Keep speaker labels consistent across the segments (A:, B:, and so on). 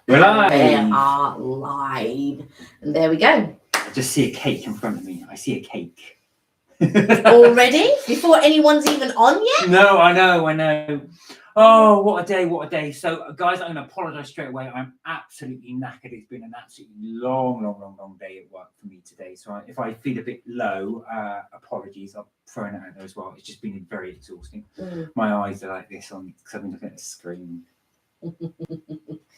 A: We're live.
B: We are live. And there we go.
A: I just see a cake in front of me. I see a cake.
B: Already? Before anyone's even on yet?
A: No, I know. Oh, what a day. So, guys, I'm going to apologise straight away. I'm absolutely knackered. It's been an absolutely long day at work for me today. So if I feel a bit low, apologies. I'm throwing it out there as well. It's just been very exhausting. My eyes are like this because I've been looking at the screen.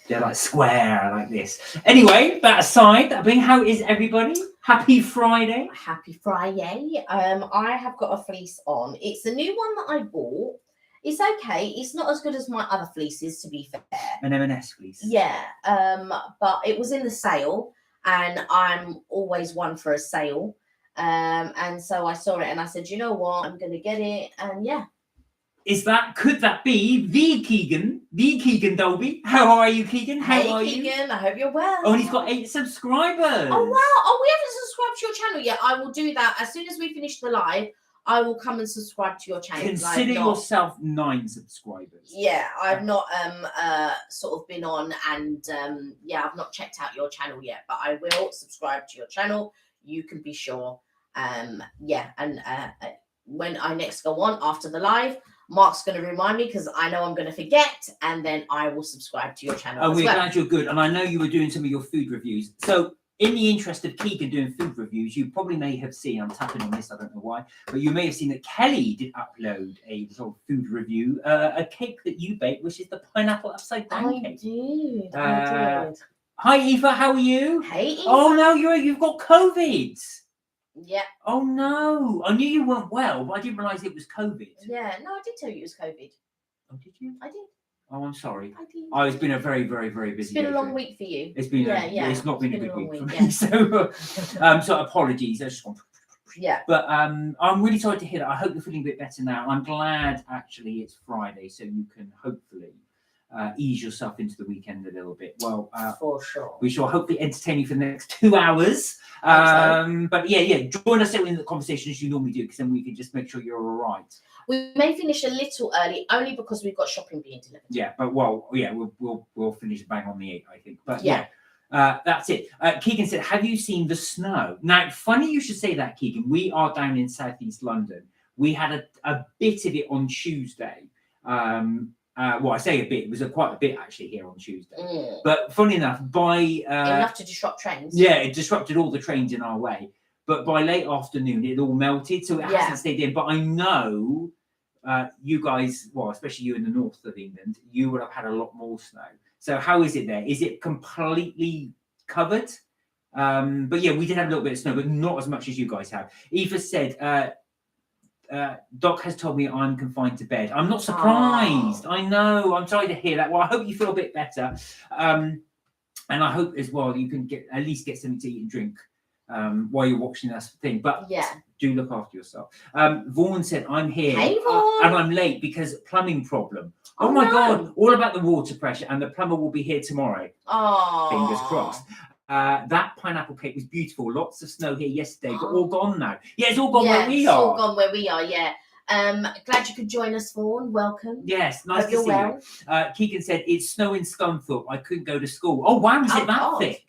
A: They're like square like this. Anyway, that aside, how is everybody? Happy Friday.
B: Happy Fri-yay. I have got a fleece on. It's a new one that I bought. It's okay. It's not as good as my other fleeces, to be fair.
A: An M&S fleece.
B: Yeah. But it was in the sale, and I'm always one for a sale. And so I saw it, and I said, you know what? I'm going to get it, and yeah.
A: Could that be the Keegan Dolby? How are you, Keegan? How are you?
B: Keegan, I hope you're well.
A: Oh, and he's got 8 subscribers.
B: Oh, wow. Oh, we haven't subscribed to your channel yet. I will do that. As soon as we finish the live, I will come and subscribe to your channel.
A: Consider yourself 9 subscribers.
B: Yeah, I've not sort of been on and I've not checked out your channel yet, but I will subscribe to your channel. You can be sure. When I next go on after the live, Mark's going to remind me because I know I'm going to forget, and then I will subscribe to your channel.
A: Oh, we're glad you're good. And I know you were doing some of your food reviews. So in the interest of Keegan doing food reviews, you probably may have seen, I'm tapping on this, I don't know why, but you may have seen that Kelly did upload a sort of food review, a cake that you baked, which is the pineapple upside down cake.
B: I did.
A: Hi, Eva, how are you?
B: Hey, Eva.
A: Oh, no, you've got COVID.
B: Yeah.
A: Oh, no. I knew you weren't well, but I didn't realise it was COVID.
B: Yeah, no, I did tell you it was COVID.
A: Oh, did you?
B: I did.
A: Oh, I'm sorry.
B: I did.
A: Oh, it's been a very, very, very busy day.
B: It's been a long week for you.
A: It's been it's not been a good week for me.
B: Yeah.
A: So apologies. I just want
B: Yeah.
A: But I'm really sorry to hear that. I hope you're feeling a bit better now. I'm glad actually it's Friday, so you can hopefully ease yourself into the weekend a little bit. Well,
B: for sure.
A: We shall hopefully entertain you for the next 2 hours. But yeah, join us in the conversation as you normally do, because then we can just make sure you're all right.
B: We may finish a little early, only because we've got shopping being delivered.
A: Yeah, but we'll finish bang on the 8, I think. But yeah. That's it. Keegan said, have you seen the snow? Now, funny you should say that, Keegan. We are down in southeast London. We had a bit of it on Tuesday. I say a bit. It was quite a bit actually here on Tuesday. But funny enough,
B: enough to disrupt trains.
A: Yeah, it disrupted all the trains in our way. But by late afternoon, it all melted, so it hasn't stayed in. But I know you guys, well, especially you in the north of England, you would have had a lot more snow. So how is it there? Is it completely covered? But yeah, we did have a little bit of snow, but not as much as you guys have. Eva said, Doc has told me I'm confined to bed. I'm not surprised. I know. I'm sorry to hear that. Well, I hope you feel a bit better. And I hope as well you can at least get something to eat and drink while you're watching this thing. But do look after yourself. Vaughan said, I'm here.
B: Hey, Vaughan.
A: And I'm late because plumbing problem. Oh my God. All about the water pressure, and the plumber will be here tomorrow.
B: Oh.
A: Fingers crossed. That pineapple cake was beautiful. Lots of snow here yesterday, but all gone now. Yeah, it's all gone where we are.
B: It's all gone where we are, yeah. Glad you could join us, Vaughan. Welcome.
A: Yes, nice to see you. Keegan said, it's snow in Scunthorpe. I couldn't go to school. Oh, wow, is it that thick?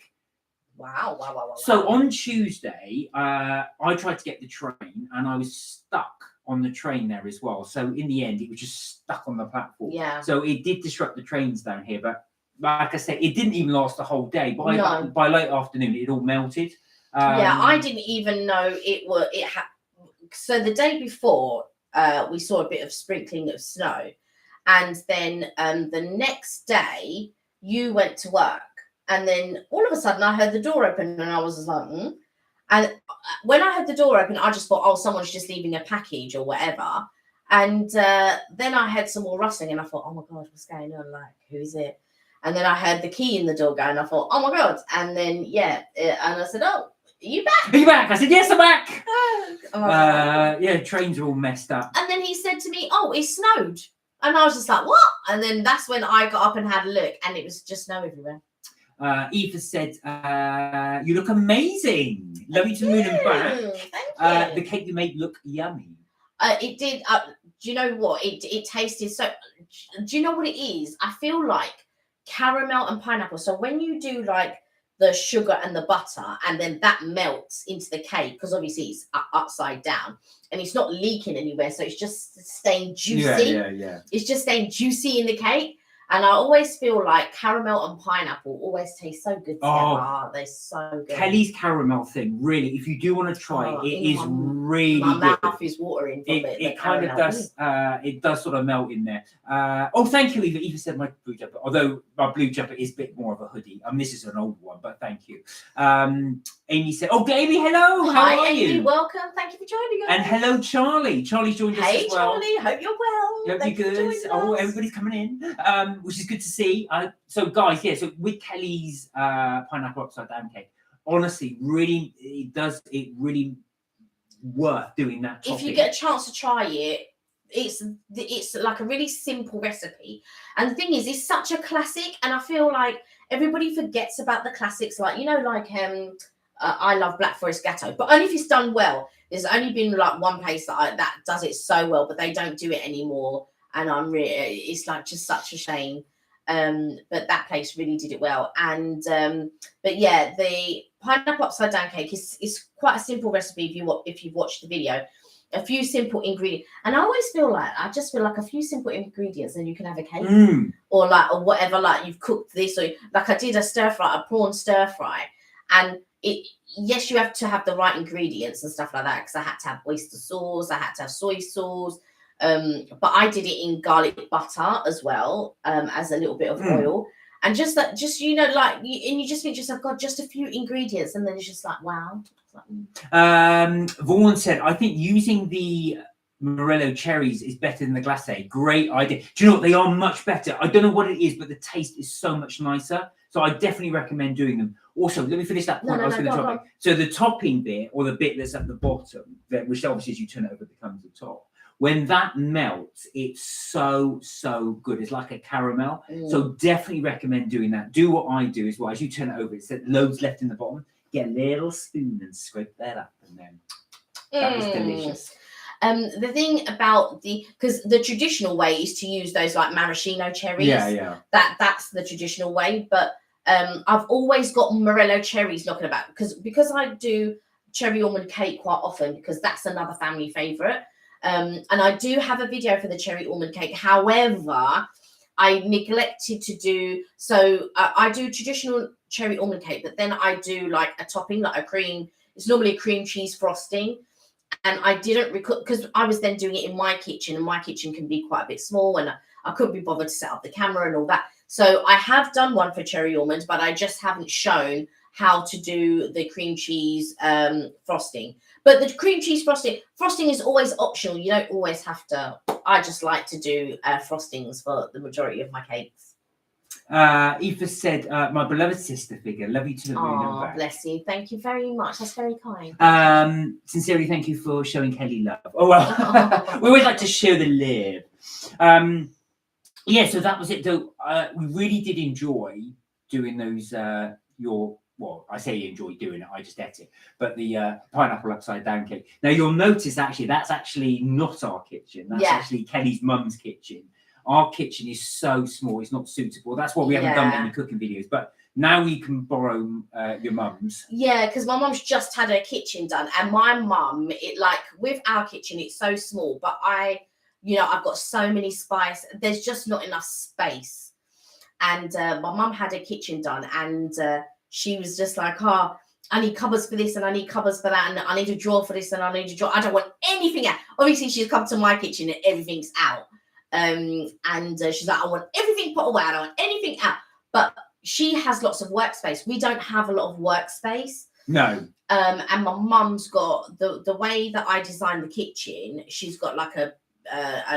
B: Wow.
A: So on Tuesday, I tried to get the train, and I was stuck on the train there as well. So in the end, it was just stuck on the platform.
B: Yeah.
A: So it did disrupt the trains down here, but like I said, it didn't even last the whole day. By late afternoon, it all melted.
B: I didn't even know it had. So the day before, we saw a bit of sprinkling of snow, and then the next day you went to work, and then all of a sudden I heard the door open, and I was like, And when I heard the door open, I just thought, oh, someone's just leaving a package or whatever. And then I heard some more rustling, and I thought, oh my God, what's going on? Like, who is it? And then I heard the key in the door go, and I thought, oh my God. And then, and I said, oh, are you back?
A: Are you back? I said, yes, I'm back. Trains are all messed up.
B: And then he said to me, oh, it snowed. And I was just like, what? And then that's when I got up and had a look, and it was just snow everywhere.
A: Eva said, you look amazing. Love you to the moon and back.
B: Thank you.
A: The cake you made looked yummy.
B: It did. Do you know what? It tasted so. Do you know what it is? I feel like caramel and pineapple. So when you do like the sugar and the butter, and then that melts into the cake, because obviously it's upside down and it's not leaking anywhere, so it's just staying juicy.
A: Yeah.
B: It's just staying juicy in the cake. And I always feel like caramel and pineapple always taste so good together.
A: Oh,
B: They're so good.
A: Kelly's caramel thing, really, if you do want to try it, it is really
B: my
A: good.
B: mouth is watering from it.
A: It kind of does. It does sort of melt in there. Oh, thank you, Eva. Eva said my blue jumper, although my blue jumper is a bit more of a hoodie. This is an old one, but thank you. Amy said, "Oh, Amy, hello. How are
B: Amy,
A: you?
B: Welcome. Thank you for joining us."
A: And hello, Charlie. Charlie's joined us as well.
B: Hey, Charlie. Hope you're well.
A: Hope you're good. Oh, everybody's coming in, which is good to see. So, guys, yeah. So with Kelly's pineapple upside down cake, honestly, really, it really worth doing that topping.
B: If you get a chance to try it, it's like a really simple recipe. And the thing is, it's such a classic, and I feel like everybody forgets about the classics, like I love Black Forest Gatto, but only if it's done well. There's only been like one place that does it so well, but they don't do it anymore, and it's like just such a shame. But that place really did it well. And but yeah, the pineapple upside down cake is quite a simple recipe if you've watched the video. A few simple ingredients, and I just feel like a few simple ingredients, and you can have a cake or whatever. Like you've cooked this, or like I did a prawn stir fry, and yes, you have to have the right ingredients and stuff like that, because I had to have oyster sauce, I had to have soy sauce, but I did it in garlic butter as well, as a little bit of oil, and just and you just think to yourself, God, just a few ingredients, and then it's just like, wow.
A: Vaughan said, I think using the Morello cherries is better than the glacé. Great idea. Do you know what? They are much better. I don't know what it is, but the taste is so much nicer. So I definitely recommend doing them. Also, let me finish that point. So the topping bit, or the bit that's at the bottom, which obviously as you turn it over becomes the top, when that melts, it's so good. It's like a caramel. So definitely recommend doing that. Do what I do as well. As you turn it over, it's loads left in the bottom. Get a little spoon and scrape that up, and then that is delicious.
B: The thing about because the traditional way is to use those like maraschino cherries.
A: Yeah.
B: That's the traditional way, but I've always got Morello cherries knocking about, because I do cherry almond cake quite often, because that's another family favorite. And I do have a video for the cherry almond cake. However, I neglected to do I do traditional cherry almond cake, but then I do like a topping, like it's normally a cream cheese frosting. And I didn't record, because I was then doing it in my kitchen, and my kitchen can be quite a bit small, and I couldn't be bothered to set up the camera and all that. So I have done one for cherry almonds, but I just haven't shown how to do the cream cheese frosting. But the cream cheese frosting is always optional. You don't always have to. I just like to do frostings for the majority of my cakes.
A: Eva said, my beloved sister figure, love you to the moon and back.
B: Bless you. Thank you very much. That's very kind.
A: Sincerely, thank you for showing Kelly love. Oh, well, we always like to show the love. Yeah, so that was it, though. We really did enjoy doing those, I say enjoy doing it, I just ate it, but the pineapple upside down cake. Now, you'll notice, that's actually not our kitchen. That's actually Kelly's mum's kitchen. Our kitchen is so small, it's not suitable. That's why we haven't done many cooking videos. But now we can borrow your mum's. Yeah,
B: because my mum's just had her kitchen done. And my mum, with our kitchen, it's so small. But I've got so many spice. There's just not enough space. And my mum had her kitchen done. And she was just like, I need cupboards for this, and I need cupboards for that, and I need a drawer for this, and I need a drawer. I don't want anything out. Obviously, she's come to my kitchen and everything's out. And she's like, I want everything put away, I don't want anything out. But she has lots of workspace. We don't have a lot of workspace.
A: No.
B: And my mum's got the way that I designed the kitchen, she's got like a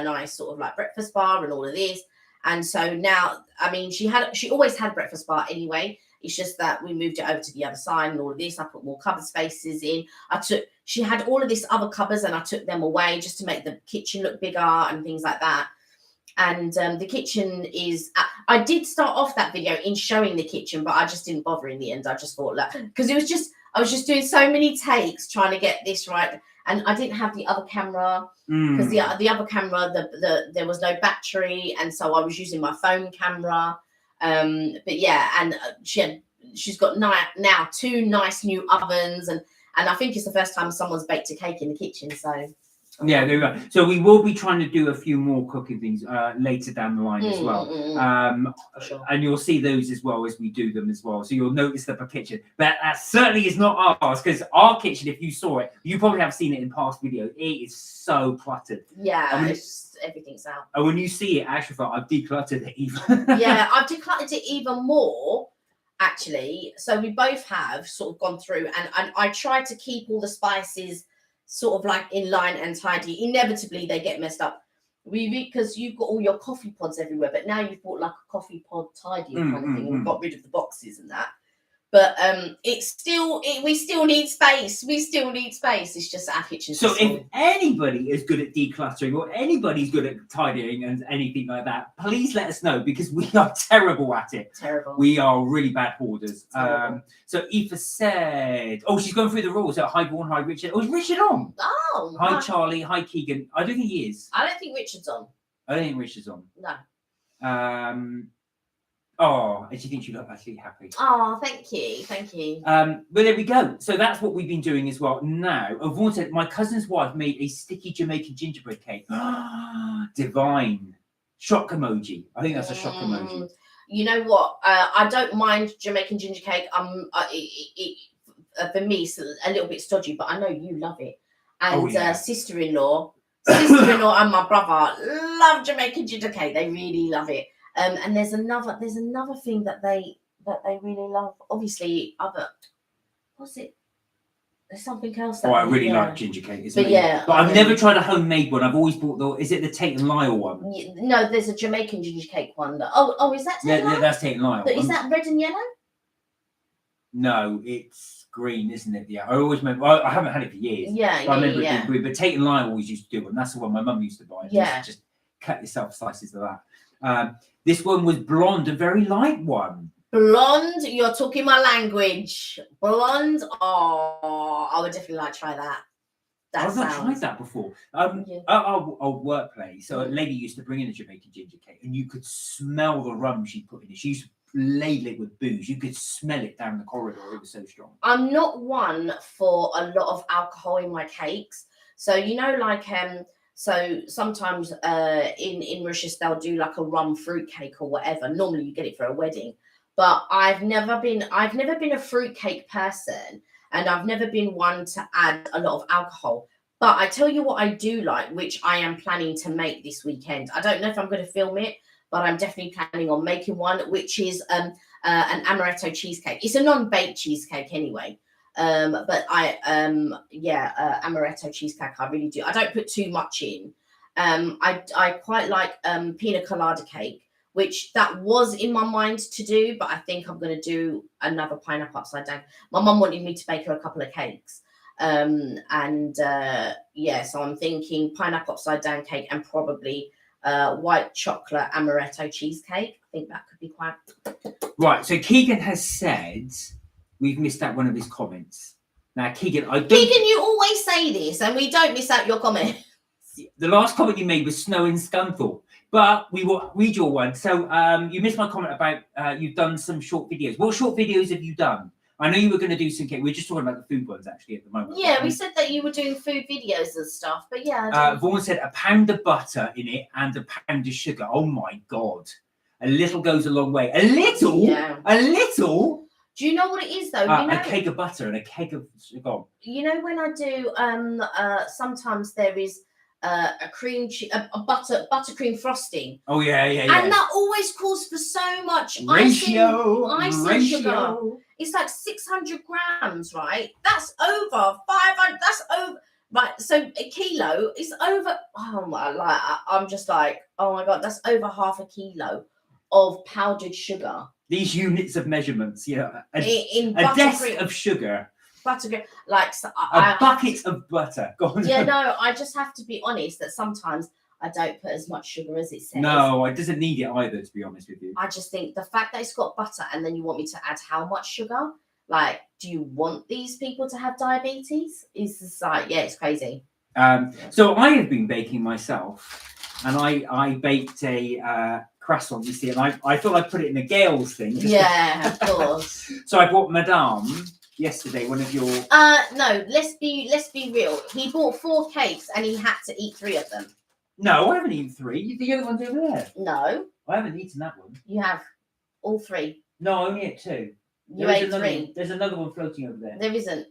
B: nice sort of like breakfast bar and all of this. And so now, she always had a breakfast bar anyway. It's just that we moved it over to the other side and all of this. I put more cupboard spaces in. She had all of these other cupboards, and I took them away just to make the kitchen look bigger and things like that. And the kitchen is, I did start off that video in showing the kitchen, but I just didn't bother in the end. I just thought, because I was just doing so many takes trying to get this right. And I didn't have the other camera, because the other camera, there was no battery. And so I was using my phone camera. But yeah, and she's got now 2 nice new ovens, and I think it's the first time someone's baked a cake in the kitchen. So
A: yeah, there we go. So we will be trying to do a few more cooking things later down the line as well.
B: Sure.
A: And you'll see those as well as we do them as well. So you'll notice the kitchen. But that certainly is not ours, because our kitchen, if you saw it, you probably have seen it in past videos. It is so cluttered.
B: Yeah,
A: I mean,
B: everything's out.
A: And when you see it, actually, I've decluttered it even.
B: Yeah, I've decluttered it even more, actually. So we both have sort of gone through, and I try to keep all the spices sort of like in line and tidy. Inevitably, they get messed up. Because you've got all your coffee pods everywhere, but now you've bought like a coffee pod tidy kind of thing, and got rid of the boxes and that. But we still need space. We still need space. It's just our kitchen.
A: So if anybody is good at decluttering, or anybody's good at tidying and anything like that, please let us know, because we are terrible at it.
B: Terrible.
A: We are really bad hoarders. So Aoife said, oh, she's going through the rules. Hi Vaughan, hi Richard. Oh, is Richard on?
B: Oh.
A: Hi Charlie, hi Keegan. I don't think he is.
B: I don't think Richard's on.
A: I don't think Richard's on.
B: No.
A: Oh, and she thinks you look actually happy.
B: Oh, thank you. Thank you.
A: But there we go. So that's what we've been doing as well. Now, Vaughan said, my cousin's wife made a sticky Jamaican gingerbread cake. Divine. Shock emoji. I think that's a shock emoji.
B: You know what? I don't mind Jamaican ginger cake. For me, it's a little bit stodgy, but I know you love it. And sister-in-law and my brother love Jamaican ginger cake. They really love it. And there's another thing that they really love. Obviously, what's it? There's something else. That
A: I really like ginger cake.
B: But yeah,
A: but I've never tried a homemade one. I've always bought is it the Tate and Lyle one?
B: No, there's a Jamaican ginger cake one. Is that Tate and Lyle?
A: Yeah, that's Tate and Lyle.
B: But is that red and yellow?
A: No, it's green, isn't it? Yeah, I always remember. I haven't had it for years.
B: Yeah,
A: I remember it being green. But Tate and Lyle always used to do one. That's the one my mum used to buy.
B: Yeah,
A: just cut yourself slices of that. This one was blonde, a very light one. Blonde,
B: you're talking my language. Blonde, I would definitely like to try that.
A: I've not tried that before. At our old workplace, so a lady used to bring in a Jamaican ginger cake, and you could smell the rum she put in it. She used to ladle it with booze. You could smell it down the corridor. It was so strong. I'm not one for a lot of alcohol in my cakes. So, so sometimes in Mauritius they'll do like a rum fruit cake or whatever. Normally you get it for a wedding, but I've never been a fruit cake person, and I've never been one to add a lot of alcohol. But I tell you what I do like, which I am planning to make this weekend. I don't know if I'm going to film it, but I'm definitely planning on making one, which is an amaretto cheesecake. It's a non-baked cheesecake anyway. But amaretto cheesecake, I really do. I don't put too much in. I quite like pina colada cake, which that was in my mind to do, but I think I'm going to do another pineapple upside down. My mum wanted me to bake her a couple of cakes. So I'm thinking pineapple upside down cake and probably white chocolate amaretto cheesecake. I think that could be quite... Right, so Keegan has said... We've missed out one of his comments. Now, Keegan,
B: you always say this, and we don't miss out your comment.
A: The last comment you made was snow in Scunthorpe, but we will read your one. So you missed my comment about you've done some short videos. What short videos have you done? I know you were going to do some cake. We're just talking about the food ones, actually, at the moment.
B: Yeah, we said that you were doing food videos and stuff, but yeah.
A: Vaughan said a pound of butter in it and a pound of sugar. Oh, my God. A little goes a long way. A little?
B: Yeah.
A: A little?
B: Do you know what it is though?
A: A keg of butter and a keg of sugar.
B: You know, when I do, sometimes there is a buttercream frosting.
A: Oh yeah.
B: And that always calls for so much icing sugar. It's like 600 grams, right? That's over 500. That's over. Right, so a kilo is over. I'm just like, oh my God, that's over half a kilo of powdered sugar.
A: These units of measurements, a desk of sugar.
B: Bucket
A: of butter. Go on.
B: Yeah, no, I just have to be honest that sometimes I don't put as much sugar as it says.
A: No, it doesn't need it either, to be honest with you.
B: I just think the fact that it's got butter and then you want me to add how much sugar? Like, do you want these people to have diabetes? It's just like, it's crazy.
A: So I have been baking myself. And I baked a croissant, you see, and I thought I'd put it in a Gales thing.
B: Yeah, of course.
A: So I bought Madame yesterday, one of your...
B: No, let's be real. He bought 4 cakes and he had to eat 3 of them.
A: No, I haven't eaten 3. The other one's over there.
B: No.
A: I haven't eaten that one.
B: You have all 3.
A: No, I only ate 2.
B: You ate 3.
A: There's another one floating over there.
B: There isn't.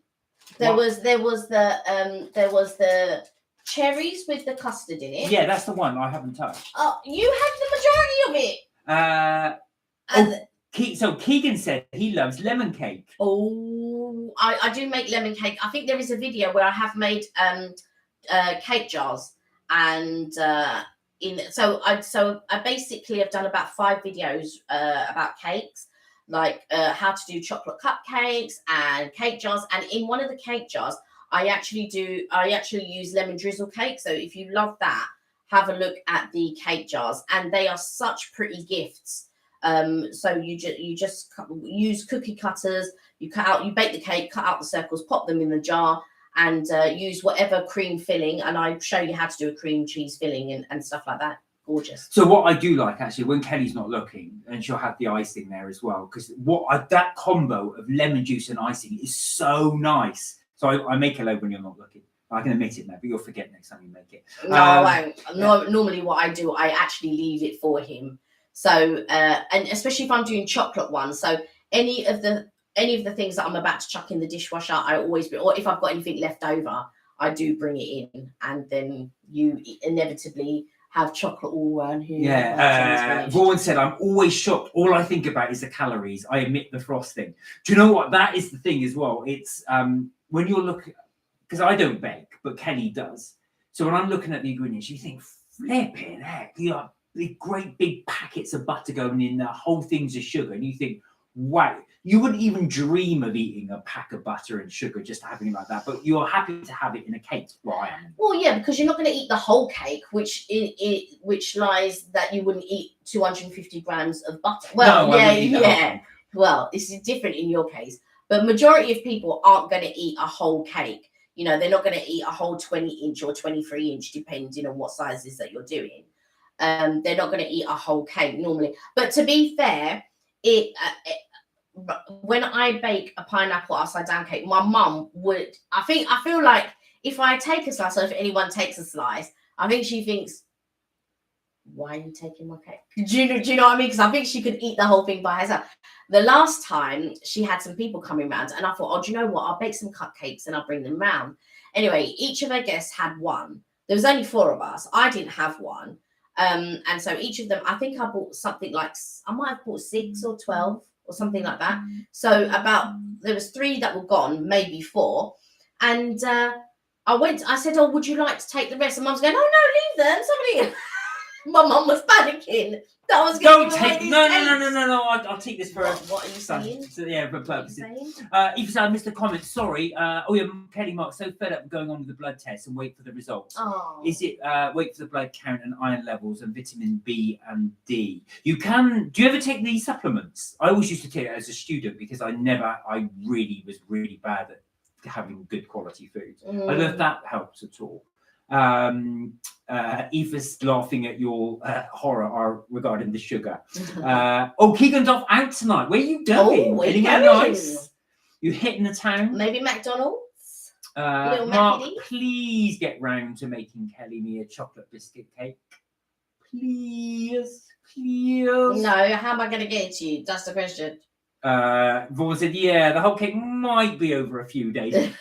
B: There was the cherries with the custard in it.
A: Yeah, that's the one I haven't touched.
B: Oh, you had the majority of it.
A: So Keegan said he loves lemon cake.
B: Oh, I do make lemon cake. I think there is a video where I have made cake jars, and so I basically have done about 5 videos about cakes, like how to do chocolate cupcakes and cake jars. And in one of the cake jars, I actually use lemon drizzle cake. So if you love that, have a look at the cake jars, and they are such pretty gifts. So you just use cookie cutters, you bake the cake, cut out the circles, pop them in the jar, and use whatever cream filling. And I show you how to do a cream cheese filling and stuff like that. Gorgeous.
A: So what I do like, actually, when Kelly's not looking, and she'll have the icing there as well, because that combo of lemon juice and icing is so nice. So I make a load when you're not looking. I can admit it now, but you'll forget next time you make it.
B: No, I won't. No, normally what I do, I actually leave it for him. So, and especially if I'm doing chocolate ones. So any of the things that I'm about to chuck in the dishwasher, I always, or if I've got anything left over, I do bring it in, and then you inevitably have chocolate all around here.
A: Yeah, Vaughan said, I'm always shocked. All I think about is the calories. I omit the frosting. Do you know what? That is the thing as well. It's when you're looking, because I don't bake, but Kelly does. So when I'm looking at the ingredients, you think, flipping heck, you know, the great big packets of butter going in, the whole thing's of sugar, and you think, wow, you wouldn't even dream of eating a pack of butter and sugar, just having it like that, but you're happy to have it in a cake. Well, I am. Well,
B: yeah, because you're not going to eat the whole cake, which lies that you wouldn't eat 250 grams of butter. Well, no, yeah. Well, it's different in your case, but majority of people aren't going to eat a whole cake. You know, they're not going to eat a whole 20-inch or 23-inch, depending on what sizes that you're doing. They're not going to eat a whole cake normally. But to be fair, when I bake a pineapple upside down cake, my mum would. I feel like if I take a slice, or if anyone takes a slice, I think she thinks, "Why are you taking my cake?" Do you know what I mean? Because I think she could eat the whole thing by herself. The last time she had some people coming round, and I thought, "Oh, do you know what? I'll bake some cupcakes and I'll bring them round." Anyway, each of her guests had one. There was only 4 of us. I didn't have one. And so each of them, I think I bought something like, I might have bought 6 or 12 or something like that. So there was 3 that were gone, maybe 4. And I said, "Oh, would you like to take the rest?" And Mum's going, "Oh, no, leave them. Somebody." My mum was panicking. That I was going to take.
A: No. I'll take this for
B: what are you saying?
A: So, yeah, for purposes. Eva said, "I missed a comment. Sorry. Kelly Mark's so fed up going on with the blood test and wait for the results.
B: Oh.
A: Is it wait for the blood count and iron levels and vitamin B and D? You can. Do you ever take these supplements? I always used to take it as a student because I really was really bad at having good quality food. I don't know if that helps at all." Eva's laughing at your horror regarding the sugar. Keegan's off out tonight. Where are you going? Anywhere nice? You hitting the town?
B: Maybe McDonald's.
A: Mark, please get round to making Kelly me a chocolate biscuit cake. Please.
B: No, how am I going to get it to you? That's the question.
A: Vaughan said, "Yeah, the whole cake might be over a few days."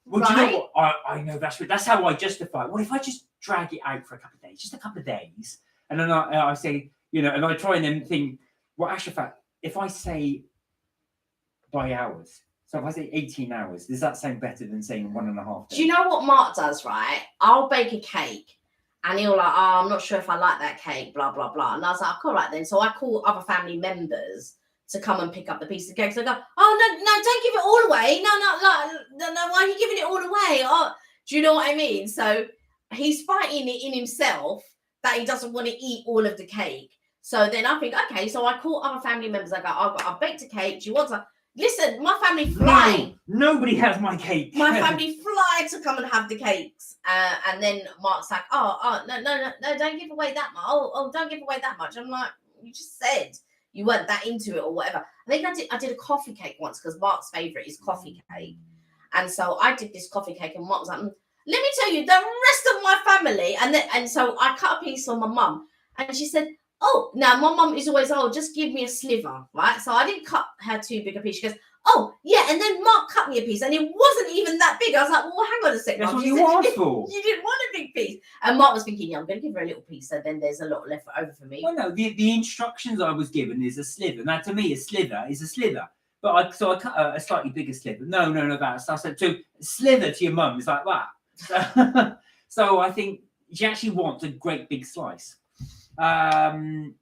A: Well, right. Do you know what? I know that's how I justify it. What if I just drag it out for a couple of days, just a couple of days, and then I say, and I try and then think, well, actually, if I say by hours, so if I say 18 hours, does that sound better than saying 1.5 days?
B: Do you know what Mark does, right? I'll bake a cake, and he'll like, "Oh, I'm not sure if I like that cake, blah, blah, blah." And I was like, "All right then." So I call other family members to come and pick up the piece of cake. So I go, "Oh, no, don't give it all away. No, why are you giving it all away?" Oh, do you know what I mean? So he's fighting it in himself that he doesn't want to eat all of the cake. So then I think, okay, so I call other family members. I go, "I've baked a cake. Do you want to?" Listen, my family fly.
A: No, nobody has my cake.
B: My family fly to come and have the cakes. And then Mark's like, oh, no, don't give away that much. Oh, don't give away that much. I'm like, you just said you weren't that into it or whatever. I think I did a coffee cake once because Mark's favourite is coffee cake. And so I did this coffee cake and Mark was like, let me tell you, the rest of my family. And so I cut a piece for my mum and she said, oh, now my mum is always, just give me a sliver, right? So I didn't cut her too big a piece. She goes, oh, yeah. And then Mark cut me a piece and it wasn't even that big. I was like, well, hang on a second.
A: That's
B: Mum.
A: what you asked for.
B: You didn't want a big piece. And Mark was thinking, yeah, I'm going to give her a little piece. So then there's a lot left over for me.
A: Well, no, the instructions I was given is a sliver. Now, to me, a sliver is a sliver. But I cut a slightly bigger sliver. No, that. So I said, to sliver to your mum is like that. So I think she actually wants a great big slice. Eva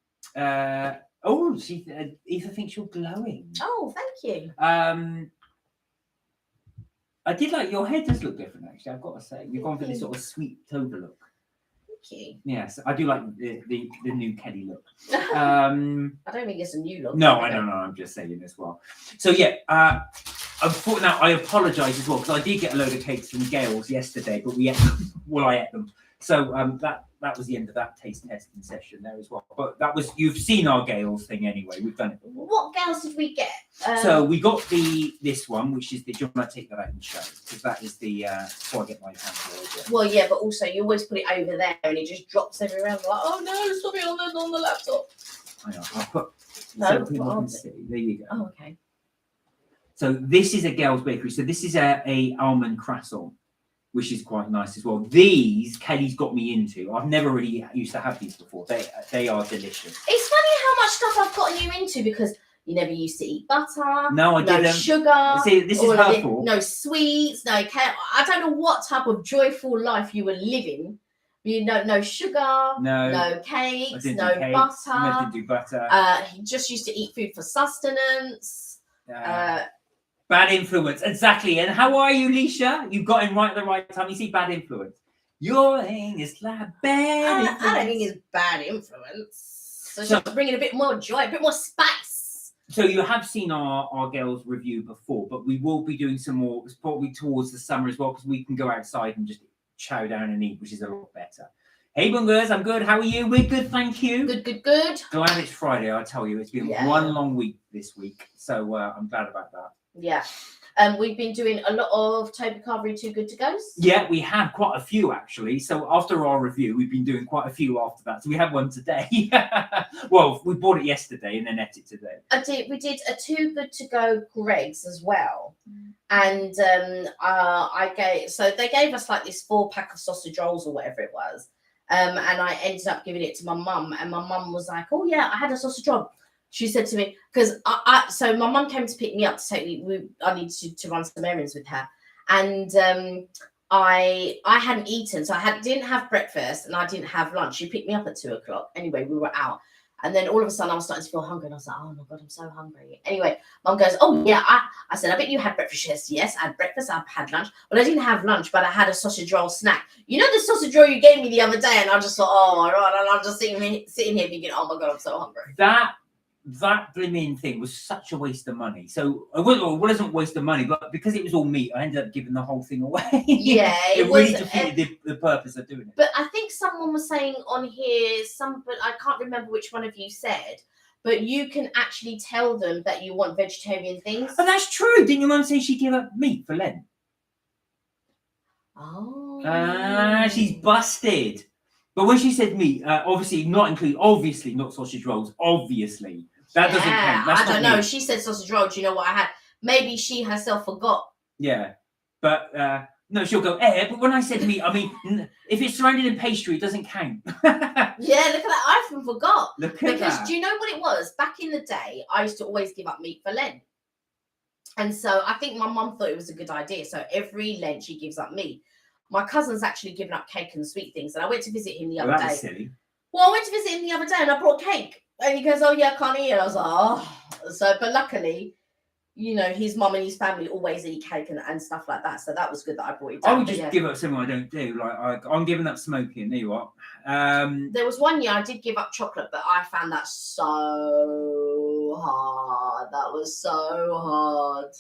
A: thinks you're glowing.
B: Oh, thank you.
A: I did like your hair does look different actually. I've got to say, you've gone for this sort of sweet Toba look.
B: Thank you.
A: Yes, I do like the new Kelly look.
B: I don't think it's a new look.
A: No, I don't know. I'm just saying as well. So yeah, now I apologise as well because I did get a load of cakes from Gail's yesterday, but we ate them. Well, I ate them. So that was the end of that taste testing session there as well. But you've seen our Gail's thing anyway. We've done it.
B: What Gail's did we get?
A: So we got this one, which is the. Do you want to take that out and show? Because that is the. Before I get my hands.
B: Well, yeah, but also you always put it over there and it just drops everywhere. I'm like, oh no, stop it on the laptop.
A: Hang on, I'll put.
B: No,
A: so people can see. There you go.
B: Oh, okay.
A: So this is a Gail's Bakery. So this is a almond croissant, which is quite nice as well. These Kelly's got me into. I've never really used to have these before. They are delicious.
B: It's funny how much stuff I've gotten you into because you never used to eat butter.
A: No, I didn't.
B: No sugar.
A: See, this is her fault.
B: No sweets. No cake. I don't know what type of joyful life you were living. You know, no sugar. No cakes. No butter.
A: I didn't do butter.
B: He just used to eat food for sustenance.
A: Bad influence, exactly. And how are you, Leisha? You got him right at the right time. You see, bad influence. Your thing is like bad influence.
B: I don't think it's bad influence. So just bringing a bit more joy, a bit more spice.
A: So you have seen our girls review before, but we will be doing some more, probably towards the summer as well, because we can go outside and just chow down and eat, which is a lot better. Hey, Bungers, I'm good. How are you? We're good, thank you.
B: Good.
A: Glad it's Friday, I tell you. It's been one long week this week, so I'm glad about that.
B: Yeah. We've been doing a lot of Toby Carvery Too Good to Goes.
A: Yeah, we had quite a few actually. So after our review, we've been doing quite a few after that. So we had one today. Well, we bought it yesterday and then ate it today.
B: We did a Too Good to Go Greg's as well. And they gave us like this 4-pack of sausage rolls or whatever it was. And I ended up giving it to my mum, and my mum was like, oh yeah, I had a sausage roll. She said to me, because so my mum came to pick me up to take me. I needed to run some errands with her, and I hadn't eaten, so didn't have breakfast and I didn't have lunch. She picked me up at 2:00. Anyway, we were out, and then all of a sudden I was starting to feel hungry, and I was like, oh my god, I'm so hungry. Anyway, mum goes, oh yeah, I said, I bet you had breakfast. Yes, I had breakfast. I had lunch, but I didn't have lunch, but I had a sausage roll snack. You know the sausage roll you gave me the other day, and I just thought, oh my god, and I'm just sitting here thinking, oh my god, I'm so hungry.
A: That blimmin' thing was such a waste of money. So it wasn't a waste of money, but because it was all meat, I ended up giving the whole thing away.
B: Yeah,
A: it really defeated the purpose of doing it.
B: But I think someone was saying on here, but I can't remember which one of you said, but you can actually tell them that you want vegetarian things.
A: Oh, that's true. Didn't your mum say she gave up meat for Lent?
B: Oh.
A: She's busted. But when she said meat, obviously not sausage rolls, obviously. That doesn't count. That's
B: I don't know. She said sausage roll. Do you know what I had? Maybe she herself forgot.
A: Yeah. But no, she'll go, but when I said meat, I mean, if it's surrounded in pastry, it doesn't count.
B: Yeah, look at that. I even forgot.
A: Because
B: do you know what it was? Back in the day, I used to always give up meat for Lent. And so I think my mum thought it was a good idea. So every Lent, she gives up meat. My cousin's actually given up cake and sweet things. And I went to visit him the other day.
A: That's silly.
B: Well, I went to visit him the other day and I brought cake. And he goes, oh, yeah, I can't eat it. I was like, oh. So, but luckily, you know, his mum and his family always eat cake and stuff like that. So that was good that I brought it down.
A: I would just give up something I don't do. Like, I'm giving up smoking. There you are.
B: There was one year I did give up chocolate, but I found that so hard. that was so hard.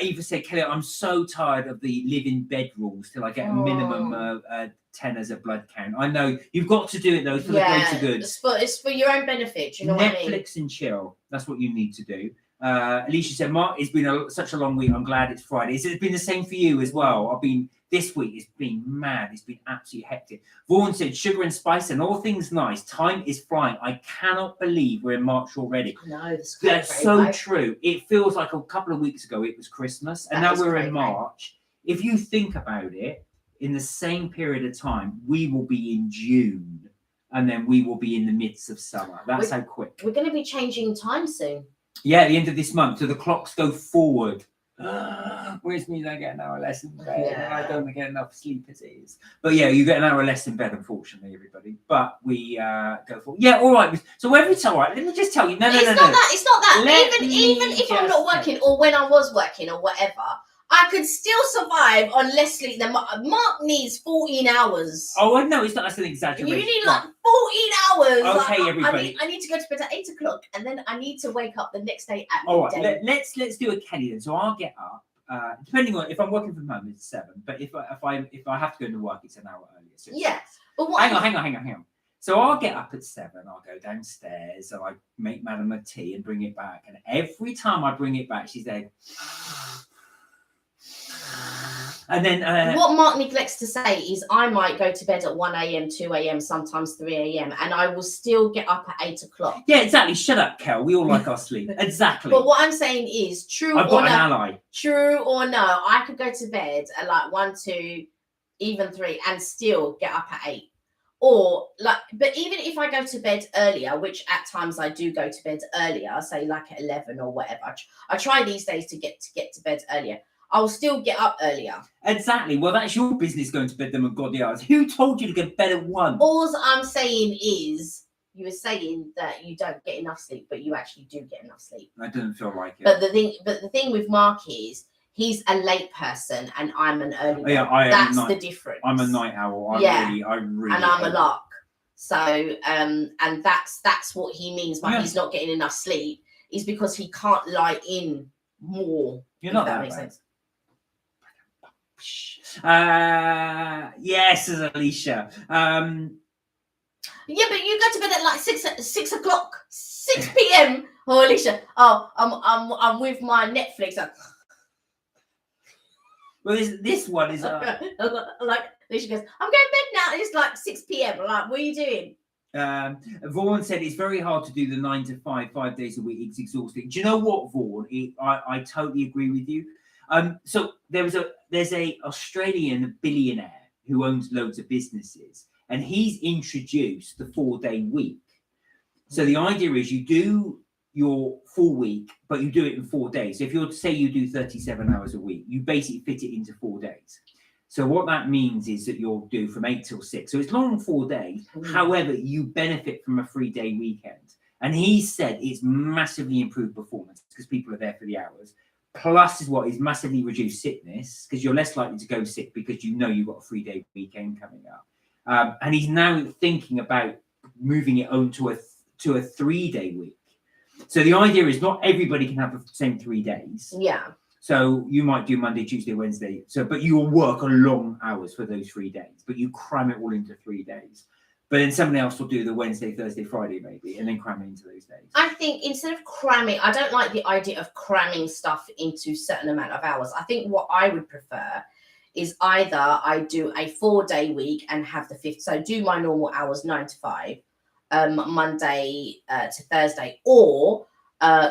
A: Eva said, Kelly, I'm so tired of the live in bed rules till I get a minimum 10 as a blood count. I know you've got to do it though for the greater good.
B: It's for your own benefit. You know what I mean?
A: Netflix and chill. That's what you need to do. Alicia said, Mark, it's been such a long week. I'm glad it's Friday. It's been the same for you as well. This week it's been mad. It's been absolutely hectic. Vaughan said, sugar and spice and all things nice. Time is flying. I cannot believe we're in March already.
B: No,
A: that's so true. It feels like a couple of weeks ago it was Christmas, and now we're in March. If you think about it, in the same period of time, we will be in June, and then we will be in the midst of summer. That's how quick.
B: We're going to be changing time soon.
A: Yeah, at the end of this month, so the clocks go forward. Which means I get an hour less in bed, and I don't get enough sleep as it is. But yeah, you get an hour less in bed, unfortunately, everybody. But we go for all right. So it's all right. Let me just tell you, it's
B: not that. Even if I'm not working, or when I was working, or whatever, I could still survive on less sleep than Mark needs 14 hours.
A: Oh, no, it's not. That's an exaggeration.
B: You need like 14 hours.
A: Okay, everybody.
B: I need to go to bed at 8 o'clock, and then I need to wake up the next day at midday.
A: All right, let's do a Kelly then. So I'll get up. Depending on if I'm working from home, it's 7. But if I have to go into work, it's an hour earlier. So
B: but
A: hang on. So I'll get up at 7. I'll go downstairs and I make Madam a tea and bring it back. And every time I bring it back, she's there. And then
B: what Mark neglects to say is I might go to bed at 1 a.m, 2 a.m, sometimes 3 a.m, and I will still get up at 8 o'clock.
A: Yeah, exactly. Shut up, Kel. We all like our sleep. Exactly.
B: But what I'm saying is,
A: I've got an ally.
B: True or no, I could go to bed at like 1, 2, even 3, and still get up at 8. Or but even if I go to bed earlier, which at times I do go to bed earlier, say like at 11 or whatever. I try these days to get to bed earlier. I'll still get up earlier.
A: Exactly. Well, that's your business going to bed them ungodly hours. Who told you to go to bed at 1?
B: All I'm saying is, you were saying that you don't get enough sleep, but you actually do get enough sleep.
A: I don't feel like it.
B: But the thing with Mark is, he's a late person and I'm an early bird.
A: Yeah,
B: that's the difference.
A: I'm a night owl. I really.
B: And I'm a lark. So, and that's what he means by he's not getting enough sleep, is because he can't lie in more.
A: You're not that
B: makes
A: bad.
B: Sense.
A: Yes, Alicia.
B: Yeah, but you go to bed at like 6 o'clock, 6 p.m. Oh, Alicia. Oh, I'm with my Netflix.
A: Well, this one is
B: like Alicia goes, I'm going to bed now. It's like 6 p.m. I'm like, what are you doing?
A: Vaughan said it's very hard to do the 9 to 5, 5 days a week. It's exhausting. Do you know what, Vaughan? I totally agree with you. So there's a Australian billionaire who owns loads of businesses, and he's introduced the 4-day week. So the idea is you do your full week, but you do it in 4 days. So if you do 37 hours a week, you basically fit it into 4 days. So what that means is that you'll do from 8 till 6. So it's long 4 days. However, you benefit from a 3-day weekend. And he said it's massively improved performance because people are there for the hours. Plus is massively reduced sickness because you're less likely to go sick because you know you've got a 3-day weekend coming up. And he's now thinking about moving it on to a 3-day week. So the idea is not everybody can have the same 3 days.
B: Yeah.
A: So you might do Monday, Tuesday, Wednesday. But you will work a long hours for those 3 days, but you cram it all into 3 days. But then someone else will do the Wednesday, Thursday, Friday, maybe, and then cram it into those days.
B: I think instead of cramming, I don't like the idea of cramming stuff into a certain amount of hours. I think what I would prefer is either I do a 4-day week and have the 5th. So do my normal hours, 9 to 5, Monday to Thursday, or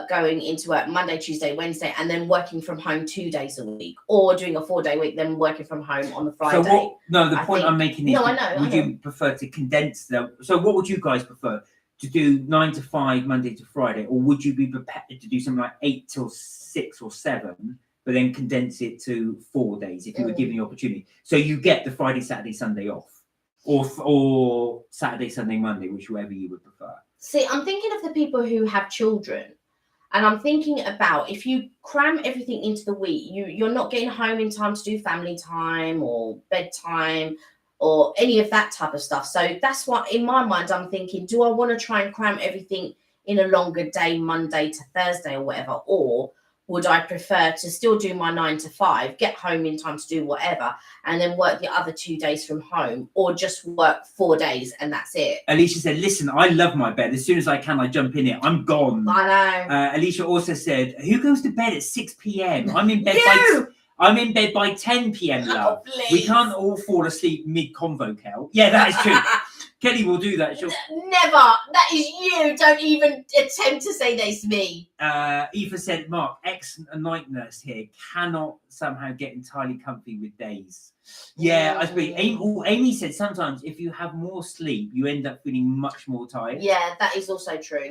B: going into work Monday, Tuesday, Wednesday, and then working from home 2 days a week, or doing a 4-day week, then working from home on the Friday.
A: So the point I'm making is, would you prefer to condense them? So what would you guys prefer? To do 9 to 5, Monday to Friday, or would you be prepared to do something like 8 till 6 or 7, but then condense it to 4 days if you were given the opportunity? So you get the Friday, Saturday, Sunday off, or Saturday, Sunday, Monday, whichever you would prefer.
B: See, I'm thinking of the people who have children. And I'm thinking about, if you cram everything into the week, you're not getting home in time to do family time or bedtime or any of that type of stuff. So that's what, in my mind, I'm thinking, do I want to try and cram everything in a longer day, Monday to Thursday or whatever, or would I prefer to still do my 9 to 5, get home in time to do whatever, and then work the other 2 days from home, or just work 4 days and that's it?
A: Alicia said, listen, I love my bed. As soon as I can, I jump in it. I'm gone.
B: I know.
A: Alicia also said, who goes to bed at 6 p.m.? I'm in bed by 10 p.m, love. We can't all fall asleep mid-convo, Kel. Yeah, that is true. Kelly will do that. She'll...
B: Never. That is you. Don't even attempt to say that's me.
A: Eva said, Mark, ex-night nurse here, cannot somehow get entirely comfy with days. Yeah, I agree. Amy said sometimes if you have more sleep, you end up feeling much more tired.
B: Yeah, that is also true.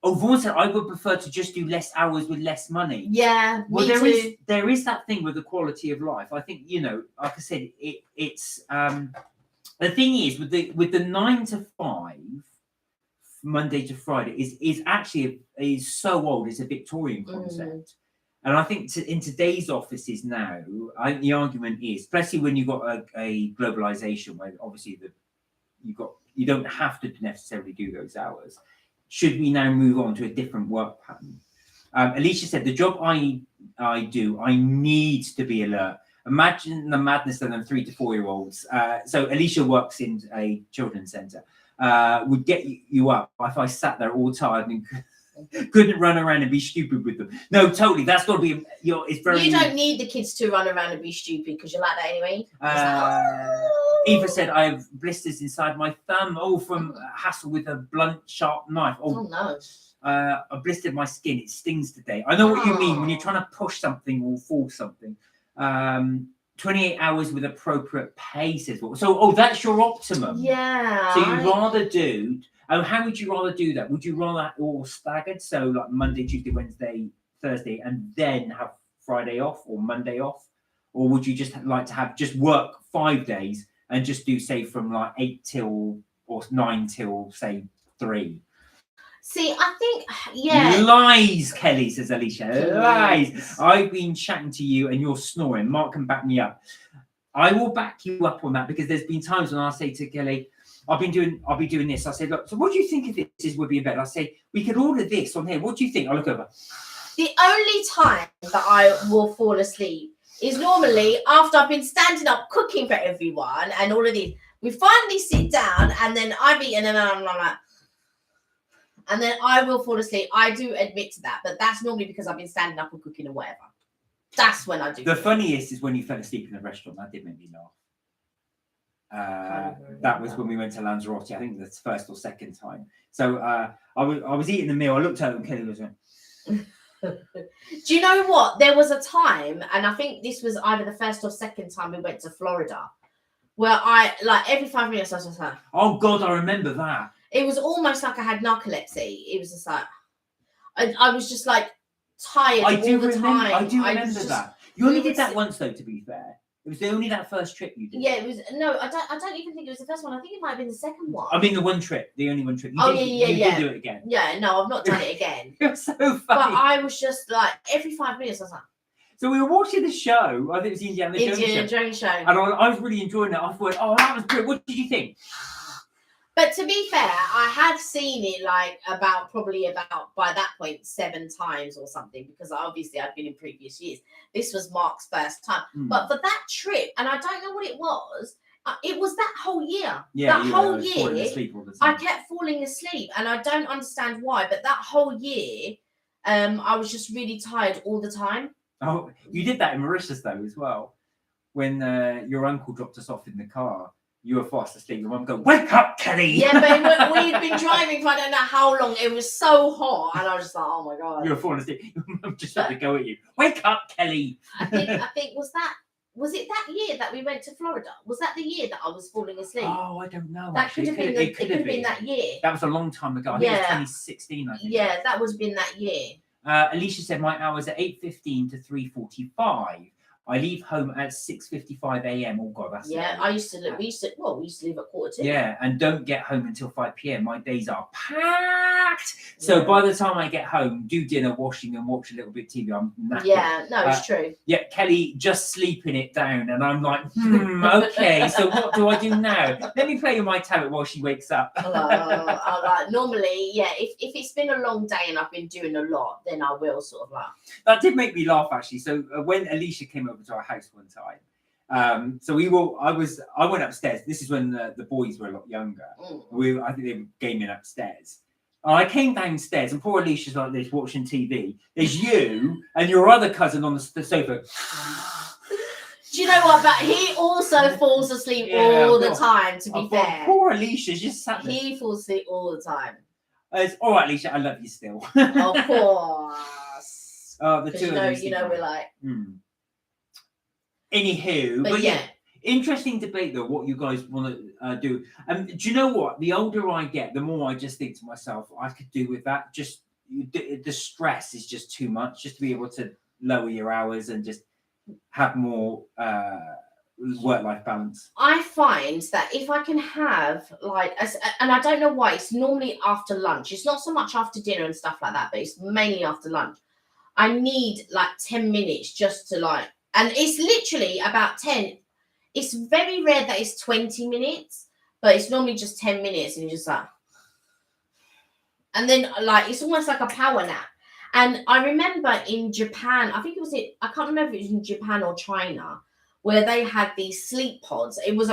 A: Vaughan said, I would prefer to just do less hours with less money.
B: Yeah,
A: well,
B: me
A: there is that thing with the quality of life. I think, you know, like I said, it's the thing is with the 9 to 5, Monday to Friday is actually is so old. It's a Victorian concept, and I think in today's offices now, I think the argument is, especially when you've got a globalization where obviously you don't have to necessarily do those hours. Should we now move on to a different work pattern? Alicia said, the job I do, I need to be alert. Imagine the madness of them 3 to 4 year olds. So Alicia works in a children's centre. Would get you up if I sat there all tired and couldn't run around and be stupid with them. No, totally. That's got to be. It's very.
B: You don't need the kids to run around and be stupid because you're like that anyway.
A: Eva said, I have blisters inside my thumb, all from hassle with a blunt, sharp knife.
B: Oh no.
A: I blistered my skin. It stings today. I know what you mean when you're trying to push something or force something. 28 hours with appropriate pay, says what? So, that's your optimum.
B: Yeah.
A: So you'd rather do. How would you rather do that? Would you rather all staggered? So like Monday, Tuesday, Wednesday, Thursday, and then have Friday off or Monday off? Or would you just like to have just work 5 days and just do, say, from like 8 till or 9 till, say, 3?
B: See, I think, yeah.
A: Lies, Kelly, says Alicia. Lies. I've been chatting to you and you're snoring. Mark can back me up. I will back you up on that because there's been times when I say to Kelly, I'll be doing this. I say, look, so what do you think of this would be better? I say, we could order this on here. What do you think? I'll look over.
B: The only time that I will fall asleep is normally after I've been standing up cooking for everyone and all of this. We finally sit down and then I've eaten and I'm like, and then I will fall asleep. I do admit to that, but that's normally because I've been standing up and cooking or whatever. That's when I do.
A: The funniest is when you fell asleep in a restaurant. That did make me laugh. That was when we went to Lanzarote. I think that's first or second time. So I was eating the meal. I looked at her and Kelly was going.
B: Do you know what? There was a time, and I think this was either the first or second time we went to Florida, where I like every 5 minutes I was just like,
A: oh God, I remember that.
B: It was almost like I had narcolepsy. It was just like I was just like tired all the time.
A: I do remember that. You only did that once, though. To be fair, it was only that first trip you did.
B: Yeah, it was. No, I don't even think it was the first one. I think it might have been the second one.
A: I mean, the one trip, the only one trip. You did do it again.
B: Yeah, no, I've not done it again.
A: It was so funny.
B: But I was just like every 5 minutes. I was like.
A: So we were watching the show. I think it was the Indiana
B: Jones show,
A: and I was really enjoying it. I thought, oh, that was good. What did you think?
B: But to be fair, I had seen it like probably by that point 7 times or something, because obviously I'd been in previous years. This was Mark's first time. But for that trip, and I don't know what it was that whole year.
A: Yeah,
B: that whole year,
A: falling asleep all the time.
B: I kept falling asleep, and I don't understand why. But that whole year, I was just really tired all the time.
A: Oh, you did that in Mauritius though as well, when your uncle dropped us off in the car. You were fast asleep. Your mum go, wake up, Kelly.
B: Yeah, but we'd been driving for I don't know how long. It was so hot, and I was just like, oh my God.
A: You were falling asleep. Your mum just had to go at you. Wake up, Kelly.
B: I think was it that year that we went to Florida? Was that the year that I was falling asleep?
A: Oh, I don't know.
B: That could have been. It could have been that year.
A: That was a long time ago. I think it was 2016. I think.
B: Yeah, that would have been that year.
A: Alicia said my hours are 8:15 to 3:45. I leave home at 6:55 a.m. Oh God, that's
B: Yeah,
A: early.
B: I used to live. We used to leave at 1:45.
A: Yeah, and don't get home until 5 p.m. My days are packed. So by the time I get home, do dinner, washing, and watch a little bit of TV, I'm knackered.
B: Yeah, no, it's true.
A: Yeah, Kelly just sleeping it down, and I'm like, okay. So what do I do now? Let me play with my tablet while she wakes up.
B: I like normally, yeah. If it's been a long day and I've been doing a lot, then I will sort of like.
A: That did make me laugh actually. So when Alicia came over to our house one time. I went upstairs. This is when the boys were a lot younger. I think they were gaming upstairs. And I came downstairs, and poor Alicia's like this watching TV. There's you and your other cousin on the sofa.
B: Do you know what? But he also falls asleep all the time. To be fair,
A: poor Alicia's just sat there.
B: He falls asleep all the time.
A: It's all right, Alicia. I love you still.
B: Of course.
A: The two of
B: you know, we're like.
A: Anywho, but yeah, interesting debate though. What you guys want to do? Do you know what? The older I get, the more I just think to myself, I could do with that. Just the stress is just too much. Just to be able to lower your hours and just have more work-life balance.
B: I find that if I can have and I don't know why, it's normally after lunch. It's not so much after dinner and stuff like that, but it's mainly after lunch. I need like 10 minutes just to like. And it's literally about 10. It's very rare that it's 20 minutes, but it's normally just 10 minutes. And you're just like, and then like, it's almost like a power nap. And I remember in Japan, I can't remember if it was in Japan or China, where they had these sleep pods. It was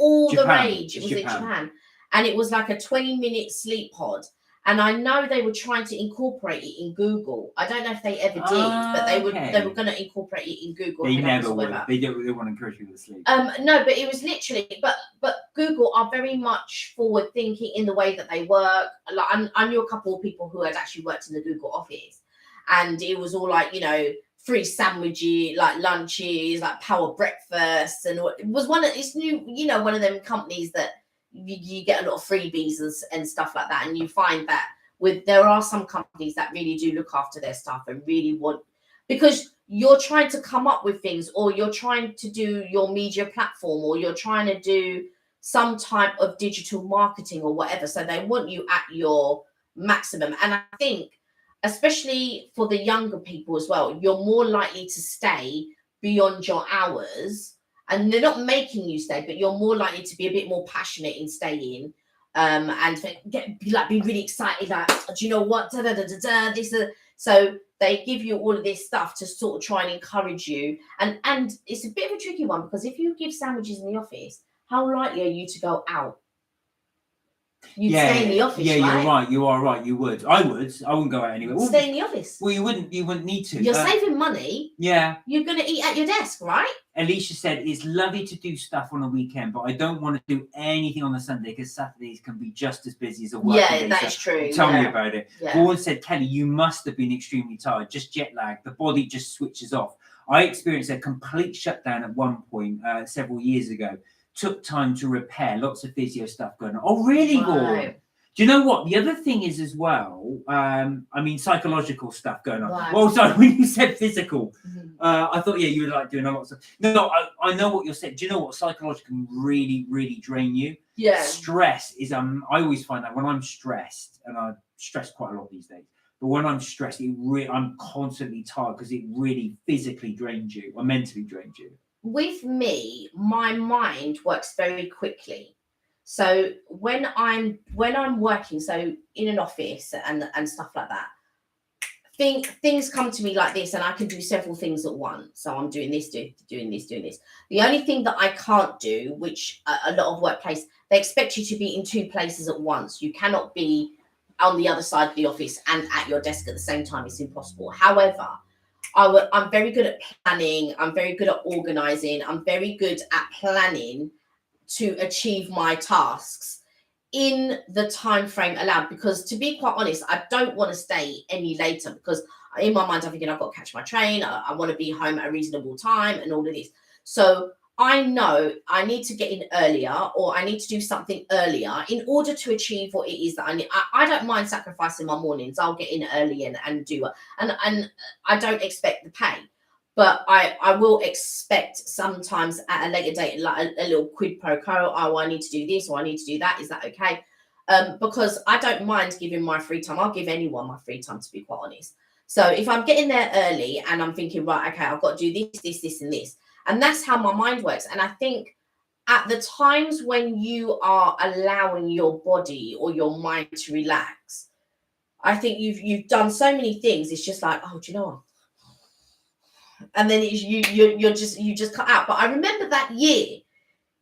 B: all the rage. It was in Japan. And it was like a 20-minute sleep pod. And I know they were trying to incorporate it in Google. I don't know if they ever did, but they were going to incorporate it in Google.
A: They never would. They want to encourage people to sleep.
B: No, but it was literally. But Google are very much forward thinking in the way that they work. Like I knew a couple of people who had actually worked in the Google office, and it was all like free sandwiches, like lunches, like power breakfasts, and it was one of them companies that. You get a lot of freebies and stuff like that, and you find that there are some companies that really do look after their staff and really want, because you're trying to come up with things, or you're trying to do your media platform, or you're trying to do some type of digital marketing or whatever, so they want you at your maximum. And I think especially for the younger people as well, you're more likely to stay beyond your hours. And they're not making you stay, but you're more likely to be a bit more passionate in staying, and be really excited. Like, do you know what? So they give you all of this stuff to sort of try and encourage you. And it's a bit of a tricky one, because if you give sandwiches in the office, how likely are you to go out? You'd stay in the office,
A: right?
B: You're
A: right. You are right. You would. I wouldn't go out anywhere.
B: Stay in the office.
A: Well, you wouldn't need to.
B: You're saving money.
A: Yeah.
B: You're going to eat at your desk, right?
A: Alicia said it's lovely to do stuff on a weekend, but I don't want to do anything on a Sunday, because Saturdays can be just as busy as a working day.
B: Yeah, that's true.
A: Tell me about it.
B: Yeah.
A: Vaughan said, Kelly, you must have been extremely tired, just jet lag. The body just switches off. I experienced a complete shutdown at one point several years ago. Took time to repair, lots of physio stuff going on. Oh, really, Vaughan? Do you know what? The other thing is as well, psychological stuff going on.
B: Right.
A: Well, sorry, when you said physical, I thought, you were like doing a lot of stuff. No, I know what you're saying. Do you know what? Psychological can really, really drain you.
B: Yeah.
A: Stress is, I always find that when I'm stressed, and I stress quite a lot these days, but when I'm stressed, I'm constantly tired, because it really physically drains you, or mentally drains you.
B: With me, my mind works very quickly. So when I'm working, so in an office and stuff like that, things come to me like this, and I can do several things at once. So I'm doing this, doing this. The only thing that I can't do, which a lot of workplace, they expect you to be in two places at once. You cannot be on the other side of the office and at your desk at the same time. It's impossible. However, I'm very good at planning. I'm very good at organizing. I'm very good at planning to achieve my tasks in the time frame allowed, because to be quite honest, I don't want to stay any later, because in my mind I'm thinking I've got to catch my train, I want to be home at a reasonable time and all of this. So I know I need to get in earlier, or I need to do something earlier in order to achieve what it is that I need. I don't mind sacrificing my mornings. I'll get in early and do it, and I don't expect the pay. But I will expect sometimes at a later date, like a little quid pro quo. Oh, I need to do this or I need to do that. Is that okay? Because I don't mind giving my free time. I'll give anyone my free time, to be quite honest. So if I'm getting there early and I'm thinking, right, okay, I've got to do this, and this. And that's how my mind works. And I think at the times when you are allowing your body or your mind to relax, I think you've done so many things. It's just like, oh, do you know what? And then you just cut out. But I remember that year,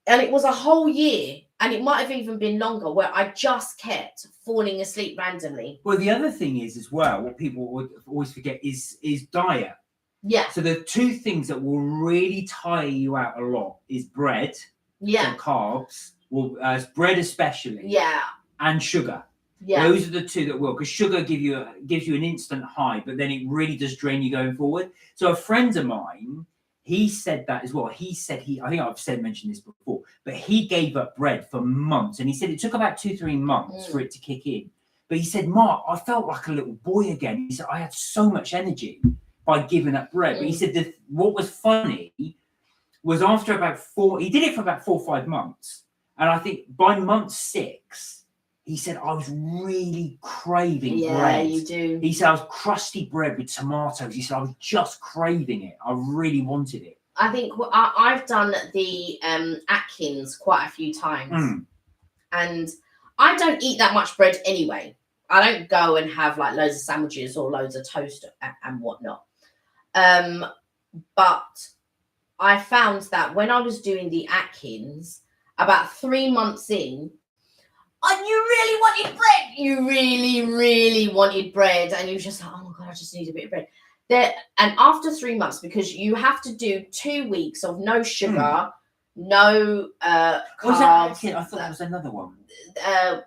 B: and it was a whole year, and it might have even been longer, where I just kept falling asleep randomly.
A: Well, the other thing is as well, what people would always forget is diet.
B: Yeah.
A: So the two things that will really tire you out a lot is bread,
B: Yeah.
A: so carbs, well, bread especially,
B: Yeah.
A: and sugar.
B: Yeah.
A: Those are the two that will, because sugar gives you an instant high, but then it really does drain you going forward. So a friend of mine, he said that as well. He said I think I've mentioned this before, but he gave up bread for months, and he said it took about 2-3 months for it to kick in. But he said, Mark, I felt like a little boy again. He said I had so much energy by giving up bread. But he said what was funny was after about he did it for about 4 or 5 months, and I think by month 6. He said, I was really craving bread.
B: Yeah, you do.
A: He said, I was crusty bread with tomatoes. He said, I was just craving it. I really wanted it.
B: I think I've done the Atkins quite a few times. And I don't eat that much bread anyway. I don't go and have like loads of sandwiches or loads of toast and whatnot. But I found that when I was doing the Atkins, about 3 months in, and you really wanted bread. You really, really wanted bread. And you were just like, oh my God, I just need a bit of bread. And after 3 months, because you have to do 2 weeks of no sugar, no carbs.
A: I thought there was another one.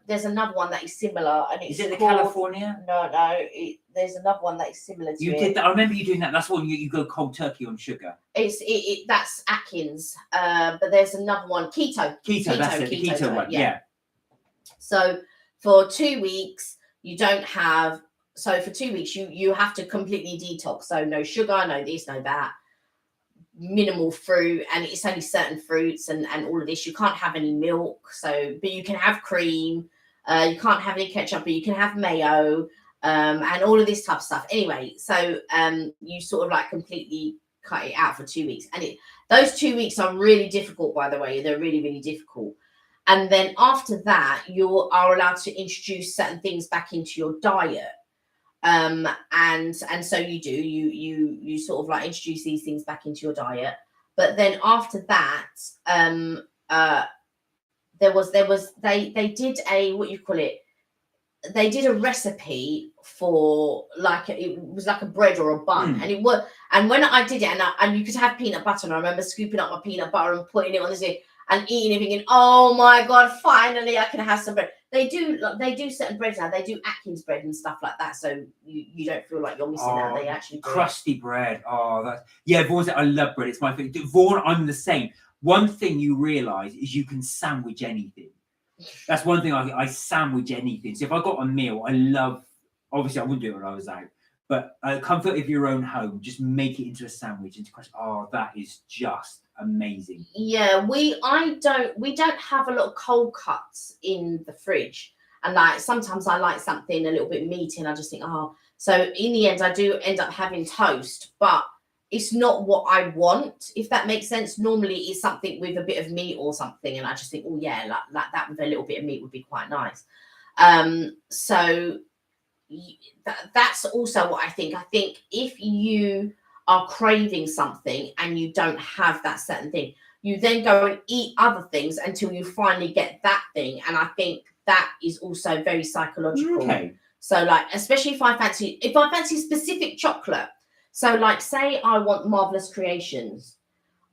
B: There's another one that is similar. And
A: is it the California?
B: No. There's another one that is similar to
A: You did that. I remember you doing that. That's when you go cold turkey on sugar.
B: That's Atkins. But there's another one. Keto.
A: That's it. The keto one. Yeah.
B: So for 2 weeks, you don't have. So for 2 weeks, you have to completely detox. So no sugar, no this, no that. Minimal fruit, and it's only certain fruits and all of this. You can't have any milk. But you can have cream. You can't have any ketchup, but you can have mayo, and all of this type of stuff. Anyway, so you sort of like completely cut it out for 2 weeks, and those 2 weeks are really difficult. By the way, they're really, really difficult. And then after that, you are allowed to introduce certain things back into your diet. And so you do, you sort of like introduce these things back into your diet. But then after that, they did a, what you call it? They did a recipe for like, it was like a bread or a bun. And when I did it, and you could have peanut butter, and I remember scooping up my peanut butter and putting it on this and eating it, thinking, oh my God, finally I can have some bread. They do certain breads now. They do Atkins bread and stuff like that, so you don't feel like you're missing out. They actually do
A: crusty bread. Vaughan said, I love bread. It's my favorite. Vaughan, I'm the same. One thing you realise is you can sandwich anything. That's one thing I sandwich anything. So if I got a meal, I love. Obviously, I wouldn't do it when I was out. But comfort of your own home, just make it into a sandwich into crush. Oh, that is just amazing.
B: Yeah, we don't have a lot of cold cuts in the fridge, and like sometimes I like something a little bit meaty, and I just think, so in the end I do end up having toast, but it's not what I want, if that makes sense. Normally it's something with a bit of meat or something, and I just think, oh yeah, like that with a little bit of meat would be quite nice. So that's also what I think. I think if you are craving something and you don't have that certain thing, you then go and eat other things until you finally get that thing. And I think that is also very psychological.
A: Okay.
B: So like, especially if I fancy specific chocolate. So like, say I want Marvelous Creations,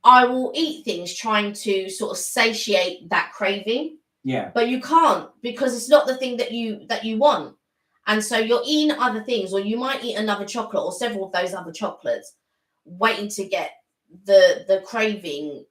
B: I will eat things trying to sort of satiate that craving.
A: Yeah.
B: But you can't, because it's not the thing that you want. And so you're eating other things, or you might eat another chocolate or several of those other chocolates, waiting to get the craving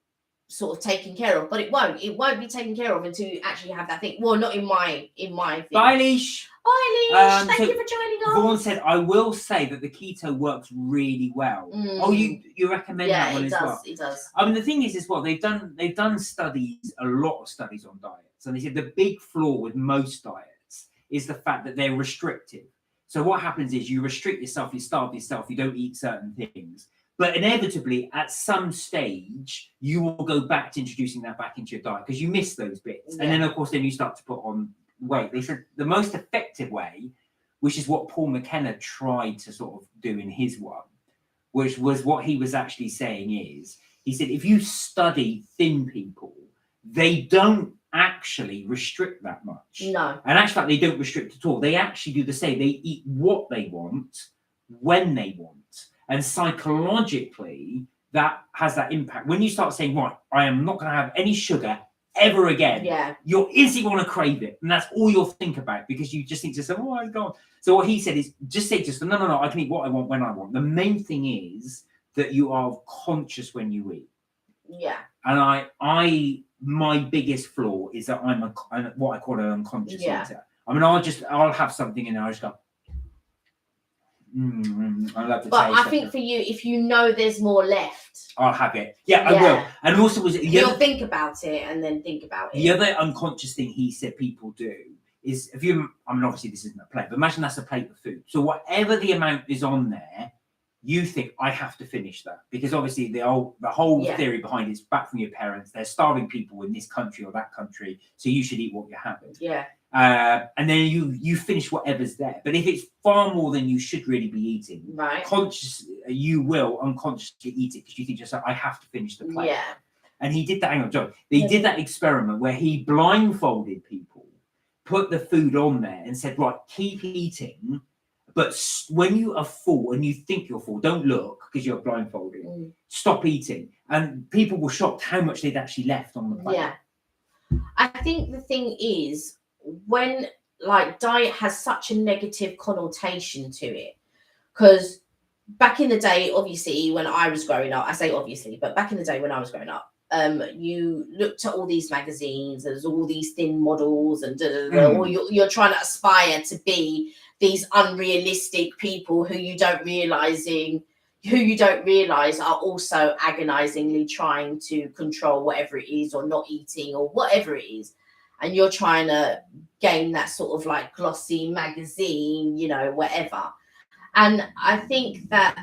B: sort of taken care of. But it won't be taken care of until you actually have that thing. Well, not in my thing.
A: Bye, Leash.
B: Hi, Lish. Thank you for joining us.
A: Vaughan said, I will say that the keto works really well. Oh, you recommend that one as well?
B: Yeah, it does.
A: I mean, the thing is well, they've done studies, a lot of studies on diets. And they said the big flaw with most diets is the fact that they're restrictive. So what happens is you restrict yourself, you starve yourself, you don't eat certain things. But inevitably, at some stage, you will go back to introducing that back into your diet because you miss those bits. And then, of course, then you start to put on weight. They said the most effective way, which is what Paul McKenna tried to sort of do in his one, which was what he was actually saying is, he said, if you study thin people, they don't actually restrict that much.
B: No.
A: And actually, they don't restrict at all. They actually do the same. They eat what they want, when they want. And psychologically, that has that impact. When you start saying, right, I am not going to have any sugar ever again, you're instantly going to crave it. And that's all you'll think about because you just think to yourself, oh my God. So what he said is just say to yourself, no, I can eat what I want when I want. The main thing is that you are conscious when you eat.
B: Yeah.
A: And my biggest flaw is that I'm what I call an unconscious eater. I mean, I'll have something and I'll just go, I love the
B: but
A: taste.
B: I think for you, if you know there's more left,
A: I'll have it. Yeah, I will. And also,
B: you'll think about it and then think about it.
A: The other unconscious thing he said people do is I mean, obviously this isn't a plate, but imagine that's a plate of food. So whatever the amount is on there, you think I have to finish that because obviously the whole theory behind it's back from your parents. They're starving people in this country or that country, so you should eat what you're having.
B: Yeah.
A: And then you finish whatever's there. But if it's far more than you should really be eating,
B: right?
A: You will unconsciously eat it because you think yourself, I have to finish the plate.
B: Yeah.
A: And he did that. Hang on, John. He did that experiment where he blindfolded people, put the food on there, and said, right, keep eating. But when you are full and you think you're full, don't look because you're blindfolded. Stop eating. And people were shocked how much they'd actually left on the plate.
B: Yeah. I think the thing is, when like diet has such a negative connotation to it, because back in the day, obviously when I was growing up, I say obviously, but back in the day when I was growing up, you looked at all these magazines, there's all these thin models and or you're trying to aspire to be these unrealistic people who you don't realize are also agonizingly trying to control whatever it is or not eating or whatever it is. And you're trying to gain that sort of like glossy magazine, whatever. And I think that,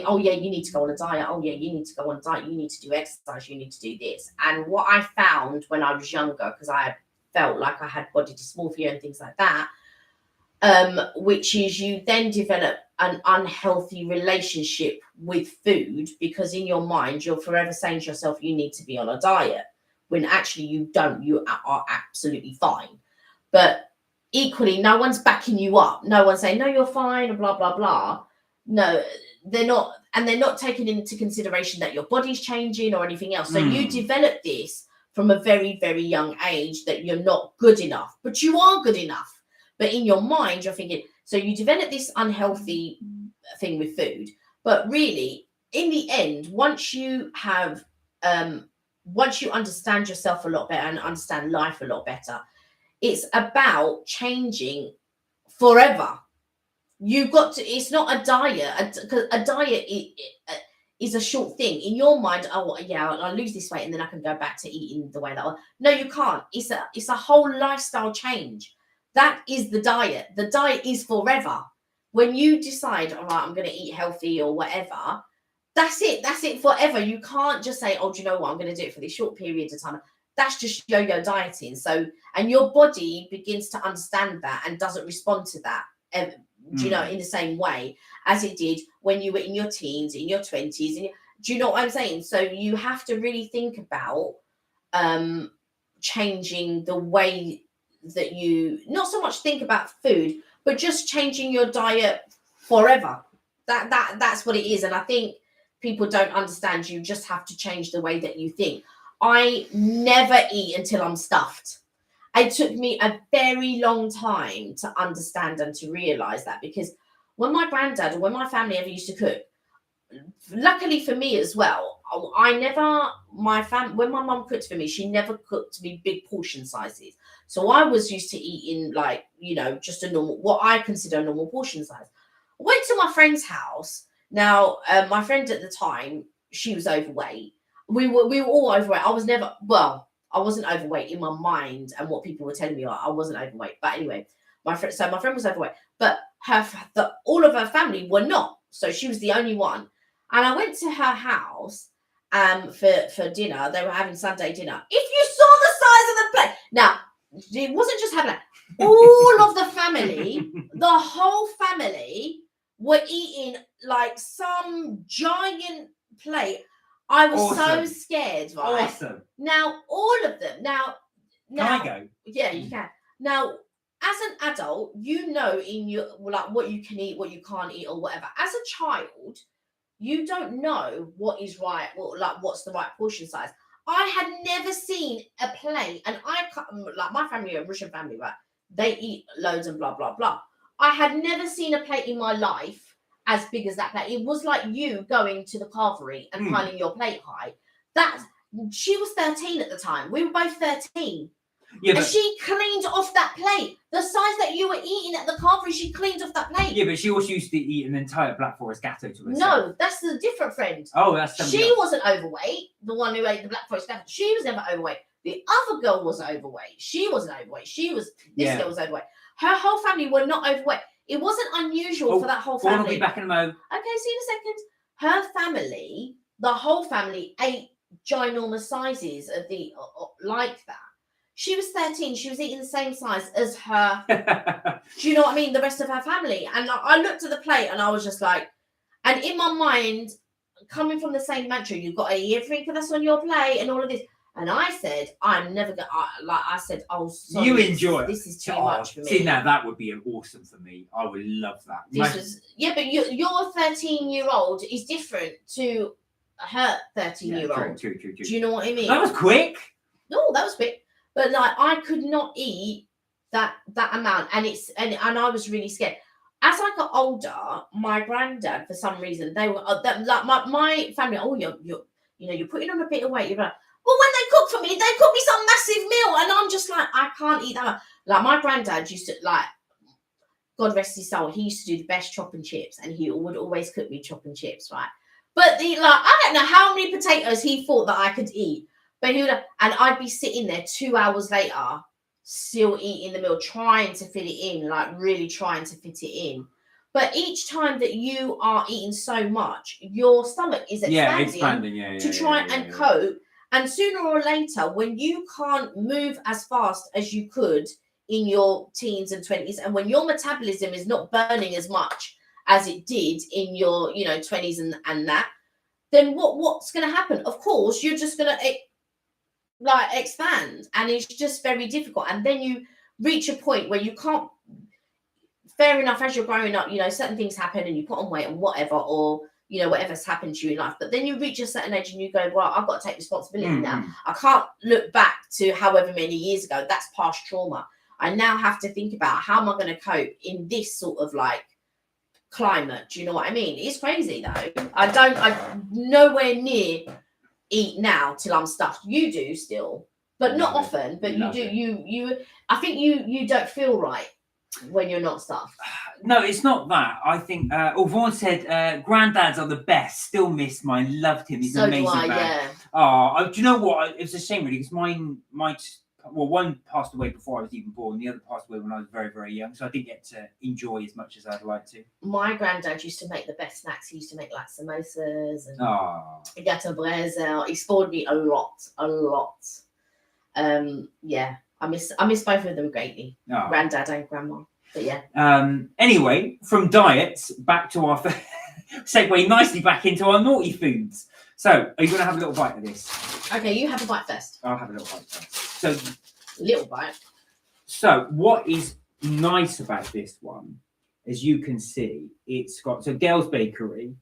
B: oh yeah, you need to go on a diet. Oh yeah, you need to go on a diet. You need to do exercise. You need to do this. And what I found when I was younger, because I felt like I had body dysmorphia and things like that, which is you then develop an unhealthy relationship with food because in your mind, you're forever saying to yourself, you need to be on a diet. When actually you don't, you are absolutely fine. But equally, no one's backing you up. No one's saying, no, you're fine, and blah, blah, blah. No, they're not. And they're not taking into consideration that your body's changing or anything else. So you develop this from a very, very young age that you're not good enough, but you are good enough. But in your mind, you're thinking, so you develop this unhealthy thing with food. But really, in the end, once you understand yourself a lot better and understand life a lot better, it's about changing forever. You've got to, it's not a diet, because a diet is a short thing. In your mind, oh yeah, I'll lose this weight and then I can go back to eating the way that I want. No, you can't. It's a whole lifestyle change. That is the diet. The diet is forever. When you decide, all right, I'm going to eat healthy or whatever, that's it. That's it forever. You can't just say, oh, do you know what? I'm going to do it for this short period of time. That's just yo-yo dieting. So, and your body begins to understand that and doesn't respond to that, in the same way as it did when you were in your teens, in your 20s. Do you know what I'm saying? So you have to really think about changing the way that you, not so much think about food, but just changing your diet forever. That's what it is. And I think people don't understand. You just have to change the way that you think. I never eat until I'm stuffed. It took me a very long time to understand and to realize that, because when my granddad or when my family ever used to cook, luckily for me as well, when my mum cooked for me, she never cooked me big portion sizes. So I was used to eating like, just a normal, what I consider a normal portion size. I went to my friend's house. Now, my friend at the time, she was overweight. We were all overweight. I wasn't overweight in my mind, and what people were telling me, I wasn't overweight. But anyway, my friend was overweight, but all of her family were not. So she was the only one. And I went to her house for dinner. They were having Sunday dinner. If you saw the size of the plate, now it wasn't just having all of the family, the whole family were eating like some giant plate. I was so scared, right?
A: Awesome.
B: Now, all of them. Now,
A: can I go?
B: Yeah, you can. Now, as an adult, in your what you can eat, what you can't eat, or whatever. As a child, you don't know what is right, what's the right portion size. I had never seen a plate, and my family, a Russian family, right? They eat loads and blah blah blah. I had never seen a plate in my life as big as that plate. It was like you going to the carvery and piling your plate high. She was 13 at the time. We were both 13. Yeah, and she cleaned off that plate. The size that you were eating at the carvery, she cleaned off that plate.
A: Yeah, but she also used to eat an entire Black Forest gatto to herself.
B: No, that's a different friend.
A: Oh, that's somebody else.
B: Wasn't overweight. The one who ate the Black Forest gatto. She was never overweight. The other girl was overweight. She wasn't overweight. This girl was overweight. Her whole family were not overweight. It wasn't unusual for that whole family.
A: I'll be back in a moment.
B: Okay, see you in a second. Her family, the whole family, ate ginormous sizes of like that. She was 13. She was eating the same size as her. Do you know what I mean? The rest of her family. And I looked at the plate and I was just like, and in my mind, coming from the same mantra, you've got to eat everything that's on your plate and all of this. And I said, I'm never going to, I said, oh, sorry.
A: You enjoy it.
B: This is too much for me.
A: See, now that would be awesome for me. I would love that.
B: But your 13-year-old is different to her 13-year-old.
A: True.
B: Do you know what I mean?
A: That was quick.
B: No, that was quick. But I could not eat that amount. And I was really scared. As I got older, my granddad, for some reason, they were, my family, you're putting on a bit of weight. You're like, well, when they cook for me, they cook me some massive meal, and I'm just like, I can't eat that much. Like, my granddad used to, God rest his soul, he used to do the best chop and chips, and he would always cook me chop and chips, right? But I don't know how many potatoes he thought that I could eat, but he would, and I'd be sitting there 2 hours later, still eating the meal, trying to fit it in, really trying to fit it in. But each time that you are eating so much, your stomach is expanding to try and cope. And sooner or later, when you can't move as fast as you could in your teens and 20s, and when your metabolism is not burning as much as it did in your 20s and that, then what's going to happen? Of course, you're just going to expand, and it's just very difficult. And then you reach a point where you can't. Fair enough, as you're growing up, certain things happen and you put on weight and whatever, or whatever's happened to you in life. But then you reach a certain age and you go, well, I've got to take responsibility now. I can't look back to however many years ago. That's past trauma. I now have to think about how am I going to cope in this sort of climate. Do you know what I mean? It's crazy though. I nowhere near eat now till I'm stuffed. You do still, but not often. But you do. You. I think you don't feel right when you're not stuffed.
A: No, it's not that. I think Vaughan said granddads are the best. Still miss mine. Loved him. He's amazing. So do I,
B: yeah.
A: Oh, do you know what? It's a shame really, because one passed away before I was even born. The other passed away when I was very, very young. So I didn't get to enjoy as much as I'd like to.
B: My granddad used to make the best snacks. He used to make samosas and gâteau brésil. He spoiled me a lot. Yeah. I miss both of them greatly, granddad and grandma. But yeah.
A: Anyway, from diets back to our segue nicely back into our naughty foods. So, are you going to have a little bite of this?
B: Okay, you have a bite first.
A: I'll have a little bite first. So,
B: little bite.
A: So, what is nice about this one, as you can see, it's got Gail's Bakery.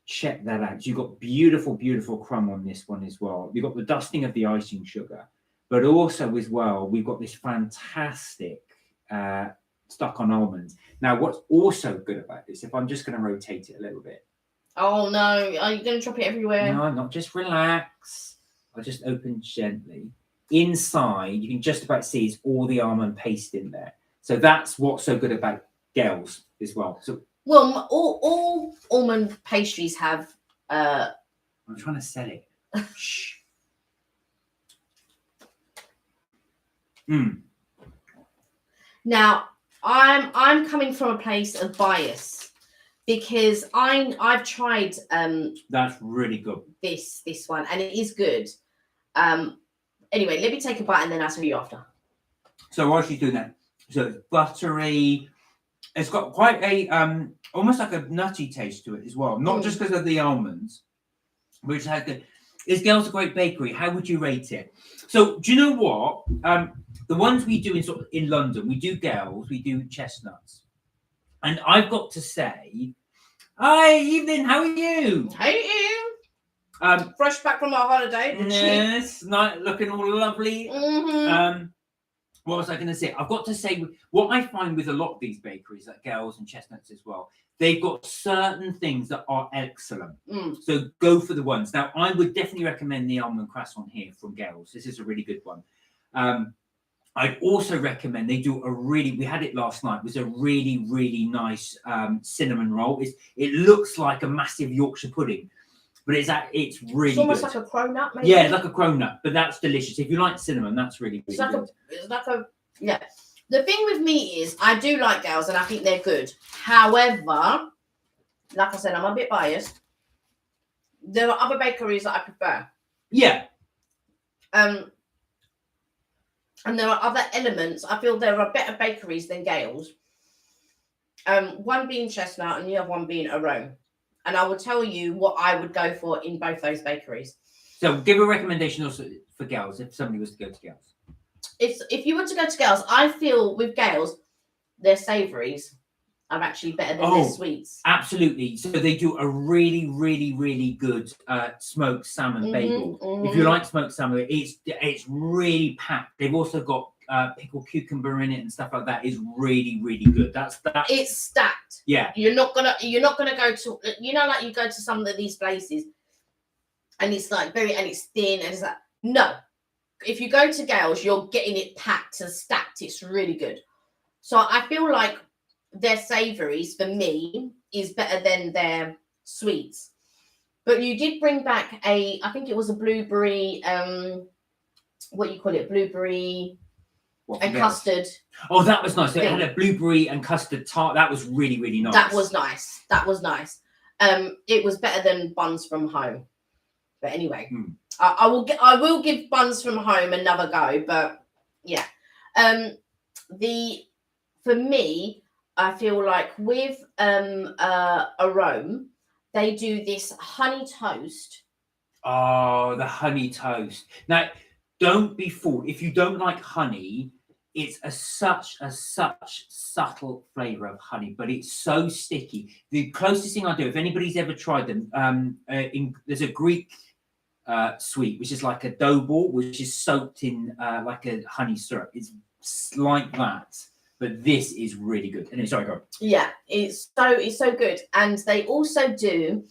A: Check that out. You've got beautiful, beautiful crumb on this one as well. You've got the dusting of the icing sugar. But also as well, we've got this fantastic stuck on almonds. Now, what's also good about this, if I'm just going to rotate it a little bit,
B: Oh no, are you going to drop it everywhere?
A: No, not just relax. I'll just open gently. Inside, you can just about see is all the almond paste in there. So that's what's so good about gels as well. So
B: Well, all almond pastries have.
A: I'm trying to sell it. Shh.
B: Now, I'm coming from a place of bias because I've tried
A: That's really good.
B: this one and it is good. Anyway, let me take a bite and then I'll tell you after.
A: So while she's doing that, so it's buttery. It's got quite a almost like a nutty taste to it as well. Not just because of the almonds, which has good. Is Gels a great bakery? How would you rate it? So do you know what? The ones we do in London, we do Gels, we do chestnuts, and I've got to say, hi, evening. How are you?
B: Hey, fresh back from our holiday.
A: Yes, looking all lovely.
B: Mm-hmm.
A: What was I going to say? I've got to say, what I find with a lot of these bakeries, like Gels and Chestnuts as well, they've got certain things that are excellent. So go for the ones. Now, I would definitely recommend the almond croissant here from Gels. This is a really good one. I'd also recommend they do we had it last night, it was a really, really nice cinnamon roll. It looks like a massive Yorkshire pudding. But it's really
B: It's almost
A: good.
B: like a cronut, maybe.
A: Yeah, like a cronut, but that's delicious. If you like cinnamon, that's really, really good.
B: It's like a yeah. The thing with me is I do like Gels and I think they're good. However, like I said, I'm a bit biased. There are other bakeries that I prefer.
A: Yeah.
B: And there are other elements. I feel there are better bakeries than Gales. One being Chestnut and the other one being Arome. And I will tell you what I would go for in both those bakeries.
A: So give a recommendation also for Gales if somebody was to go to Gales.
B: If you want to go to Gales, I feel with Gales, their savouries are actually better than their sweets.
A: Absolutely. So they do a really, really, really good smoked salmon bagel. If you like smoked salmon, it's really packed. They've also got pickled cucumber in it and stuff like that. Is really, really good. That's
B: it's stacked.
A: Yeah.
B: You're not gonna go to like you go to some of these places and it's like and it's thin and it's like no. If you go to Gales, you're getting it packed and stacked. It's really good. So I feel like their savouries for me is better than their sweets. But you did bring back I think it was a blueberry, what do you call it? Blueberry and custard.
A: Oh, that was nice. So it had a blueberry and custard tart. That was really, really nice.
B: That was nice. It was better than buns from home. But anyway, I will give buns from home another go. But yeah, for me, I feel like with Arome, they do this honey toast.
A: Oh, the honey toast. Now, don't be fooled. If you don't like honey, it's such subtle flavour of honey, but it's so sticky. The closest thing I do, if anybody's ever tried them, there's a Greek sweet, which is like a dough ball, which is soaked in like a honey syrup. It's like that. But this is really good. Anyway, sorry, go on.
B: Yeah, it's so good. And they also do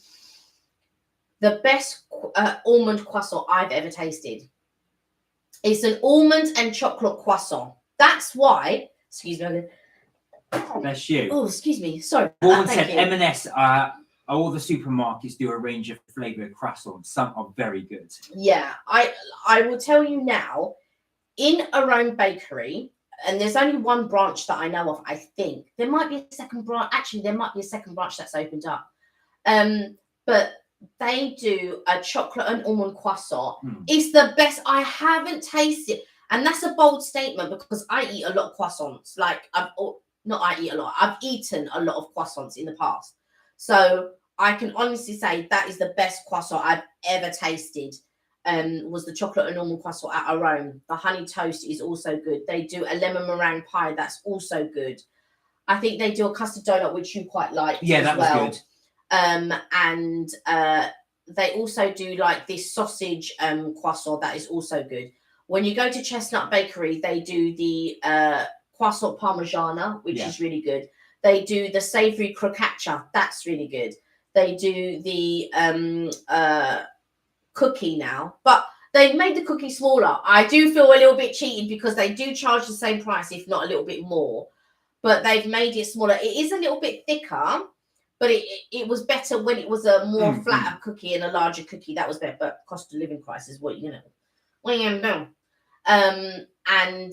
B: the best almond croissant I've ever tasted. It's an almond and chocolate croissant. That's why, excuse me.
A: Bless you.
B: Oh, excuse me. Sorry.
A: Vaughan said M&S, all the supermarkets do a range of flavoured croissants. Some are very good.
B: Yeah, I will tell you now, in Arome Bakery, and there's only one branch that I know of, I think. There might be a second branch. Actually, there might be a second branch that's opened up. But they do a chocolate and almond croissant. It's the best. I haven't tasted. And that's a bold statement because I eat a lot of croissants. Like, I've eaten a lot of croissants in the past. So I can honestly say that is the best croissant I've ever tasted. Was the chocolate and almond croissant at Arome. The honey toast is also good. They do a lemon meringue pie that's also good. I think they do a custard donut, which you quite like.
A: Yeah, that was good.
B: And they also do like this sausage croissant that is also good. When you go to Chestnut Bakery, they do the croissant parmigiana, which is really good. They do the savoury crocaccia. That's really good. they do the cookie now, but they've made the cookie smaller. I do feel a little bit cheated because they do charge the same price, if not a little bit more, but they've made it smaller. It is a little bit thicker, but it was better when it was a more flatter cookie and a larger cookie. That was better, but cost of living crisis, what you gonna do? And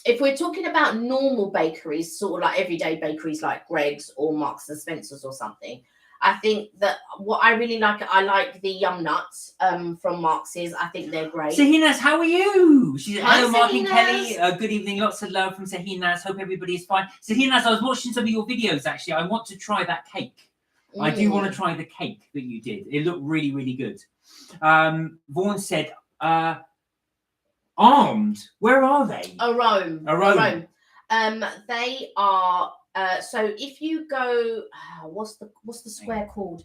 B: if we're talking about normal bakeries, sort of like everyday bakeries like Greg's or Marks and Spencer's or something, I think that what I really like, I like the Yum Nuts from Marks's. I think they're great.
A: Sahinas, how are you? She's
B: Hi,
A: hello, Mark and
B: Sahinas.
A: Kelly. Good evening. Lots of love from Sahinas. Hope everybody is fine. Sahinas, I was watching some of your videos actually. I want to try that cake. I do want to try the cake that you did. It looked really, really good. Vaughan said, Armed. Where are they?
B: Arome. They are. So if you go, what's the square called?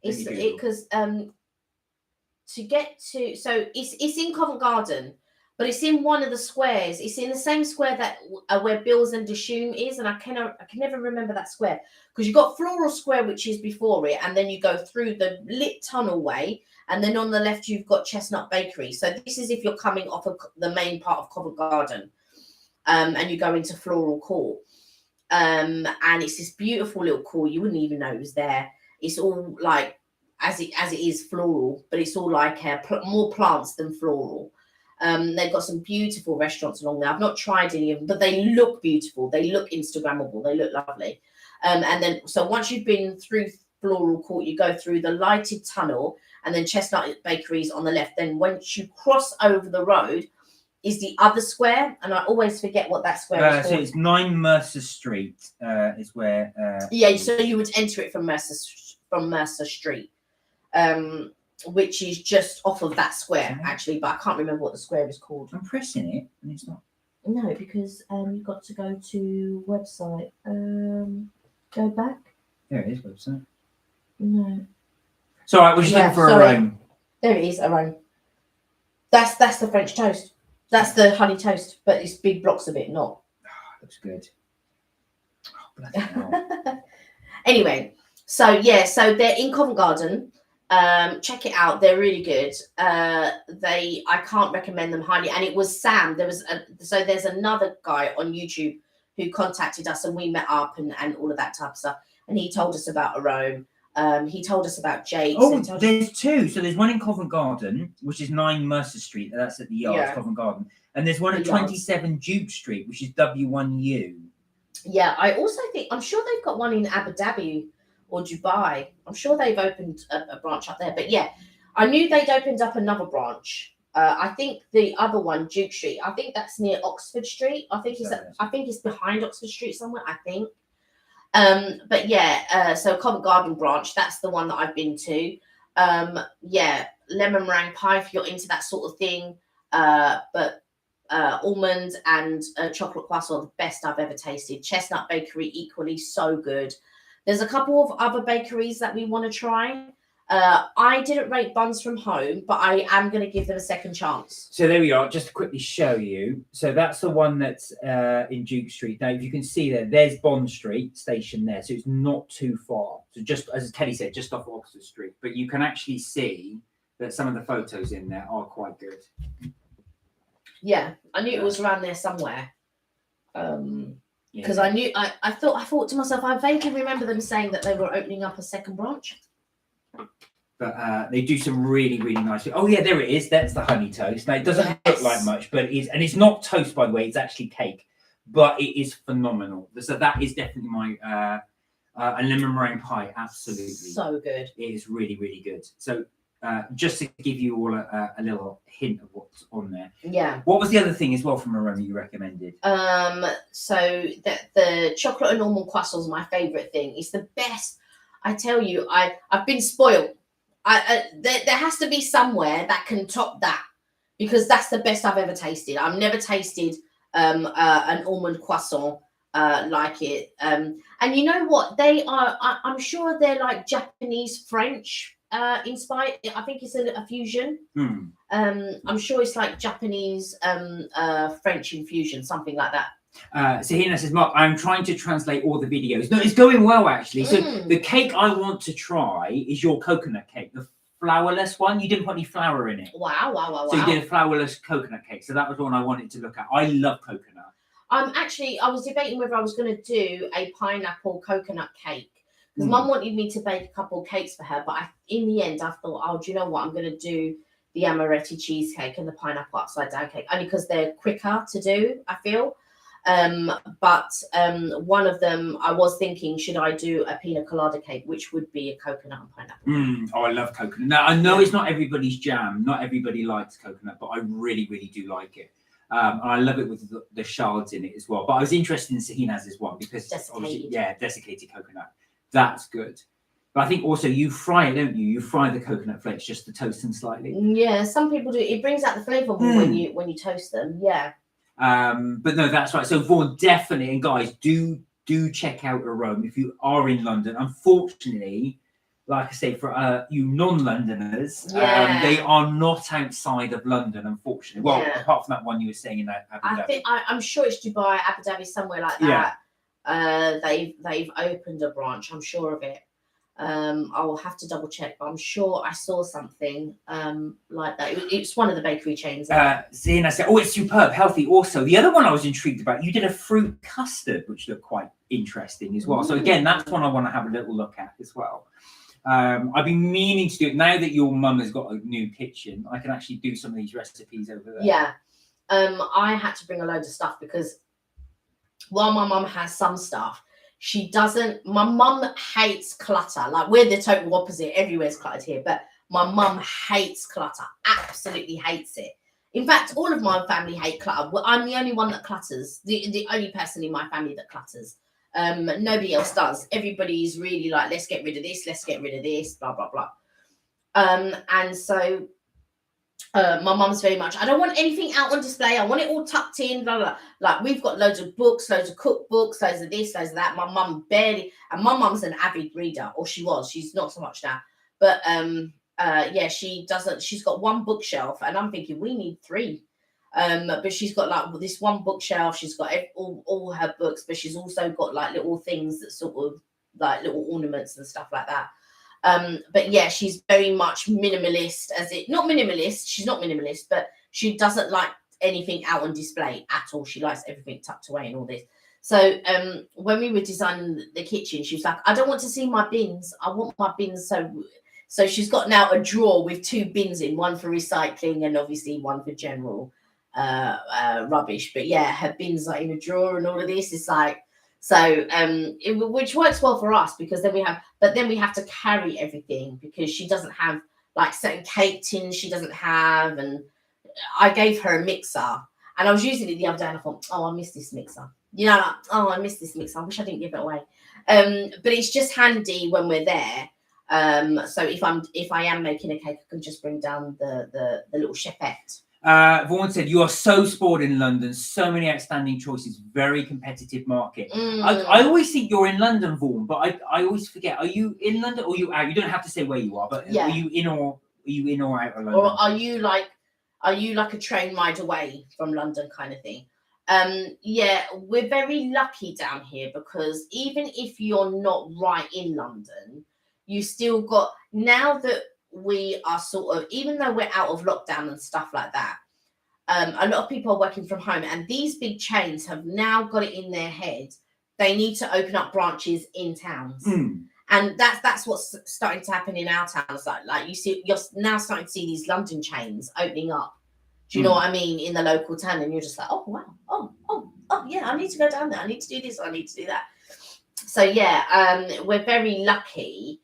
B: It's because to get to, so it's in Covent Garden, but it's in one of the squares. It's in the same square that where Bills and Dishoom is, and I can never remember that square because you've got Floral Square, which is before it, and then you go through the lit tunnel way, and then on the left you've got Chestnut Bakery. So this is if you're coming off of the main part of Covent Garden, and you go into Floral Court. And it's this beautiful little court. You wouldn't even know it was there. It's all like as it is floral, but it's all like more plants than floral. They've got some beautiful restaurants along there. I've not tried any of them, but they look beautiful. They look Instagrammable. They look lovely. And then so once you've been through Floral Court, you go through the lighted tunnel, and then Chestnut Bakeries on the left. Then once you cross over the road is the other square, and I always forget what that square is
A: called. So it's 9 Mercer Street is where...
B: so you would enter it from Mercer Street, which is just off of that square, actually, but I can't remember what the square is called.
A: I'm pressing it, and it's not.
B: No, because you've got to go to website. Go back.
A: There it is, website.
B: No.
A: It's all right, we're just looking for Arome.
B: There it is, Arome. That's the French toast. That's the honey toast, but it's big blocks of it, not.
A: Looks good. Oh, bloody hell.
B: Anyway, so they're in Covent Garden. Check it out; they're really good. I can't recommend them highly. And it was Sam. There's another guy on YouTube who contacted us, and we met up and all of that type of stuff. And he told us about Arome. He told us about Jake's.
A: Oh, there's two. So there's one in Covent Garden, which is 9 Mercer Street. That's at the Yards, Covent Garden. And there's one at 27 Duke Street, which is W1U.
B: Yeah, I also think, I'm sure they've got one in Abu Dhabi or Dubai. I'm sure they've opened a branch up there. But yeah, I knew they'd opened up another branch. I think the other one, Duke Street, I think that's near Oxford Street. I think it's behind Oxford Street somewhere, I think. But yeah, so Covent Garden branch, that's the one that I've been to. Yeah, lemon meringue pie if you're into that sort of thing. But almond and chocolate croissant are the best I've ever tasted. Chestnut Bakery, equally so good. There's a couple of other bakeries that we want to try. I didn't rate Buns from Home, but I am going to give them a second chance.
A: So there we are, just to quickly show you. So that's the one that's in Duke Street. Now, if you can see there's Bond Street station there. So it's not too far. So just, as Teddy said, just off Oxford Street. But you can actually see that some of the photos in there are quite good.
B: Yeah, I knew it was around there somewhere. Because I thought to myself, I vaguely remember them saying that they were opening up a second branch.
A: But they do some really, really nice. Oh yeah, there it is. That's the honey toast. Now it doesn't look like much, but it is, and it's not toast, by the way. It's actually cake, but it is phenomenal. So that is definitely my a lemon meringue pie. Absolutely,
B: so good.
A: It is really, really good. So just to give you all a little hint of what's on there.
B: Yeah.
A: What was the other thing as well from Arome you recommended?
B: So the chocolate and almond croissant is my favourite thing. It's the best. I tell you, I've been spoiled. There has to be somewhere that can top that, because that's the best I've ever tasted. I've never tasted an almond croissant like it. And you know what? They are. I'm sure they're like Japanese French inspired. I think it's a fusion. I'm sure it's like Japanese French infusion, something like that.
A: Sahina says, Mark, I'm trying to translate all the videos. No, it's going well, actually. So the cake I want to try is your coconut cake, the flourless one. You didn't put any flour in it.
B: Wow, wow, wow,
A: So you did a flourless coconut cake. So that was one I wanted to look at. I love coconut.
B: I was debating whether I was going to do a pineapple coconut cake. Because Mum wanted me to bake a couple of cakes for her. But in the end, I thought, oh, do you know what? I'm going to do the amaretti cheesecake and the pineapple upside down cake. Only because they're quicker to do, I feel. But one of them, I was thinking, should I do a pina colada cake, which would be a coconut and pineapple?
A: Oh, I love coconut. Now, I know it's not everybody's jam. Not everybody likes coconut, but I really, really do like it. And I love it with the shards in it as well. But I was interested in Sahina's as well because desiccated coconut. That's good. But I think also you fry it, don't you? You fry the coconut flakes just to toast them slightly.
B: Yeah, some people do. It brings out the flavour more when you toast them. Yeah.
A: But no, that's right. So Vaughan, definitely, and guys, do check out Arome if you are in London. Unfortunately, like I say, for you non-Londoners, they are not outside of London, unfortunately. Well, apart from that one you were saying in Abu Dhabi.
B: I'm sure it's Dubai, Abu Dhabi, somewhere like that. They've opened a branch. I'm sure of it. I'll have to double check, but I'm sure I saw something like that. It's one of the bakery chains.
A: Zina said, "Oh, it's superb, healthy." Also, the other one I was intrigued about, you did a fruit custard, which looked quite interesting as well. So again, that's one I want to have a little look at as well. I've been meaning to do it now that your mum has got a new kitchen. I can actually do some of these recipes over there.
B: Yeah, I had to bring a load of stuff because while my mum has some stuff, she doesn't. My mum hates clutter. Like, we're the total opposite. Everywhere's cluttered here, but my mum hates clutter. Absolutely hates it. In fact, all of my family hate clutter. Well, I'm the only one that clutters. The only person in my family that clutters. Nobody else does. Everybody's really like, let's get rid of this. Let's get rid of this. Blah blah blah. And so my mum's very much, I don't want anything out on display. I want it all tucked in, blah, blah. Like, we've got loads of books, loads of cookbooks, loads of this, loads of that. My mum barely, and my mum's an avid reader, or she was. She's not so much now. But she doesn't. She's got one bookshelf, and I'm thinking we need 3. But she's got like this one bookshelf. She's got all her books, but she's also got like little things that sort of like little ornaments and stuff like that. But yeah, she's very much minimalist, she's not minimalist, but she doesn't like anything out on display at all. She likes everything tucked away and all this. So when we were designing the kitchen, she was like, I don't want to see my bins. I want my bins. So she's got now a drawer with 2 bins in, one for recycling and obviously one for general rubbish. But yeah, her bins are in a drawer and all of this. It's like, so which works well for us because then we have to carry everything because she doesn't have like certain cake tins she doesn't have. And I gave her a mixer and I was using it the other day and I thought, oh, I miss this mixer. You know, like, oh, I miss this mixer. I wish I didn't give it away. But it's just handy when we're there. So if I am making a cake, I can just bring down the little chefette.
A: Vaughan said, you are so spoiled in London, so many outstanding choices, very competitive market. I always think you're in London, Vaughan, but I always forget, are you in London or are you out? You don't have to say where you are, but are you in or out of London?
B: Or are you like a train ride away from London kind of thing? Yeah, we're very lucky down here because even if you're not right in London, you still got, now that we are sort of, even though we're out of lockdown and stuff like that, a lot of people are working from home and these big chains have now got it in their head they need to open up branches in towns. And that's what's starting to happen in our towns. Like you see, you're now starting to see these London chains opening up. Do you know what I mean? In the local town, and you're just like, oh wow, oh yeah, I need to go down there. I need to do this. I need to do that. So yeah, we're very lucky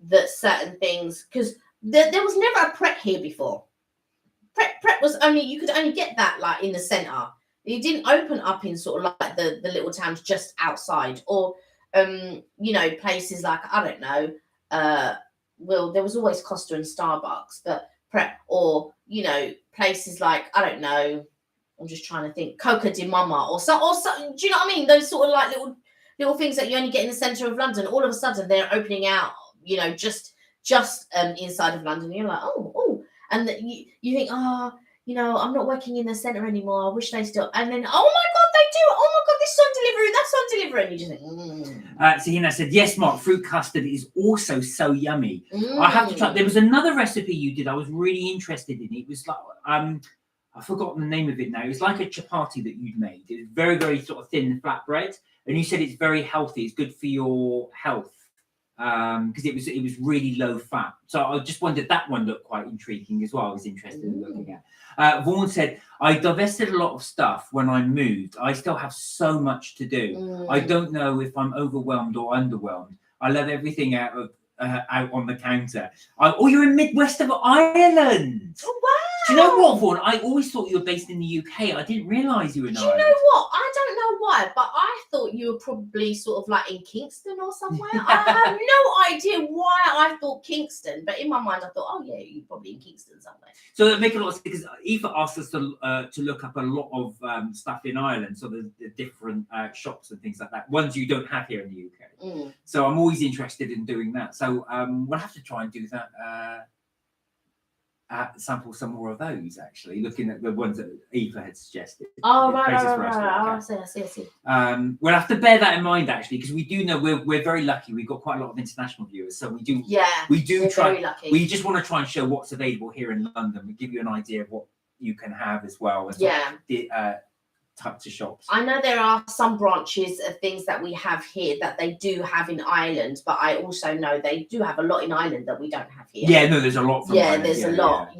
B: that certain things, because there was never a Pret here before. Pret was only, you could only get that like in the centre. It didn't open up in sort of like the little towns just outside, or you know, places like, I don't know, well, there was always Costa and Starbucks, but Pret, or you know, places like, I don't know, I'm just trying to think, Coca di Mama or so, do you know what I mean? Those sort of like little things that you only get in the centre of London. All of a sudden they're opening out, you know, just inside of London. You're like, oh, and you think, oh, you know, I'm not working in the centre anymore. I wish they still. And then, oh my God, they do. Oh my god, this is on delivery, that's on delivery, and you just think,
A: So Hina said, yes, Mark, fruit custard is also so yummy.
B: mm.
A: I have to try. There was another recipe you did I was really interested in. It was like, I've forgotten the name of it now. It was like a chapati that you'd made. It was very, very sort of thin flat bread. And you said it's very healthy. It's good for your health. Because it was really low fat. So I just wondered, that one looked quite intriguing as well. I was interested in looking at. Vaughan said, I divested a lot of stuff when I moved. I still have so much to do. I don't know if I'm overwhelmed or underwhelmed. I love everything out on the counter. Oh, you're in Midwest of Ireland.
B: Oh, wow.
A: Do you know what, Vaughan? I always thought you were based in the UK. I didn't realise you were in Ireland.
B: Do you know what? I don't know why, but I thought you were probably sort of like in Kingston or somewhere. I have no idea why I thought Kingston, but in my mind I thought, oh yeah, you're probably in Kingston somewhere.
A: So that makes a lot of sense, because Eva asked us to look up a lot of stuff in Ireland, so the different shops and things like that, ones you don't have here in the UK. So I'm always interested in doing that. So we'll have to try and do that. Sample some more of those, actually, looking at the ones that Eva had suggested.
B: Oh, right. I see.
A: We'll have to bear that in mind, actually, because we do know we're very lucky. We've got quite a lot of international viewers, so we do try.
B: Very lucky.
A: We just want to try and show what's available here in London. We give you an idea of what you can have as well. And types of shops.
B: I know there are some branches of things that we have here that they do have in Ireland, but I also know they do have a lot in Ireland that we don't have here.
A: Yeah, no, there's a lot from Ireland.
B: There's a lot,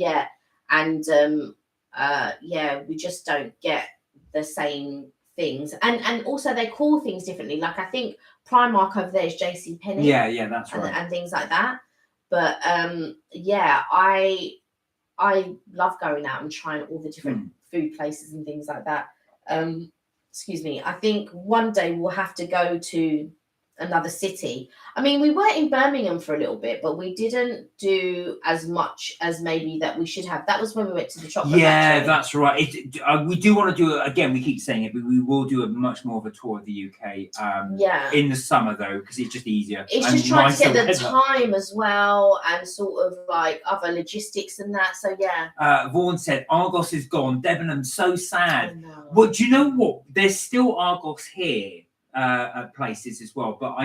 B: and we just don't get the same things, and also they call things differently. Like I think Primark over there is JC Penney.
A: Yeah, that's right,
B: and things like that. But I love going out and trying all the different food places and things like that. Excuse me. I think one day we'll have to go to another city. I mean, we were in Birmingham for a little bit, but we didn't do as much as maybe that we should have. That was when we went to the chocolate factory.
A: That's right. We do want to do it again. We keep saying it, but we will do a much more of a tour of the UK. In the summer though, because it's just easier.
B: It's just trying to get the time as well, and sort of like other logistics and that. So
A: Vaughan said Argos is gone. Debenhams, so sad. Well, do you know what? There's still Argos here. At places as well, but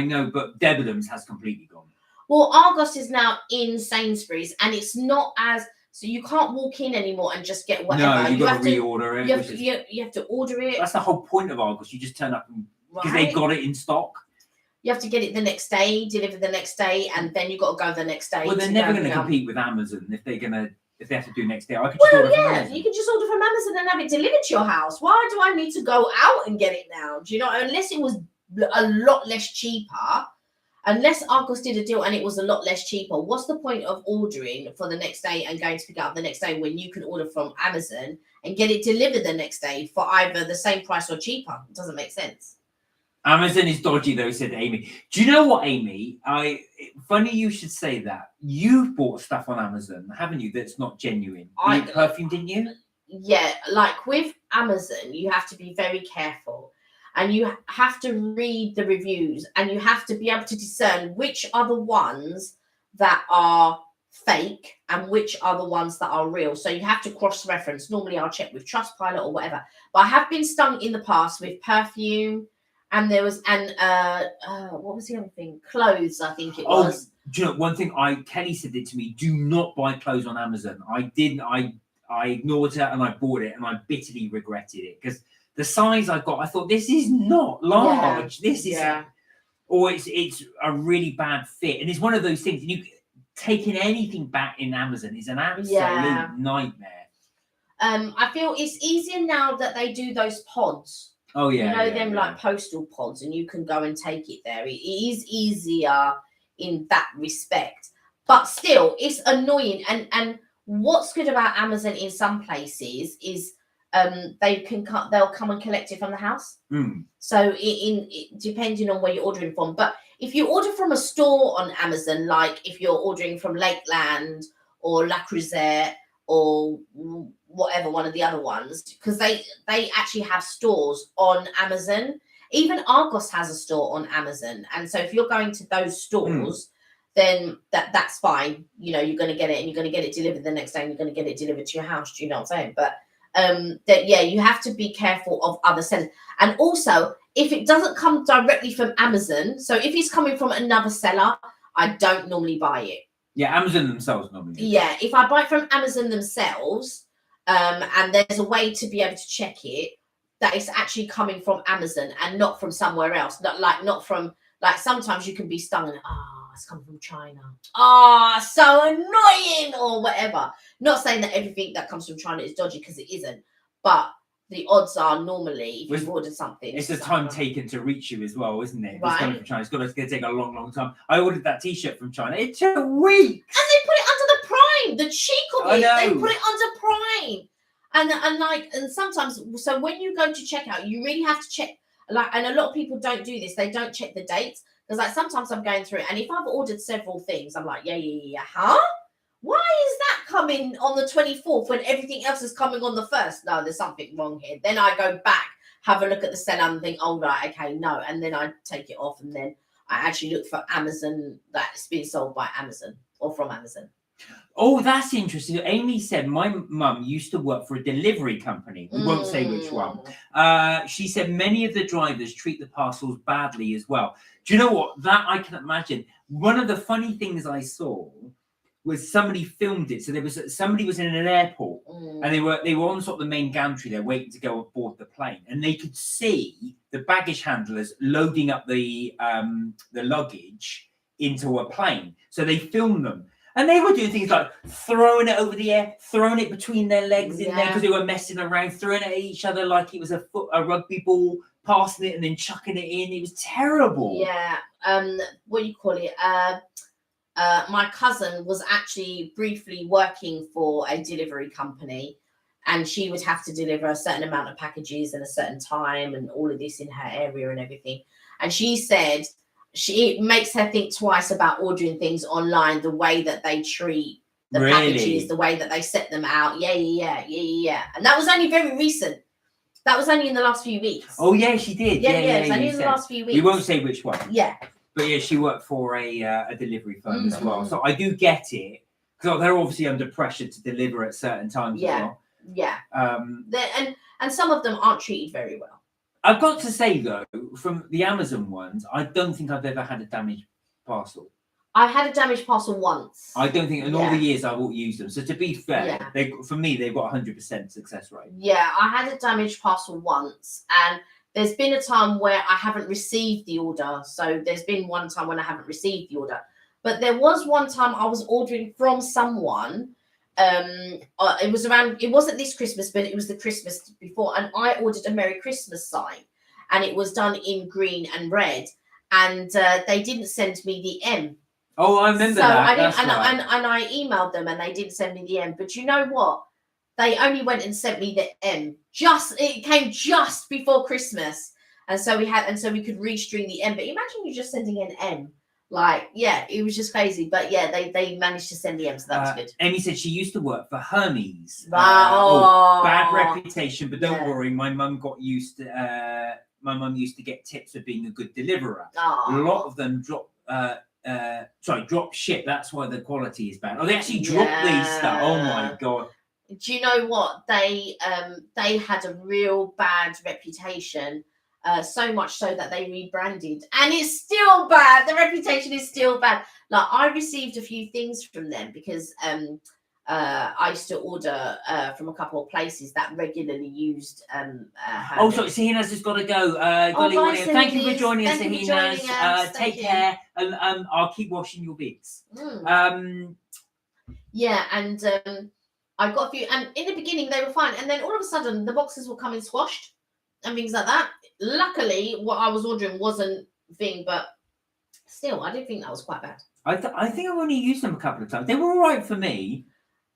A: Debenhams has completely gone.
B: Well, Argos is now in Sainsbury's, and it's not as so you can't walk in anymore and just get whatever.
A: No, you have to reorder it.
B: You have to order it.
A: That's the whole point of Argos. You just turn up because they've got it in stock.
B: You have to get it the next day, deliver the next day, and then you got to go the next day.
A: Well, they're never going to compete with Amazon if they have to do next day. I could
B: just order from Amazon. You can just order from Amazon and have it delivered to your house. Why do I need to go out and get it now? Do you know? Unless it was a lot less cheaper, unless Argos did a deal and it was a lot less cheaper, what's the point of ordering for the next day and going to pick it up the next day when you can order from Amazon and get it delivered the next day for either the same price or cheaper? It doesn't make sense.
A: Amazon is dodgy, though, said Amy. Do you know what, Amy? Funny you should say that. You've bought stuff on Amazon, haven't you, that's not genuine? Perfume, didn't you?
B: Yeah, like with Amazon, you have to be very careful. And you have to read the reviews, and you have to be able to discern which are the ones that are fake and which are the ones that are real. So you have to cross-reference. Normally I'll check with Trustpilot or whatever. But I have been stung in the past with perfume. And there was, what was the other thing? Clothes, I think it was.
A: Do you know, one thing Kelly said it to me, do not buy clothes on Amazon. I ignored her and I bought it and I bitterly regretted it because the size I got, I thought, this is not large. This is, or it's a really bad fit. And it's one of those things, and taking anything back in Amazon is an absolute nightmare.
B: I feel it's easier now that they do those pods.
A: Oh yeah,
B: like postal pods, and you can go and take it there. It is easier in that respect, but still, it's annoying. And what's good about Amazon in some places is they'll come and collect it from the house. So it depending on where you're ordering from, but if you order from a store on Amazon, like if you're ordering from Lakeland or La Creuset or whatever, one of the other ones, because they actually have stores on Amazon. Even Argos has a store on Amazon, and so if you're going to those stores, then that's fine. You know, you're going to get it, and you're going to get it delivered the next day, and you're going to get it delivered to your house. Do you know what I'm saying? But that you have to be careful of other sellers. And also, if it doesn't come directly from Amazon, so if it's coming from another seller, I don't normally buy it.
A: Yeah, Amazon themselves normally.
B: Yeah, if I buy it from Amazon themselves, and there's a way to be able to check it, that it's actually coming from Amazon and not from somewhere else. Not from, like, sometimes you can be stung and it's coming from China. So annoying, or whatever. Not saying that everything that comes from China is dodgy, because it isn't, but the odds are normally if you've ordered something.
A: It's the time taken to reach you as well, isn't it? If
B: Right.
A: it's coming from China. It's going to take a long, long time. I ordered that T-shirt from China. It took weeks.
B: And they put it under the Prime. The cheek of
A: I
B: it.
A: know.
B: They put it under Prime. And sometimes, so when you go to checkout, you really have to check. And a lot of people don't do this. They don't check the dates, because like sometimes I'm going through it, and if I've ordered several things, I'm like, huh? Why is that coming on the 24th when everything else is coming on the 1st? No, there's something wrong here. Then I go back, have a look at the seller and think, oh, right, okay, no. And then I take it off, and then I actually look for Amazon, that's being sold by Amazon or from Amazon.
A: Oh, that's interesting. Amy said my mum used to work for a delivery company. We won't say which one. She said many of the drivers treat the parcels badly as well. Do you know what? That I can imagine. One of the funny things I saw was somebody filmed it. So somebody was in an airport, and they were on sort of the main gantry there, waiting to go aboard the plane, and they could see the baggage handlers loading up the luggage into a plane. So they filmed them. And they were doing things like throwing it over the air, throwing it between their legs in there, because they were messing around, throwing it at each other like it was a rugby ball, passing it and then chucking it in. It was terrible.
B: Yeah. What do you call it? My cousin was actually briefly working for a delivery company, and she would have to deliver a certain amount of packages in a certain time and all of this in her area and everything. And she said it makes her think twice about ordering things online, the way that they treat the packages, the way that they set them out. Yeah. And that was only very recent. That was only in the last few weeks.
A: Oh, yeah, she did.
B: Yeah, it was only in the last few weeks.
A: We won't say which one.
B: Yeah.
A: But yeah, she worked for a delivery firm as well. So I do get it, because they're obviously under pressure to deliver at certain times as well.
B: Yeah. And some of them aren't treated very well.
A: I've got to say, though, from the Amazon ones, I don't think I've ever had a damaged parcel.
B: I had a damaged parcel once.
A: I don't think in all the years I won't use them. So to be fair, for me, they've got 100% success rate.
B: Yeah, I had a damaged parcel once, and there's been a time where I haven't received the order. So there's been one time when I haven't received the order. But there was one time I was ordering from someone. It wasn't this Christmas, but it was the Christmas before, and I ordered a Merry Christmas sign, and it was done in green and red, and they didn't send me the M.
A: Oh, I remember that.
B: And I emailed them, and they didn't send me the M. But you know what? They only went and sent me the M. It came just before Christmas, and so we could restring the M. But imagine you just sending an M. Like, yeah, it was just crazy. But yeah, they managed to send the M, so that was good.
A: Amy said she used to work for Hermes.
B: Wow.
A: Bad reputation, but don't worry, my mum used to get tips for being a good deliverer. A lot of them drop ship. That's why the quality is bad. Oh, they actually drop these stuff. Oh my god.
B: Do you know what? They had a real bad reputation. So much so that they rebranded, and it's still bad. The reputation is still bad. Like, I received a few things from them because I used to order from a couple of places that regularly used
A: Oh, sorry, Sahina's just got to go. Thank you for joining us, Sahina's. Take care, and I'll keep washing your bits.
B: Yeah, and I got a few, and in the beginning they were fine, and then all of a sudden the boxes were coming squashed and things like that. Luckily, what I was ordering wasn't thing, but still, I did think that was quite bad.
A: I think I've only used them a couple of times. They were all right for me.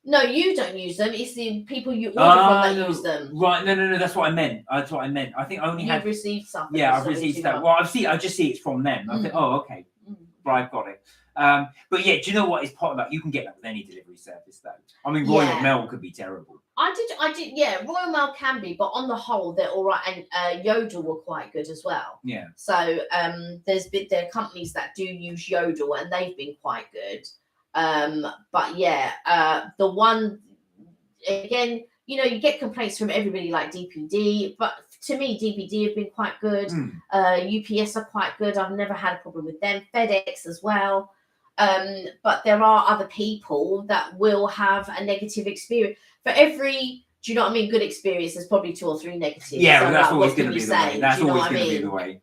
B: No, you don't use them. It's the people you order from that use them.
A: Right? No. That's what I meant. I think I only
B: You've received stuff.
A: Yeah, I've received stuff. Well, I just see it's from them. I think, oh, okay, right, I've got it. But yeah, do you know what is part of that? You can get that with any delivery service, though. I mean, Royal Mail could be terrible. I did.
B: Yeah, Royal Mail can be, but on the whole, they're all right. And Yodel were quite good as well.
A: Yeah.
B: So there are companies that do use Yodel, and they've been quite good. But yeah, the one again, you know, you get complaints from everybody like DPD, but to me, DPD have been quite good. UPS are quite good. I've never had a problem with them. FedEx as well. But there are other people that will have a negative experience. For every, do you know what I mean, good experience, there's probably 2 or 3 negatives.
A: Yeah,
B: so
A: well, that's
B: like,
A: always
B: what
A: going
B: can
A: to be
B: you
A: the way.
B: say?
A: That's
B: Do you know
A: always
B: what I
A: going to be
B: mean?
A: the way.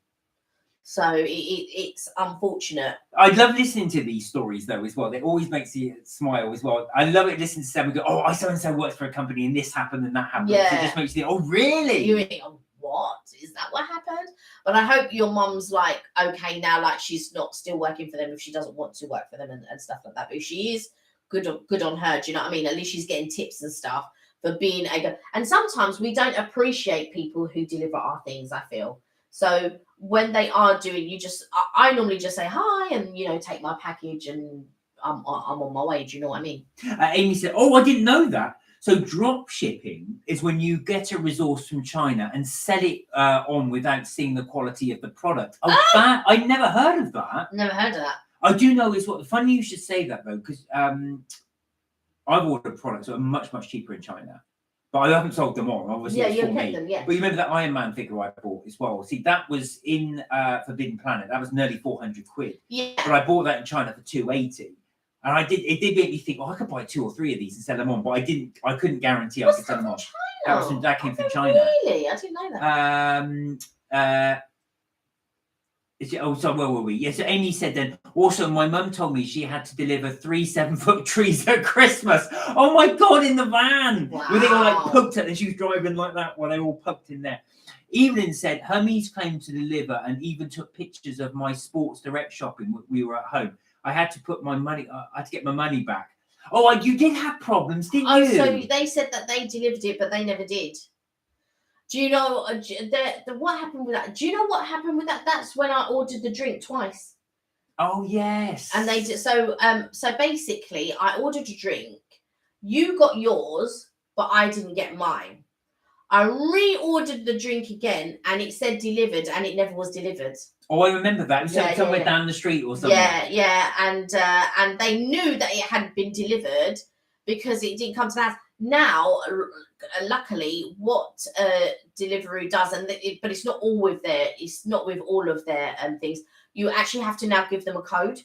B: So it's unfortunate.
A: I love listening to these stories though as well. It always makes you smile as well. I love it listening to someone go, "Oh, I so and so works for a company and this happened and that happened."
B: Yeah.
A: It just makes you think, "Oh, really?"
B: You think, oh, what is that? What happened? But I hope your mum's like okay now, like she's not still working for them if she doesn't want to work for them and stuff like that. But if she is, good on her. Do you know what I mean? At least she's getting tips and stuff for being a good. And sometimes we don't appreciate people who deliver our things, I feel. So when they are doing, I normally just say hi and, you know, take my package and I'm on my way. Do you know what I mean?
A: Amy said, "Oh, I didn't know that." So drop shipping is when you get a resource from China and sell it on without seeing the quality of the product. Oh, that I never heard of that.
B: Never heard of that.
A: I do know is what funny you should say that though, because I've ordered products that are much cheaper in China. But I haven't sold them on, obviously.
B: Yeah,
A: it's
B: you
A: for
B: kept
A: me.
B: them, yeah.
A: But you remember that Iron Man figure I bought as well? See, that was in Forbidden Planet. That was nearly 400 quid.
B: Yeah.
A: But I bought that in China for 280. And it did make me think, oh, I could buy 2 or 3 of these and sell them on. But I couldn't guarantee I could sell them on. That came from China.
B: Really? I didn't know that.
A: So where were we? Yes, Amy said then, also my mum told me she had to deliver 3 7-foot trees at Christmas. Oh my God, in the van.
B: Wow.
A: Where they all like poked it and she was driving like that while they all poked in there. Evelyn said, Hermes claimed to deliver and even took pictures of my Sports Direct shopping when we were at home. I had to put my money, I had to get my money back. Oh, you did have problems, didn't you?
B: Oh, so they said that they delivered it, but they never did. Do you know what happened with that? Do you know what happened with that? That's when I ordered the drink twice.
A: Oh yes.
B: And they did so basically I ordered a drink. You got yours, but I didn't get mine. I reordered the drink again and it said delivered and it never was delivered.
A: Oh, I remember that. It was somewhere down the street or something.
B: Yeah. And they knew that it hadn't been delivered because it didn't come to that. Now, luckily, what Deliveroo does, but it's not all with it's not with all of their things. You actually have to now give them a code.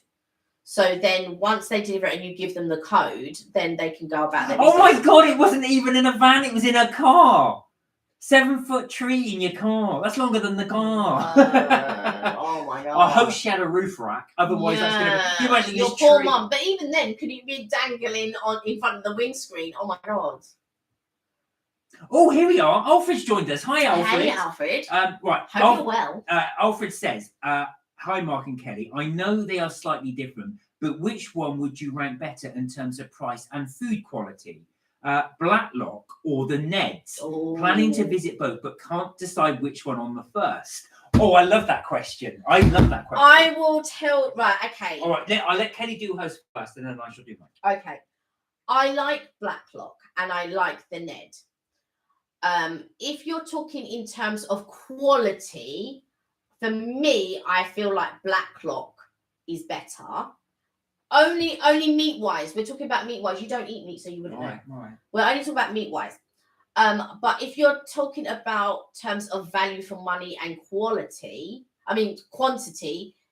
B: So then once they deliver it and you give them the code, then they can go about their business.
A: Oh my God, it wasn't even in a van, it was in a car. 7-foot tree in your car. That's longer than the car.
B: Oh my God.
A: I hope she had a roof rack. Otherwise, that's going to be... You imagine
B: your
A: this
B: poor
A: tree.
B: mum. But even then, could it be dangling in front of the windscreen? Oh my God.
A: Oh, here we are. Alfred's joined us. Hi, Alfred.
B: Hey, Alfred.
A: Right.
B: Hope you're well.
A: Alfred says, hi, Mark and Kelly. I know they are slightly different, but which one would you rank better in terms of price and food quality? Blacklock or the Neds?
B: Oh.
A: Planning to visit both, but can't decide which one on the first. Oh, I love that question. I
B: will tell. Right, okay.
A: All right, I'll let Kelly do hers first, and then I shall do mine.
B: Okay. I like Blacklock and I like the Ned. If you're talking in terms of quality, for me, I feel like Blacklock is better. Only meat wise. We're talking about meat wise. You don't eat meat, so you wouldn't know.
A: Right.
B: We're only talking about meat wise. But if you're talking about terms of value for money and quantity,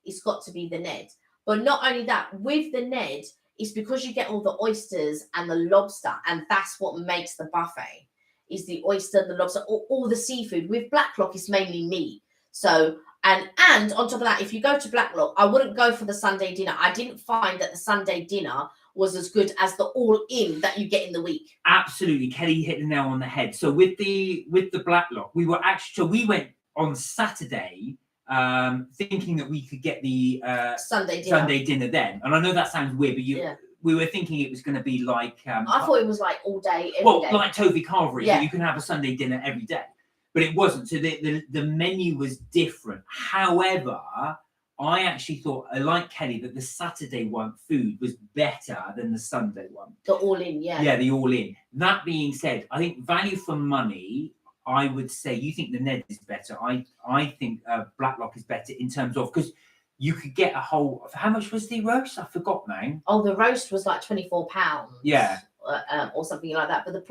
B: it's got to be the Ned. But not only that, with the Ned, it's because you get all the oysters and the lobster, and that's what makes the buffet. Is the oyster, the lobster, all the seafood. With Blacklock, it's mainly meat. So, and on top of that, if you go to Blacklock, I wouldn't go for the Sunday dinner. I didn't find that the Sunday dinner was as good as the all-in that you get in the week.
A: Absolutely, Kelly hit the nail on the head. So with the Blacklock, we went on Saturday thinking that we could get the Sunday dinner then. And I know that sounds weird, but we were thinking it was going to be like...
B: I thought it was like all day, every day.
A: Like Toby Carvery, that you can have a Sunday dinner every day. But it wasn't. So the menu was different. However, I actually thought, like Kelly, that the Saturday one food was better than the Sunday one.
B: The all-in, yeah.
A: Yeah, the all-in. That being said, I think value for money, I would say, you think the Ned is better. I think Blacklock is better in terms of... because you could get a whole... How much was the roast? I forgot now.
B: Oh, the roast was like £24.
A: Yeah.
B: Or something like that. But the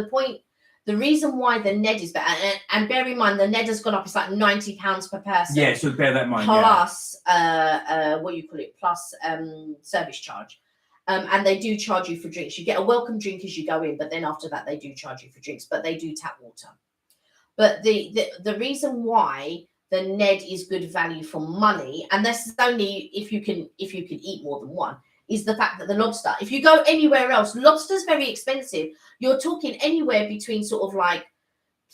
B: point The reason why the Ned is better, and bear in mind the Ned has gone up. It's like £90 per person.
A: Yeah, so bear that in mind.
B: Plus, what you call it? Plus, service charge. And they do charge you for drinks. You get a welcome drink as you go in, but then after that they do charge you for drinks. But they do tap water. But the reason why the Ned is good value for money, and this is only if you can eat more than one, is the fact that the lobster, if you go anywhere else, lobster's very expensive. You're talking anywhere between sort of like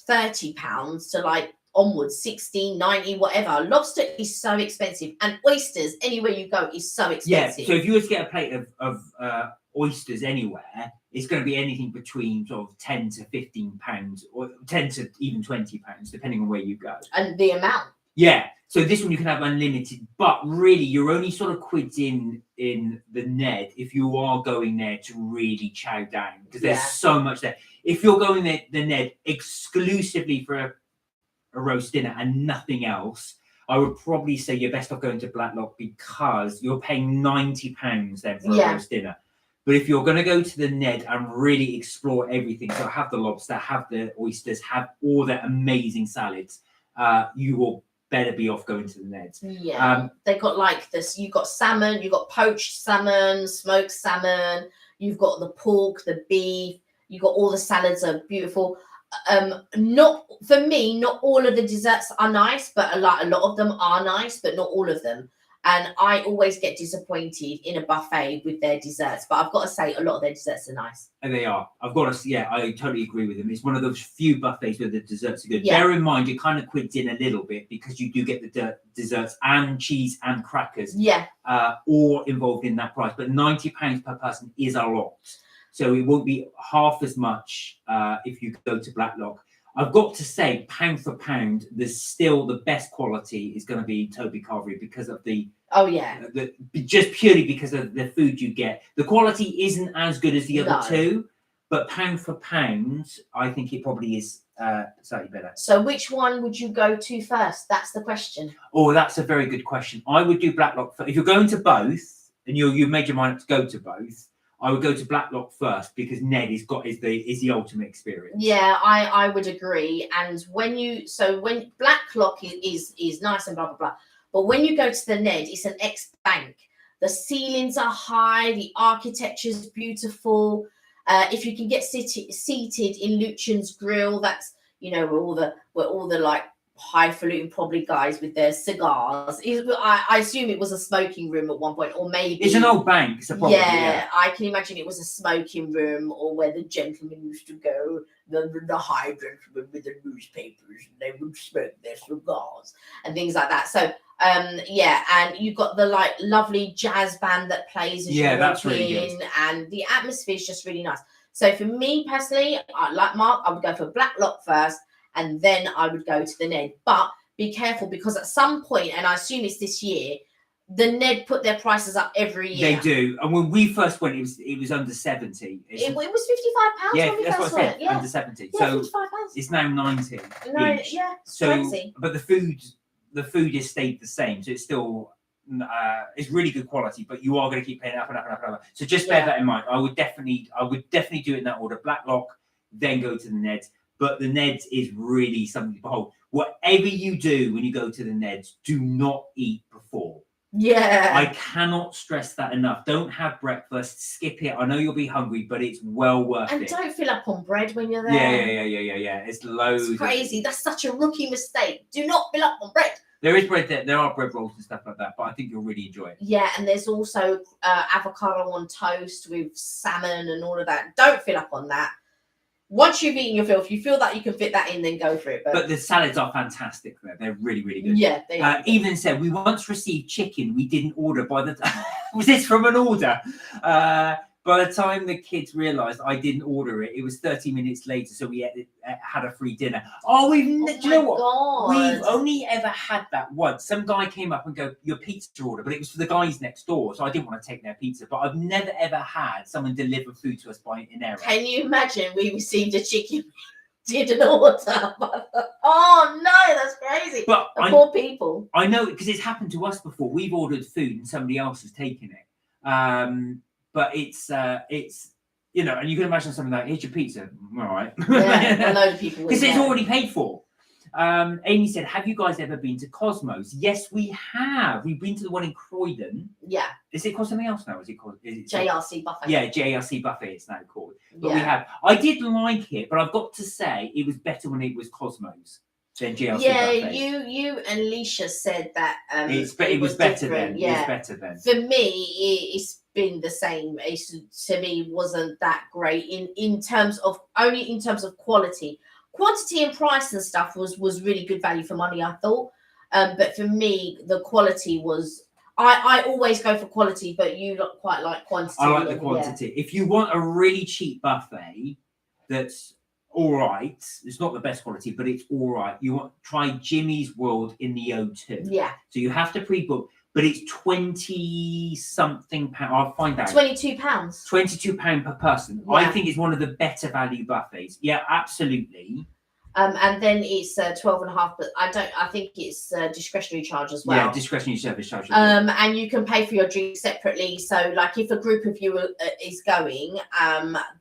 B: £30 to like onwards, 60, 90, whatever. Lobster is so expensive, and oysters anywhere you go is so expensive.
A: Yeah, so if you were to get a plate of oysters anywhere, it's going to be anything between sort of £10 to £15, or 10 to even £20, depending on where you go.
B: And the amount.
A: Yeah. So this one you can have unlimited, but really you're only sort of quids in the Ned if you are going there to really chow down, because there's so much there. If you're going there, the Ned exclusively for a roast dinner and nothing else, I would probably say you're best off going to Blacklock, because you're paying £90 then for a roast dinner. But if you're going to go to the Ned and really explore everything, so have the lobster, have the oysters, have all the amazing salads, you will better be off going to the Neds.
B: Yeah, they got like this. You got salmon, you got poached salmon, smoked salmon. You've got the pork, the beef. You got all the salads are beautiful. Not for me. Not all of the desserts are nice, but a lot of them are nice, but not all of them. And I always get disappointed in a buffet with their desserts. But I've got to say, a lot of their desserts are nice.
A: And they are. I've got to. Yeah, I totally agree with them. It's one of those few buffets where the desserts are good.
B: Yeah.
A: Bear in mind, you kind of quids in a little bit, because you do get the desserts and cheese and crackers.
B: Yeah.
A: All involved in that price. But £90 per person is a lot. So it won't be half as much if you go to Blacklock. I've got to say, pound for pound, there's still the best quality is going to be Toby Carvery, because of the just purely because of the food you get. The quality isn't as good as the other two, but pound for pound, I think it probably is slightly better.
B: So which one would you go to first? That's the question.
A: Oh, that's a very good question. I would do Blacklock if you're going to both, and you've made your mind up to go to both. I would go to Blacklock first, because Ned is the ultimate experience.
B: Yeah, I would agree. And when Blacklock is nice and blah blah blah, but when you go to the Ned, it's an ex-bank. The ceilings are high, the architecture is beautiful. If you can get seated in Lucian's Grill, that's where all the like highfalutin probably guys with their cigars. I assume it was a smoking room at one point, or maybe
A: it's an old bank. It's a property, yeah,
B: I can imagine it was a smoking room, or where the gentlemen used to go, the high gentlemen with the newspapers, and they would smoke their cigars and things like that. So and you've got the like lovely jazz band that plays as you walk in, and the atmosphere is just really nice. So for me personally, like Mark, I would go for Blacklock first, and then I would go to the Ned. But be careful, because at some point, and I assume it's this year, the Ned put their prices up every year.
A: They do. And when we first went, it was under 70.
B: It was £55
A: yeah,
B: when we
A: that's
B: first
A: what I said,
B: went. Yeah.
A: under 70.
B: Yeah,
A: so
B: £55.
A: it's now 90.
B: No,
A: each.
B: yeah,
A: so
B: crazy.
A: But the food has stayed the same. So it's still it's really good quality, but you are going to keep paying up and up and up and up. So just bear that in mind. I would definitely do it in that order. Blacklock, then go to the Neds. But the Neds is really something to behold. Whatever you do when you go to the Neds, do not eat before.
B: Yeah.
A: I cannot stress that enough. Don't have breakfast. Skip it. I know you'll be hungry, but it's well worth it.
B: And don't fill up on bread when you're there.
A: Yeah. It's loads.
B: It's crazy. That's such a rookie mistake. Do not fill up on bread.
A: There is bread there. There are bread rolls and stuff like that, but I think you'll really enjoy it.
B: Yeah, and there's also avocado on toast with salmon and all of that. Don't fill up on that. Once you've eaten your fill, if you feel that you can fit that in, then go for it. But
A: the salads are fantastic there. They're really, really good.
B: Yeah, they are.
A: Even said, we once received chicken we didn't order by the time. Was this from an order? By the time the kids realised I didn't order it, it was 30 minutes later, so we had a free dinner. Do you know what?
B: God.
A: We've only ever had that once. Some guy came up and go, your pizza order, but it was for the guys next door, so I didn't want to take their pizza. But I've never ever had someone deliver food to us in error.
B: Can you imagine we received a chicken, didn't order? Oh no, that's crazy.
A: But
B: poor people.
A: I know, because it's happened to us before. We've ordered food and somebody else has taken it. But it's you know, and you can imagine something like, here's your pizza. All right.
B: Yeah, a load of people.
A: Because it's already paid for. Amy said, have you guys ever been to Cosmos? Yes, we have. We've been to the one in Croydon.
B: Yeah.
A: Is it called something else now? Is it called
B: JRC Buffet?
A: Yeah, JRC Buffet it's now called. But
B: yeah.
A: we have. I did like it, but I've got to say it was better when it was Cosmos than JRC
B: yeah,
A: Buffet.
B: you and Leisha said that
A: it was better then.
B: Yeah.
A: It was better then.
B: For me, it's been the same. To me, wasn't that great in terms of quality. Quantity and price and stuff was really good value for money, I thought. But for me, the quality was. I always go for quality, but you don't quite like quantity.
A: I like the quantity. Yeah. If you want a really cheap buffet that's all right, it's not the best quality, but it's all right. You want try Jimmy's World in the O2.
B: Yeah.
A: So you have to pre-book, but it's 20 something pounds. I'll find out.
B: £22.
A: £22 per person.
B: Yeah.
A: I think it's one of the better value buffets. Yeah, absolutely.
B: And then it's 12.5, but I think it's discretionary charge as well.
A: Yeah, discretionary service charge.
B: And you can pay for your drink separately. So, like, if a group of you is going,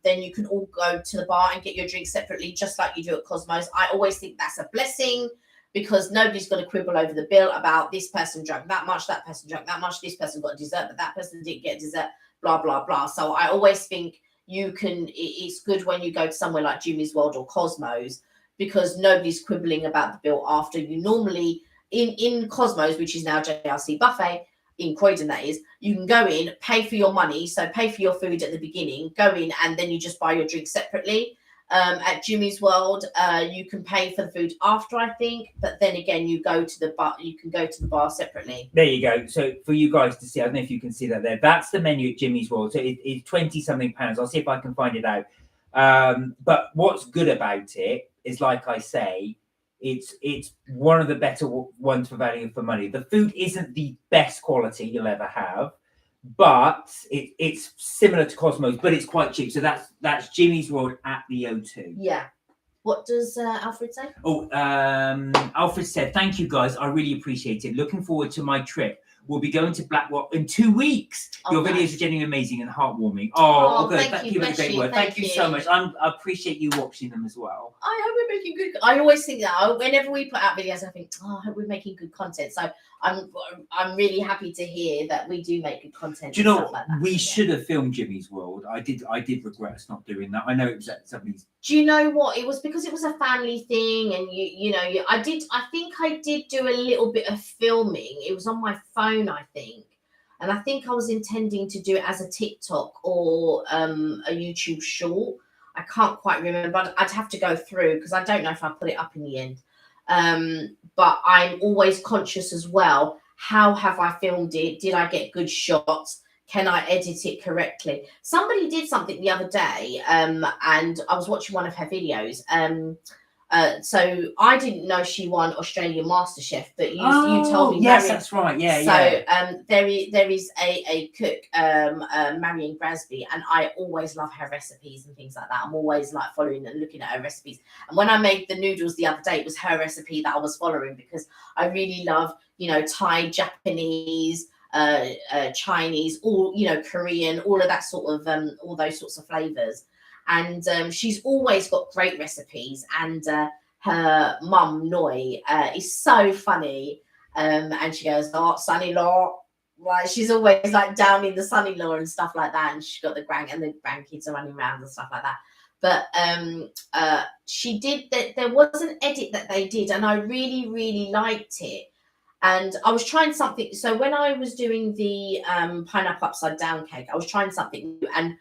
B: then you can all go to the bar and get your drink separately, just like you do at Cosmos. I always think that's a blessing because nobody's going to quibble over the bill about this person drank that much, that person drank that much, this person got dessert, but that person didn't get dessert, blah, blah, blah. So I always think it's good when you go to somewhere like Jimmy's World or Cosmos, because nobody's quibbling about the bill after. You normally, in Cosmos, which is now JRC Buffet, in Croydon that is, you can go in, pay for your money, so pay for your food at the beginning, go in, and then you just buy your drink separately. At Jimmy's World, you can pay for the food after, I think, but then again, you can go to the bar separately.
A: There you go. So for you guys to see, I don't know if you can see that there. That's the menu at Jimmy's World. So it's 20-something pounds. I'll see if I can find it out. But what's good about it is, like I say, it's one of the better ones for value for money. The food isn't the best quality you'll ever have, but it's similar to Cosmos, but it's quite cheap. So that's Jimmy's World at the O2.
B: Yeah. What does Alfred say?
A: Oh, Alfred said, thank you guys. I really appreciate it. Looking forward to my trip. We'll be going to Blackwell in 2 weeks. Your videos are genuinely amazing and heartwarming. Oh, good. Thank you for the great word. Thank you so much. I appreciate you watching them as well.
B: I hope we're making good. I always think that whenever we put out videos, I think, I hope we're making good content. So I'm really happy to hear that we do make good content.
A: Do you know like we should have filmed Jimmy's World? I did regret us not doing that. I know it was somebody's.
B: Do you know what? It was because it was a family thing, and I think I did do a little bit of filming. It was on my phone, I think. And I think I was intending to do it as a TikTok or a YouTube short. I can't quite remember. I'd have to go through because I don't know if I put it up in the end. But I'm always conscious as well. How have I filmed it? Did I get good shots? Can I edit it correctly? Somebody did something the other day, and I was watching one of her videos. So I didn't know she won Australian MasterChef, but you told me.
A: Yes, that's right. Yeah.
B: So there is a cook, Marion Grasby, and I always love her recipes and things like that. I'm always like following and looking at her recipes. And when I made the noodles the other day, it was her recipe that I was following because I really love, Thai, Japanese, Chinese, all Korean, all of that sort of all those sorts of flavors. And she's always got great recipes, and her mum Noi is so funny, and she goes, "Oh, son-in-law," like she's always like down in the son-in-law and stuff like that, and she's got the grandkids are running around and stuff like that. But she did that. There was an edit that they did, and I really, really liked it. And I was trying something. So when I was doing the pineapple upside down cake, I was trying something new. And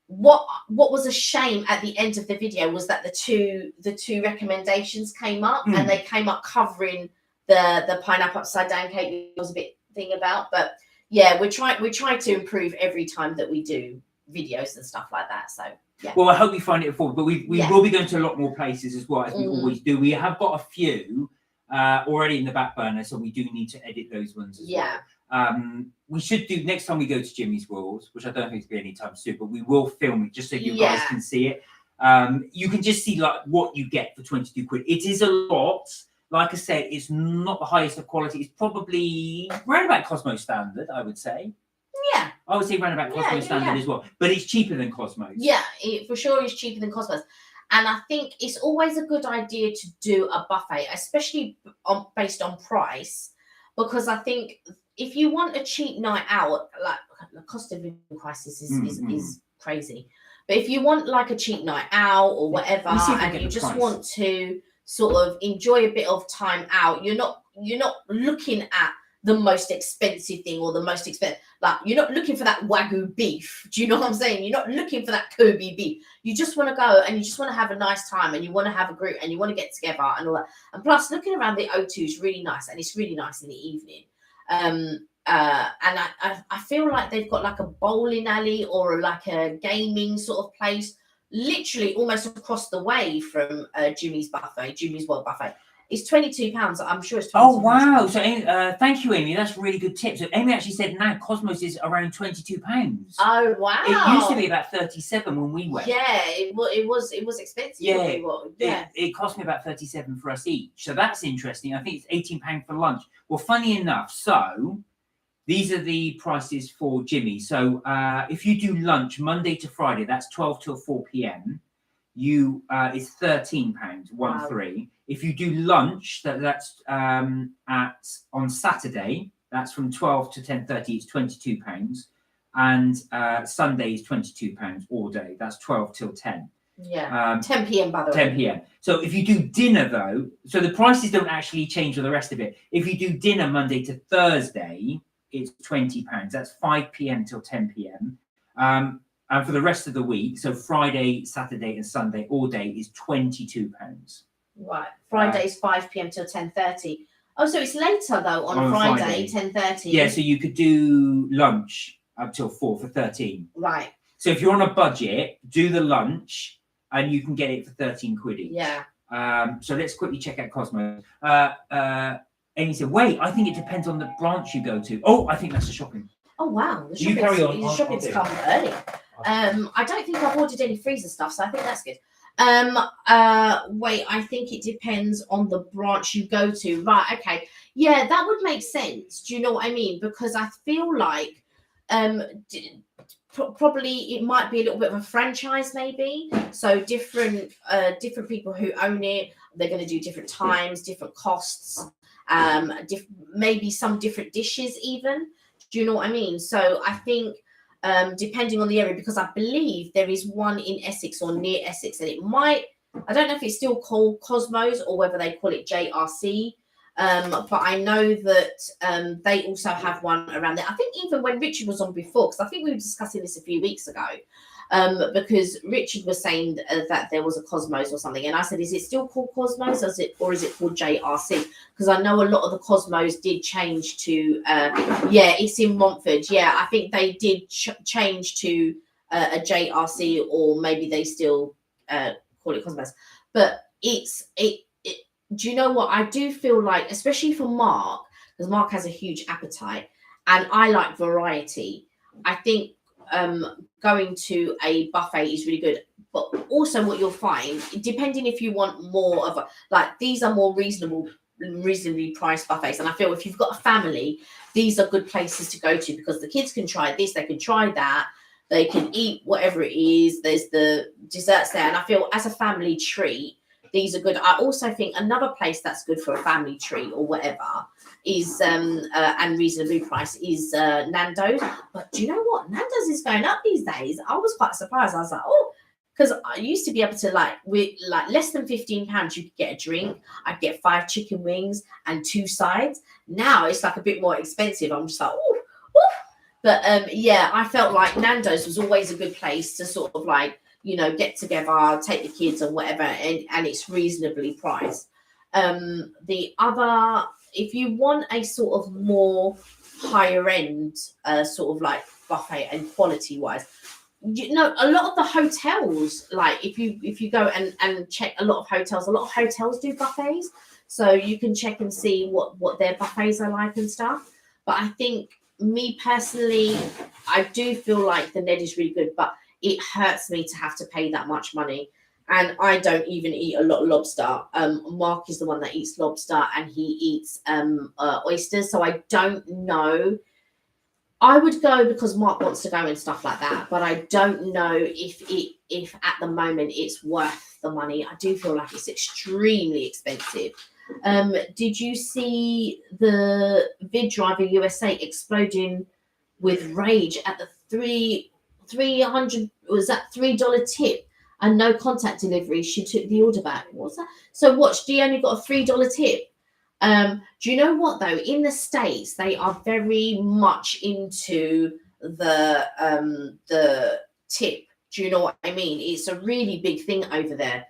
B: what was a shame at the end of the video was that the two recommendations came up, and they came up covering the pineapple upside down cake. It was a bit thing about, but yeah, we try to improve every time that we do videos and stuff like that. So yeah.
A: Well, I hope you find it affordable, but we will be going to a lot more places as well, as we always do. We have got a few already in the back burner, so we do need to edit those ones as well. We should do next time we go to Jimmy's World, which I don't think it'll be anytime soon, but we will film it just so you guys can see it. You can just see like what you get for 22 quid. It is a lot. Like I said, it's not the highest of quality. It's probably right about Cosmos standard, I would say.
B: Yeah,
A: I would say around about Cosmo standard as well, but it's cheaper than Cosmos.
B: Yeah, it for sure is cheaper than Cosmos. And I think it's always a good idea to do a buffet, especially based on price, because I think if you want a cheap night out, like the cost of living crisis is crazy. But if you want like a cheap night out or whatever, and you just want to sort of enjoy a bit of time out, you're not looking at the most expensive thing or the most expensive, like you're not looking for that Wagyu beef. Do you know what I'm saying? You're not looking for that Kobe beef. You just want to go and you just want to have a nice time and you want to have a group and you want to get together and all that. And plus looking around the O2 is really nice, and it's really nice in the evening. And I feel like they've got like a bowling alley or like a gaming sort of place literally almost across the way from Jimmy's World Buffet. It's £22. I'm sure it's £22.
A: Oh, wow. So, thank you, Amy. That's a really good tip. So, Amy actually said now Cosmos is around £22.
B: Oh, wow.
A: It used to be about 37 when we went.
B: Yeah, it was expensive.
A: Yeah. It cost me about 37 for us each. So, that's interesting. I think it's £18 for lunch. Well, funny enough, so these are the prices for Jimmy. So, if you do lunch Monday to Friday, that's 12 till 4 p.m. It's £13, 13. If you do lunch, that's on Saturday, that's from 12 to 10:30. It's £22, and Sunday is £22 all day. That's 12 till 10.
B: Yeah, 10 p.m. by the way.
A: 10 p.m. So if you do dinner though, so the prices don't actually change for the rest of it. If you do dinner Monday to Thursday, it's £20. That's 5 p.m. till 10 p.m. And for the rest of the week, so Friday, Saturday, and Sunday all day is £22.
B: Right. Friday is 5 p.m. till 10:30. Oh, so it's later though on Friday, 10:30.
A: Yeah, so you could do lunch up till 4 for 13.
B: Right.
A: So if you're on a budget, do the lunch and you can get it for 13 quid each.
B: Yeah.
A: So let's quickly check out Cosmo. Amy said, wait, I think it depends on the branch you go to. Oh, I think that's the shopping.
B: Oh, wow.
A: You carry on.
B: The shopping's come early. I don't think I've ordered any freezer stuff, so I think that's good. Wait, I think it depends on the branch you go to. Right, okay. Yeah, that would make sense. Do you know what I mean? Because I feel like probably it might be a little bit of a franchise maybe. So different people who own it, they're going to do different times, different costs, maybe some different dishes even. Do you know what I mean? So I think depending on the area, because I believe there is one in Essex or near Essex, and it might, I don't know if it's still called Cosmos or whether they call it JRC, but I know that they also have one around there. I think even when Richard was on before, because I think we were discussing this a few weeks ago, because Richard was saying that there was a Cosmos or something, and I said, is it still called Cosmos or is it called JRC? Because I know a lot of the Cosmos did change to it's in Montford. Yeah, I think they did change to a JRC, or maybe they still call it Cosmos. But do you know what? I do feel like, especially for Mark, because Mark has a huge appetite and I like variety, I think going to a buffet is really good. But also what you'll find, depending if you want more of these are more reasonably priced buffets, and I feel if you've got a family, these are good places to go to, because the kids can try this, they can try that, they can eat whatever it is, there's the desserts there, and I feel as a family treat, these are good. I also think another place that's good for a family treat or whatever is and reasonably priced is Nando's. But do you know what? Nando's is going up these days. I was quite surprised. I was like, oh, because I used to be able to with less than £15, you could get a drink. I'd get 5 chicken wings and 2 sides. Now it's like a bit more expensive. I'm just like, oh. But I felt like Nando's was always a good place to sort of get together, take the kids and whatever, and it's reasonably priced. The other, if you want a sort of more higher end sort of buffet and quality wise, a lot of the hotels, if you go and check a lot of hotels do buffets, so you can check and see what their buffets are like and stuff. But I think, me personally, I do feel like the Ned is really good, but it hurts me to have to pay that much money. And I don't even eat a lot of lobster. Mark is the one that eats lobster, and he eats oysters. So I don't know I would go because Mark wants to go and stuff like that, but I don't know if at the moment it's worth the money. I do feel like it's extremely expensive. Did you see the vid driver USA exploding with rage at the 300, was that $3 tip and no contact delivery? She took the order back. What's that? So watch, she only got a $3 tip. Do you know what though? In the States, they are very much into the tip. Do you know what I mean? It's a really big thing over there.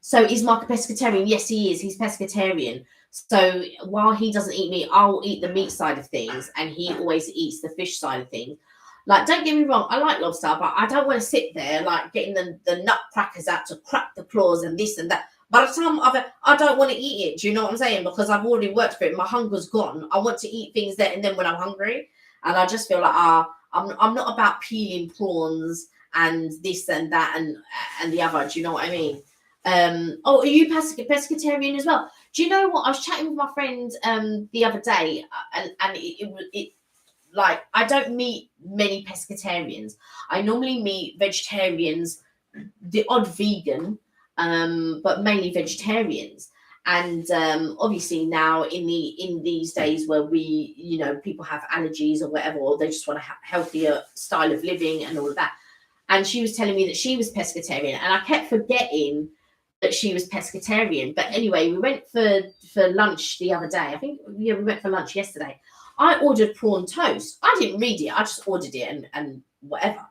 B: So is Mark a pescatarian? Yes, he is. He's pescatarian. So while he doesn't eat meat, I'll eat the meat side of things, and he always eats the fish side of things. Like, don't get me wrong, I like lobster, but I don't want to sit there like getting the nut crackers out to crack the claws and this and that. By the time I don't want to eat it. Do you know what I'm saying? Because I've already worked for it. My hunger's gone. I want to eat things there and then when I'm hungry. And I just feel like, I'm not about peeling prawns and this and that and the other. Do you know what I mean? Are you pescatarian as well? Do you know what? I was chatting with my friend the other day, and it like, I don't meet many pescatarians. I normally meet vegetarians, the odd vegan, but mainly vegetarians. And obviously now in these days where we, you know, people have allergies or whatever, or they just want a healthier style of living and all of that. And she was telling me that she was pescatarian, and I kept forgetting that she was pescatarian. But anyway, we went for lunch the other day. I think, yeah, we went for lunch yesterday. I ordered prawn toast. I didn't read it. I just ordered it and whatever.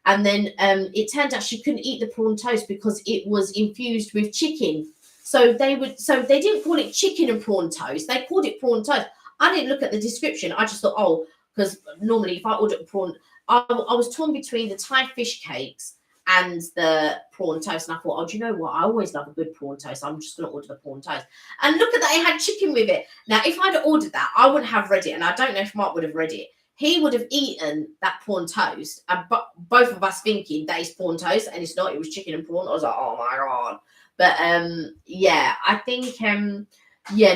B: And then it turned out she couldn't eat the prawn toast because it was infused with chicken. So they didn't call it chicken and prawn toast. They called it prawn toast. I didn't look at the description. I just thought, oh, because normally if I order prawn, I was torn between the Thai fish cakes and the prawn toast. And I thought, oh, do you know what? I always love a good prawn toast. I'm just going to order the prawn toast. And look at that. It had chicken with it. Now, if I'd ordered that, I wouldn't have read it. And I don't know if Mark would have read it. He would have eaten that prawn toast. And both of us thinking that is prawn toast. And it's not. It was chicken and prawn. I was like, oh, my God. But, yeah, I think,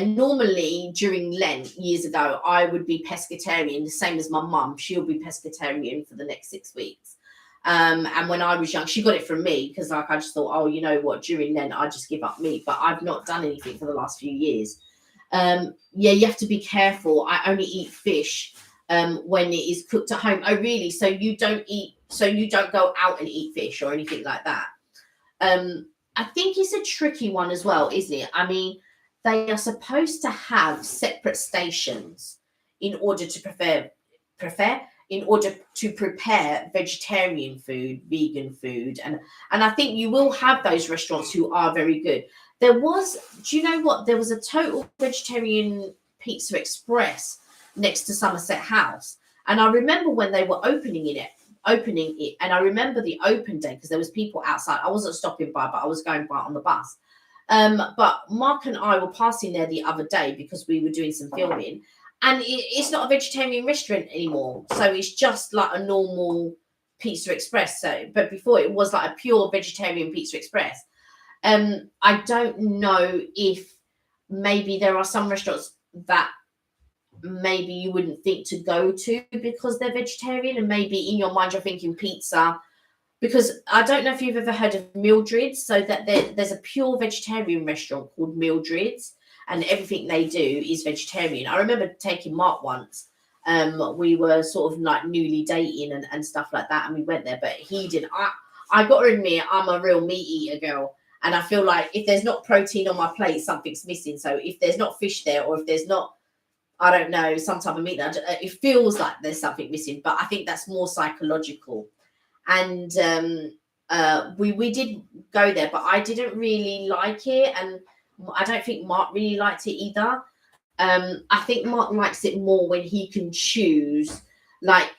B: normally during Lent years ago, I would be pescatarian, the same as my mum. She'll be pescatarian for the next 6 weeks. And when I was young, she got it from me because, like, I just thought, oh, you know what, during Lent, I just give up meat. But I've not done anything for the last few years. You have to be careful. I only eat fish when it is cooked at home. Oh, really? So you don't go out and eat fish or anything like that? I think it's a tricky one as well, isn't it? I mean, they are supposed to have separate stations in order to prepare vegetarian food, vegan food, and I think you will have those restaurants who are very good. Do you know what? There was a total vegetarian pizza express next to Somerset House, and I remember when they were opening it, and I remember the open day because there was people outside. I wasn't stopping by, but I was going by on the bus. But Mark and I were passing there the other day because we were doing some filming, and it's not a vegetarian restaurant anymore. So it's just like a normal pizza express. But before it was like a pure vegetarian pizza express. I don't know if maybe there are some restaurants that maybe you wouldn't think to go to because they're vegetarian, and maybe in your mind you're thinking pizza. Because I don't know if you've ever heard of Mildred's. So that there's a pure vegetarian restaurant called Mildred's, and everything they do is vegetarian. I remember taking Mark once. We were sort of like newly dating and stuff like that, and we went there, but he didn't. I got to admit, I'm a real meat eater girl, and I feel like if there's not protein on my plate, something's missing. So if there's not fish there, or if there's not, I don't know, some type of meat, it feels like there's something missing. But I think that's more psychological. And we did go there, but I didn't really like it, and I don't think Mark really liked it either. I think Mark likes it more when he can choose. Like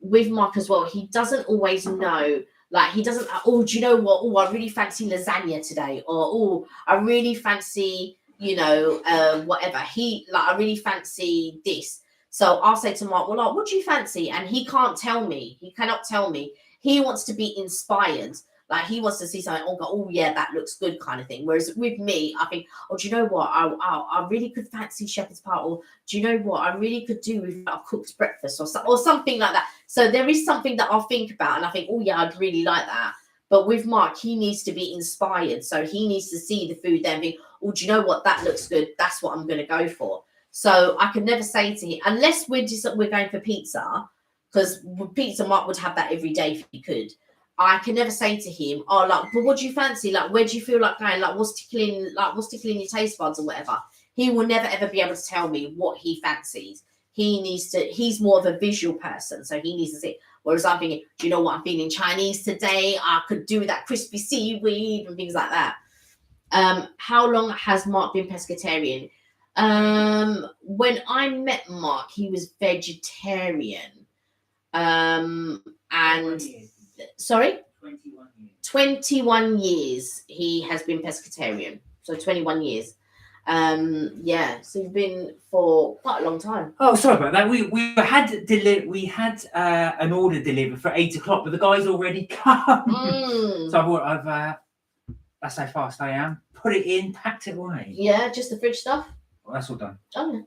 B: with Mark as well, he doesn't always know. Like he doesn't. Oh, do you know what? Oh, I really fancy lasagna today, or oh, I really fancy, whatever. I really fancy this. So I'll say to Mark, well, like, what do you fancy? And he can't tell me. He cannot tell me. He wants to be inspired. Like he wants to see something, oh yeah, that looks good kind of thing. Whereas with me, I think, oh, do you know what? I really could fancy shepherd's pie, or do you know what? I really could do with a cooked breakfast or something like that. So there is something that I'll think about and I think, oh yeah, I'd really like that. But with Mark, he needs to be inspired. So he needs to see the food there and think, oh, do you know what? That looks good. That's what I'm going to go for. So I could never say to him, unless we're going for pizza, because pizza, Mark would have that every day if he could. I can never say to him, oh, like, but what do you fancy? Like, where do you feel like going? Like, what's tickling your taste buds or whatever? He will never, ever be able to tell me what he fancies. He's more of a visual person. So he needs to say, whereas I'm thinking, do you know what? I'm feeling Chinese today. I could do that crispy seaweed and things like that. How long has Mark been pescatarian? When I met Mark, he was vegetarian. And sorry?
A: 21 years.
B: 21 years he has been pescatarian. So 21 years. Yeah, so you've been for quite a long time.
A: Oh, sorry about that. We had an order delivered for 8 o'clock, but the guy's already come. So I thought that's how fast I am. Put it in, packed it away.
B: Yeah, just the fridge stuff.
A: Well, that's all done.
B: Okay.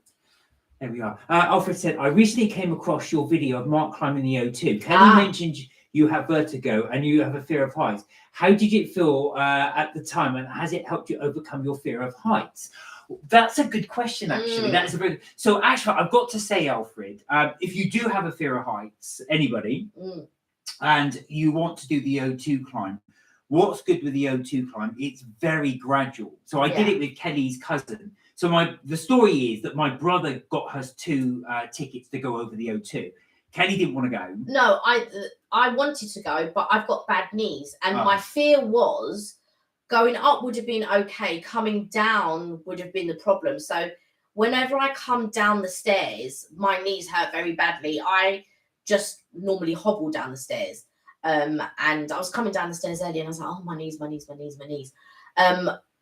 A: There we are. Alfred said, I recently came across your video of Mark climbing the O2. Kelly mentioned you have vertigo and you have a fear of heights. How did it feel at the time, and has it helped you overcome your fear of heights? That's a good question, actually. That is a very... So actually, I've got to say, Alfred, if you do have a fear of heights, anybody, and you want to do the O2 climb, what's good with the O2 climb? It's very gradual. So I did it with Kelly's cousin. So the story is that my brother got us 2 tickets to go over the O2. Kelly didn't want to go.
B: No, I wanted to go, but I've got bad knees. And my fear was going up would have been okay. Coming down would have been the problem. So whenever I come down the stairs, my knees hurt very badly. I just normally hobble down the stairs. And I was coming down the stairs earlier and I was like, oh, my knees.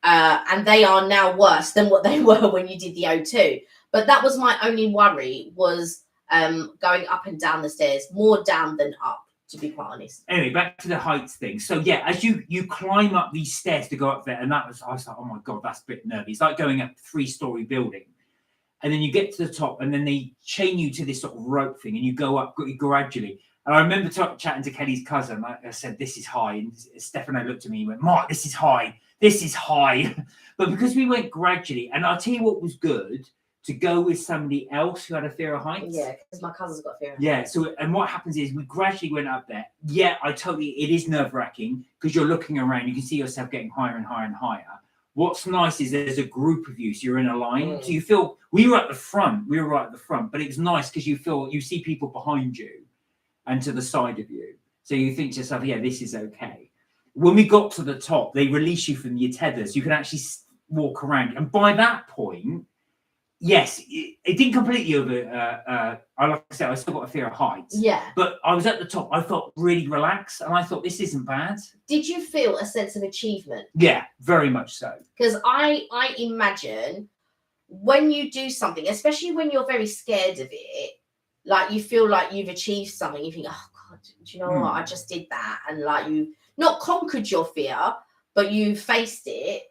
B: And they are now worse than what they were when you did the O2. But that was my only worry, was going up and down the stairs, more down than up, to be quite honest.
A: Anyway, back to the heights thing. So yeah, as you climb up these stairs to go up there, and I was like, oh my God, that's a bit nervy. It's like going up a 3-story building. And then you get to the top and then they chain you to this sort of rope thing and you go up gradually. And I remember chatting to Kelly's cousin. I said, this is high. And Stefano looked at me and went, Mark, this is high. This is high. But because we went gradually, and I'll tell you what was good, to go with somebody else who had a fear of heights.
B: Yeah, because my cousin's got a fear of heights.
A: Yeah, so, and what happens is we gradually went up there. Yeah, it is nerve-wracking because you're looking around. You can see yourself getting higher and higher and higher. What's nice is there's a group of you, so you're in a line. So you feel, we were right at the front, but it's nice because you see people behind you and to the side of you. So you think to yourself, yeah, this is okay. When we got to the top, they release you from your tethers. You can actually walk around. And by that point, yes, it didn't completely over. Like I said, I still got a fear of heights.
B: Yeah.
A: But I was at the top. I felt really relaxed. And I thought, this isn't bad.
B: Did you feel a sense of achievement?
A: Yeah, very much so.
B: Because I imagine when you do something, especially when you're very scared of it, like you feel like you've achieved something. You think, oh, God, do you know what? I just did that. And like you not conquered your fear, but you faced it.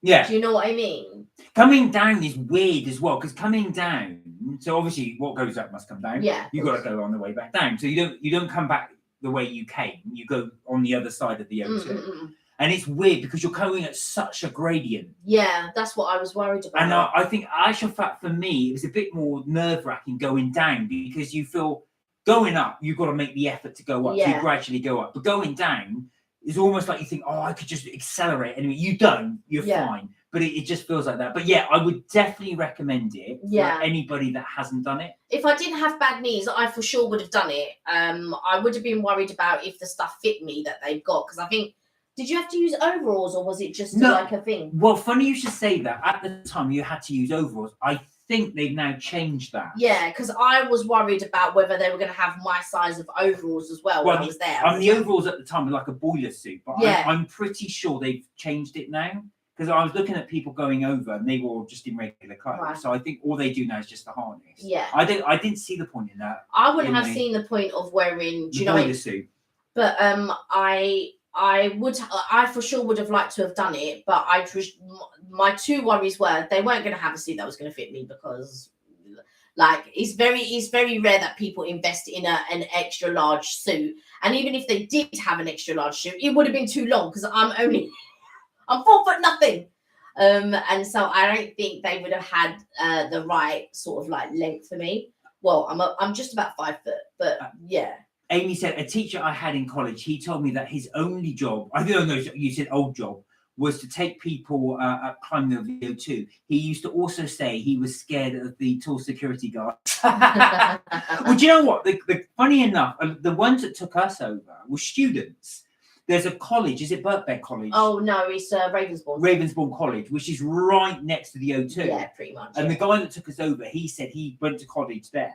A: Yeah.
B: Do you know what I mean?
A: Coming down is weird as well, because coming down, so obviously what goes up must come down.
B: Yeah.
A: You've got to go on the way back down. So you don't come back the way you came. You go on the other side of the O2. And it's weird because you're going at such a gradient.
B: Yeah, that's what I was worried about.
A: And I think, actual fact, for me, it was a bit more nerve-wracking going down, because you feel going up, you've got to make the effort to go up.
B: Yeah.
A: So you gradually go up. But going down is almost like you think, oh, I could just accelerate. Anyway, you don't. You're fine. But it just feels like that. But yeah, I would definitely recommend it for anybody that hasn't done it.
B: If I didn't have bad knees, I for sure would have done it. I would have been worried about if the stuff fit me that they've got. Because I think, did you have to use overalls, or was it just like a thing?
A: Well, funny you should say that. At the time, you had to use overalls. I think they've now changed that.
B: Yeah, because I was worried about whether they were going to have my size of overalls as well when I was there.
A: The overalls at the time were like a boiler suit, but I'm pretty sure they've changed it now. Because I was looking at people going over and they were all just in regular clothes. Right. So I think all they do now is just the harness.
B: Yeah.
A: I didn't see the point in that.
B: I wouldn't have seen the point of wearing, do you know,
A: boiler suit.
B: But I I for sure would have liked to have done it, but my two worries were they weren't going to have a suit that was going to fit me, because like it's very rare that people invest in an extra large suit, and even if they did have an extra large suit, it would have been too long because I'm 4 foot nothing. And so I don't think they would have had the right sort of like length for me. Well, I'm just about 5 foot, but yeah.
A: Amy said a teacher I had in college, he told me that his only job, I don't know, you said old job, was to take people climbing the VO2. He used to also say he was scared of the tall security guards. Well, do you know what? The funny enough, the ones that took us over were students. There's a college, is it Birkbeck College?
B: Oh, no, it's Ravensbourne.
A: Ravensbourne College, which is right next to the O2.
B: Yeah, pretty much.
A: And the guy that took us over, he said he went to college there,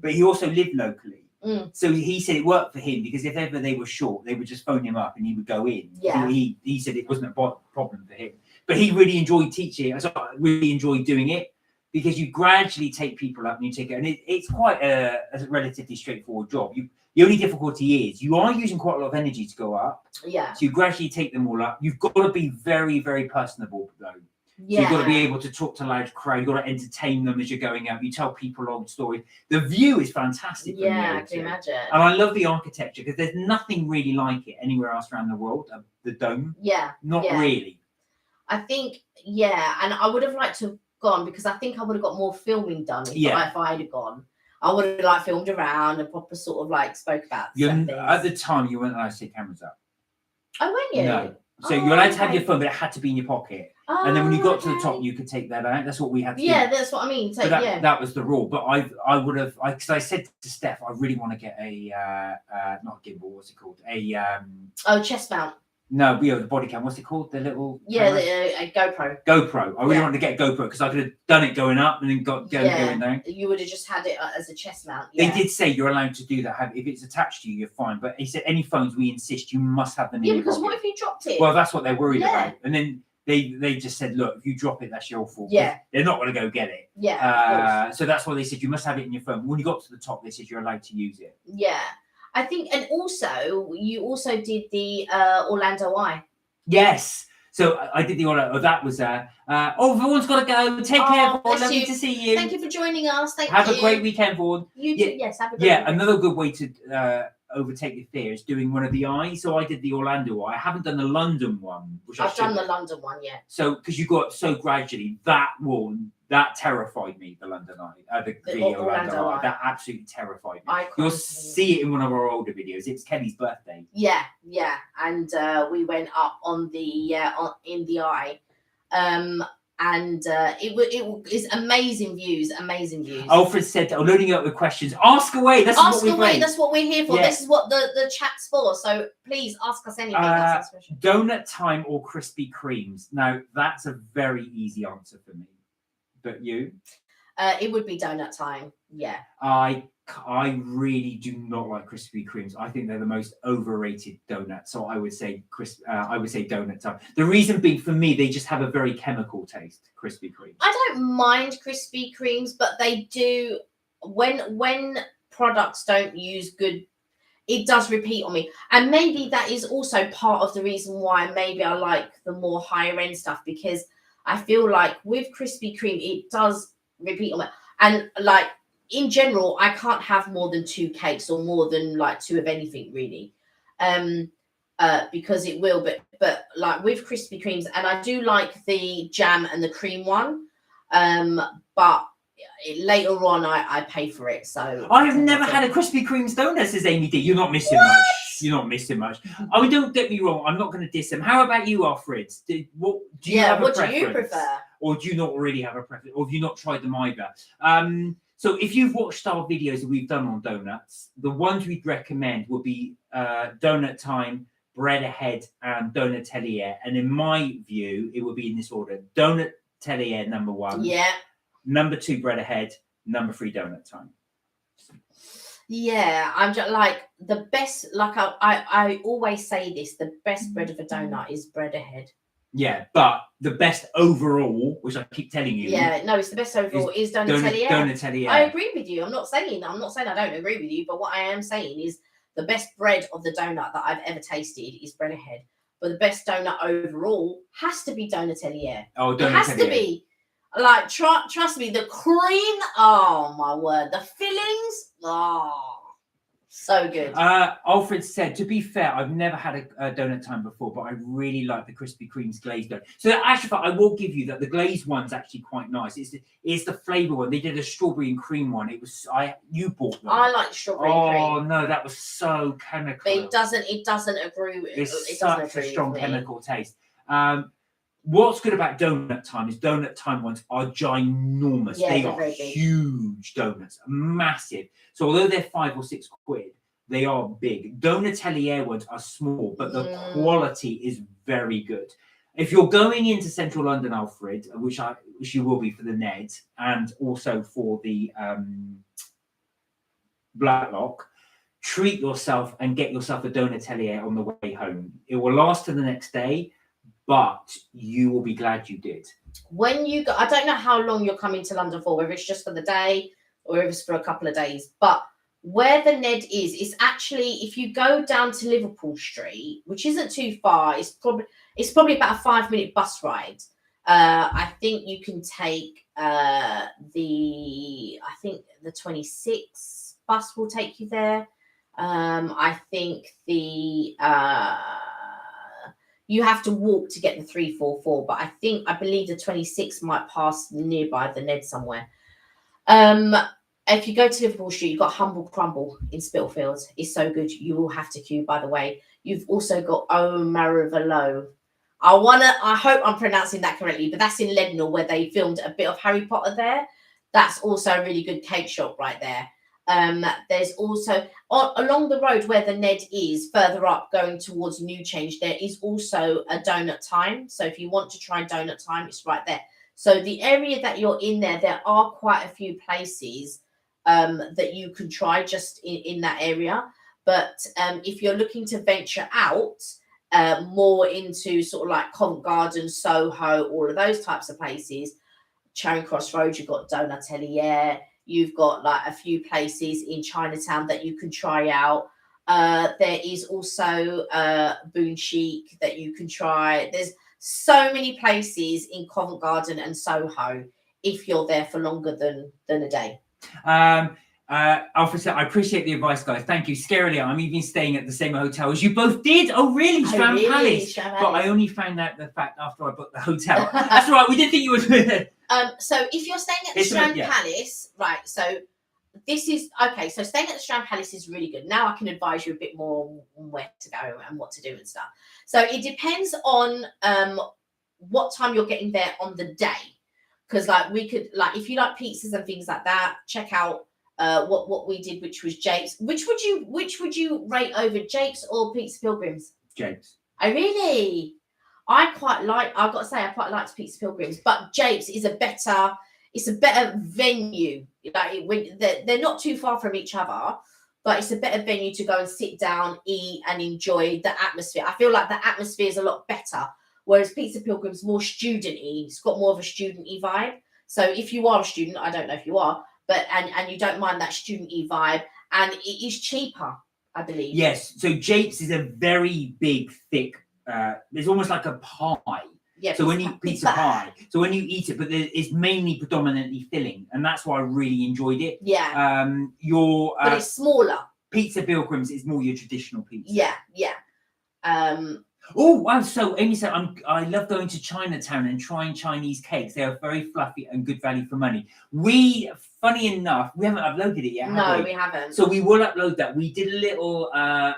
A: but he also lived locally. So he said it worked for him, because if ever they were short, they would just phone him up and he would go in.
B: Yeah.
A: So he said it wasn't a problem for him. But he really enjoyed teaching. So I really enjoyed doing it, because you gradually take people up and you take it. And it's quite a relatively straightforward job. The only difficulty is you are using quite a lot of energy to go up.
B: Yeah.
A: So you gradually take them all up. You've got to be very, very personable, though.
B: Yeah.
A: So you've got to be able to talk to a large crowd. You've got to entertain them as you're going up. You tell people old stories. The view is fantastic.
B: Yeah, I can imagine.
A: And I love the architecture, because there's nothing really like it anywhere else around the world. The dome.
B: Yeah.
A: Not really.
B: I think, yeah. And I would have liked to have gone, because I think I would have got more filming done if I had gone. I would have like filmed around and proper sort of like spoke about things.
A: At the time, you weren't allowed to take cameras up.
B: Oh, weren't you?
A: No. So you're allowed to have your phone, but it had to be in your pocket. And then when you got to the top, you could take that out. That's what we had to do.
B: Yeah, that's what I mean. So,
A: that was the rule. But I would have, because I said to Steph, I really want to get a, not a gimbal, what's it called?
B: Chest mount.
A: No, the body cam. What's it called? The little.
B: Yeah, a GoPro.
A: GoPro. I really wanted to get a GoPro, because I could have done it going up and then going down.
B: You would have just had it as a chest mount.
A: Yeah. They did say you're allowed to do that. If it's attached to you, you're fine. But he said any phones, we insist you must have them in your
B: because
A: pocket.
B: what if you dropped it?
A: Well, that's what they're worried about. And then they just said, look, if you drop it, that's your fault.
B: Yeah.
A: They're not going to go get it.
B: Yeah.
A: So that's why they said you must have it in your phone. When you got to the top, they said you're allowed to use it.
B: Yeah. I think, and also, you also did the Orlando Eye.
A: Yes. So I did the Orlando. That was everyone's got to go. Take care, Vaughan. Lovely to see you.
B: Thank you for joining us.
A: Have a great weekend, Vaughan.
B: You too. Yes, have a great weekend.
A: Another good way to overtake your fear is doing one of the eyes. So I did the Orlando Eye. I haven't done the London one, which I've
B: done the London one, yeah.
A: So because you got so gradually, that terrified me. The London Eye, the Orlando Eye. That absolutely terrified me. You'll see it in one of our older videos. It's Kelly's birthday.
B: Yeah, and we went up on the in the eye, and it is amazing views.
A: Alfred said, loading up with questions. Ask away. That's what
B: we're here for. Yeah. This is what the chat's for. So please ask us anything.
A: Donut time or Krispy Kremes? Now that's a very easy answer for me. But you?
B: It would be donut time. Yeah.
A: I really do not like Krispy Kremes. I think they're the most overrated donut. So I would say donut time. The reason being, for me, they just have a very chemical taste. Krispy Kreme.
B: I don't mind Krispy Kremes, but they do when products don't use good. It does repeat on me, and maybe that is also part of the reason why maybe I like the more higher end stuff, because I feel like with Krispy Kreme it does repeat on me, and like. In general, I can't have more than 2 cakes or more than like 2 of anything really, because it will. But like with Krispy Kremes, and I do like the jam and the cream one, but later on I pay for it. So
A: I have never had a Krispy Kreme's donut, says Amy D. You're not missing much. You're not missing much. I mean, don't get me wrong. I'm not going to diss them. How about you, Alfred? What do you
B: prefer?
A: Or do you not really have a preference? Or have you not tried them either? So if you've watched our videos that we've done on donuts, the ones we'd recommend would be Donut Time, Bread Ahead, and Donut Tellier. And in my view, it would be in this order. Donut Tellier, number 1.
B: Yeah.
A: Number 2, Bread Ahead. Number 3, Donut Time.
B: Yeah, I'm just like the best, like I always say this, the best bread of a donut is Bread Ahead.
A: Yeah, but the best overall, which I keep telling you.
B: Yeah, no, it's the best overall is Donut Tellier.
A: Donut Tellier.
B: I agree with you. I'm not saying I don't agree with you, but what I am saying is the best bread of the donut that I've ever tasted is Bread Ahead. But the best donut overall has to be Donatelier.
A: Oh,
B: It has to be. Like, trust me, the cream, oh my word, the fillings, oh, so good.
A: Alfred said, to be fair, I've never had a donut time before, but I really like the Krispy Kreme's glazed donut. So actually, I will give you that the glazed one's actually quite nice. It's the flavour one. They did a strawberry and cream one. You bought them.
B: I like strawberry and cream.
A: Oh no, that was so chemical.
B: But it doesn't agree with
A: It's such a strong chemical taste. What's good about donut time is donut time ones are ginormous.
B: Yeah,
A: they are huge donuts, massive. So although they're £5 or £6, they are big. Donatelier ones are small, but the quality is very good. If you're going into central London, Alfred, which you will be for the Ned and also for the Blacklock, treat yourself and get yourself a Donatelier on the way home. It will last to the next day, but you will be glad you did.
B: When you go, I don't know how long you're coming to London for, whether it's just for the day or if it's for a couple of days, but where the Ned is actually, if you go down to Liverpool Street, which isn't too far, it's probably about a 5-minute bus ride. I think you can take the 26 bus will take you there. I think you have to walk to get the 344, but I believe the 26 might pass nearby the Ned somewhere. If you go to Liverpool Street, you've got Humble Crumble in Spitalfields. It's so good. You will have to queue, by the way. You've also got Oh Marivalo. I hope I'm pronouncing that correctly, but that's in Leadenhall where they filmed a bit of Harry Potter there. That's also a really good cake shop right there. There's also along the road where the Ned is further up going towards New Change, there is also a donut time. So if you want to try donut time, it's right there. So the area that you're in there are quite a few places that you can try just in that area. But if you're looking to venture out more into sort of like Covent Garden, Soho, all of those types of places, Charing Cross Road, you've got Donatelier. You've got like a few places in Chinatown that you can try out. There is also Boon Chic that you can try. There's so many places in Covent Garden and Soho if you're there for longer than a day.
A: Alfred said, I appreciate the advice, guys. Thank you. Scarily, I'm even staying at the same hotel as you both did. Oh, really? Strand Palace. But I only found out the fact after I booked the hotel. That's right. We didn't think you would.
B: So if you're staying at the Strand Palace, right? So this is okay. So staying at the Strand Palace is really good. Now I can advise you a bit more on where to go and what to do and stuff. So it depends on what time you're getting there on the day. Because like we could, like if you like pizzas and things like that, check out what we did, which was Jake's. Which would you rate over, Jake's or Pizza Pilgrims?
A: Jake's.
B: I've got to say, I quite liked Pizza Pilgrims, but Jake's is a better venue. Like they're not too far from each other, but it's a better venue to go and sit down, eat, and enjoy the atmosphere. I feel like the atmosphere is a lot better, whereas Pizza Pilgrim's more student-y. It's got more of a student-y vibe. So if you are a student, I don't know if you are, but and you don't mind that student-y vibe, and it is cheaper, I believe.
A: Yes. So Jake's is a very big, thick. There's almost like a pie.
B: Yeah.
A: So when you pizza pie, so when you eat it, but it's mainly predominantly filling, and that's why I really enjoyed it.
B: Yeah. But it's smaller.
A: Pizza Pilgrims is more your traditional pizza.
B: Yeah.
A: Oh wow! So Amy said, I love going to Chinatown and trying Chinese cakes. They are very fluffy and good value for money. Funny enough, we haven't uploaded it yet.
B: No, we haven't.
A: So we will upload that. We did a little.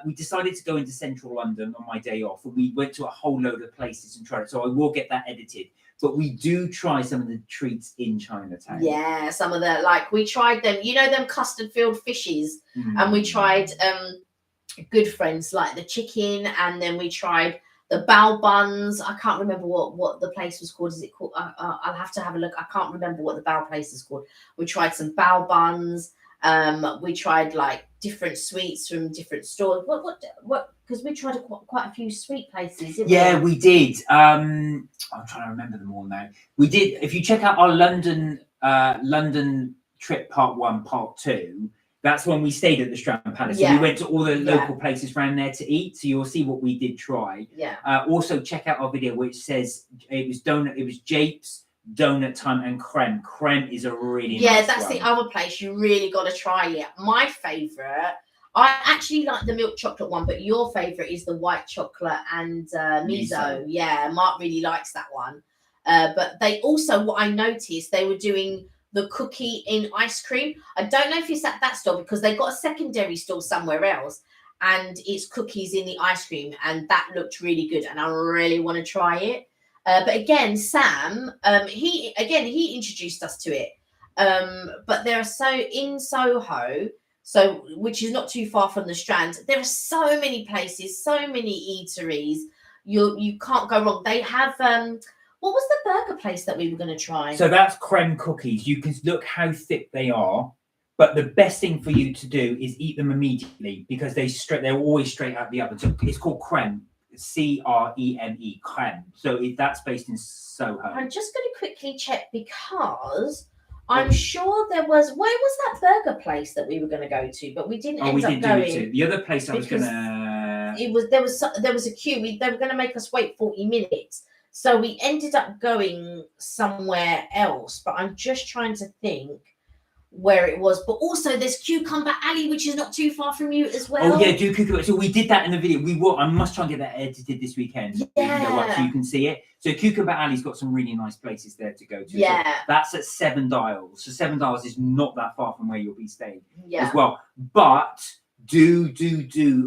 A: We decided to go into central London on my day off, and we went to a whole load of places and tried it. So I will get that edited. But we do try some of the treats in Chinatown.
B: Yeah, some of the we tried them. You know them custard filled fishes, and we tried good friends like the chicken, and then we tried the bao buns. I can't remember what the place was called. Is it called? I'll have to have a look. I can't remember what the bao place is called. We tried some bao buns. We tried like different sweets from different stores. What? Because we tried quite a few sweet places.
A: Yeah, we did. I'm trying to remember them all now. We did. If you check out our London trip part 1, part 2. That's when we stayed at the Strand Palace. So we went to all the local places around there to eat. So you'll see what we did try.
B: Yeah.
A: Also check out our video which says it was Japes, donut time, and creme. Creme is a really nice
B: that's
A: one.
B: the other place you really got to try it. My favourite, I actually like the milk chocolate one, but your favourite is the white chocolate and miso. Yeah, Mark really likes that one. But they also, what I noticed, they were doing the cookie in ice cream. I don't know if it's at that store because they got a secondary store somewhere else, and it's cookies in the ice cream, and that looked really good, and I really want to try it. But again, Sam, he introduced us to it. But there are in Soho, which is not too far from the Strand, there are so many places, so many eateries. You can't go wrong. They have what was the burger place that we were going to try?
A: So that's creme cookies. You can look how thick they are, but the best thing for you to do is eat them immediately because they're always straight out the oven. So it's called creme, CREME, creme. So that's based in Soho.
B: I'm just going to quickly check because I'm sure there was. Where was that burger place that we were going to go to? But we didn't end up going.
A: Do it too. The other place I was going to.
B: There was a queue. They were going to make us wait 40 minutes. So we ended up going somewhere else, but I'm just trying to think where it was. But also there's Cucumber Alley, which is not too far from you as well.
A: Oh yeah, do Cucumber. So we did that in the video. I must try and get that edited this weekend.
B: Yeah.
A: So you can see it. So Cucumber Alley's got some really nice places there to go to.
B: Yeah.
A: So that's at Seven Dials. So Seven Dials is not that far from where you'll be staying as well. But do.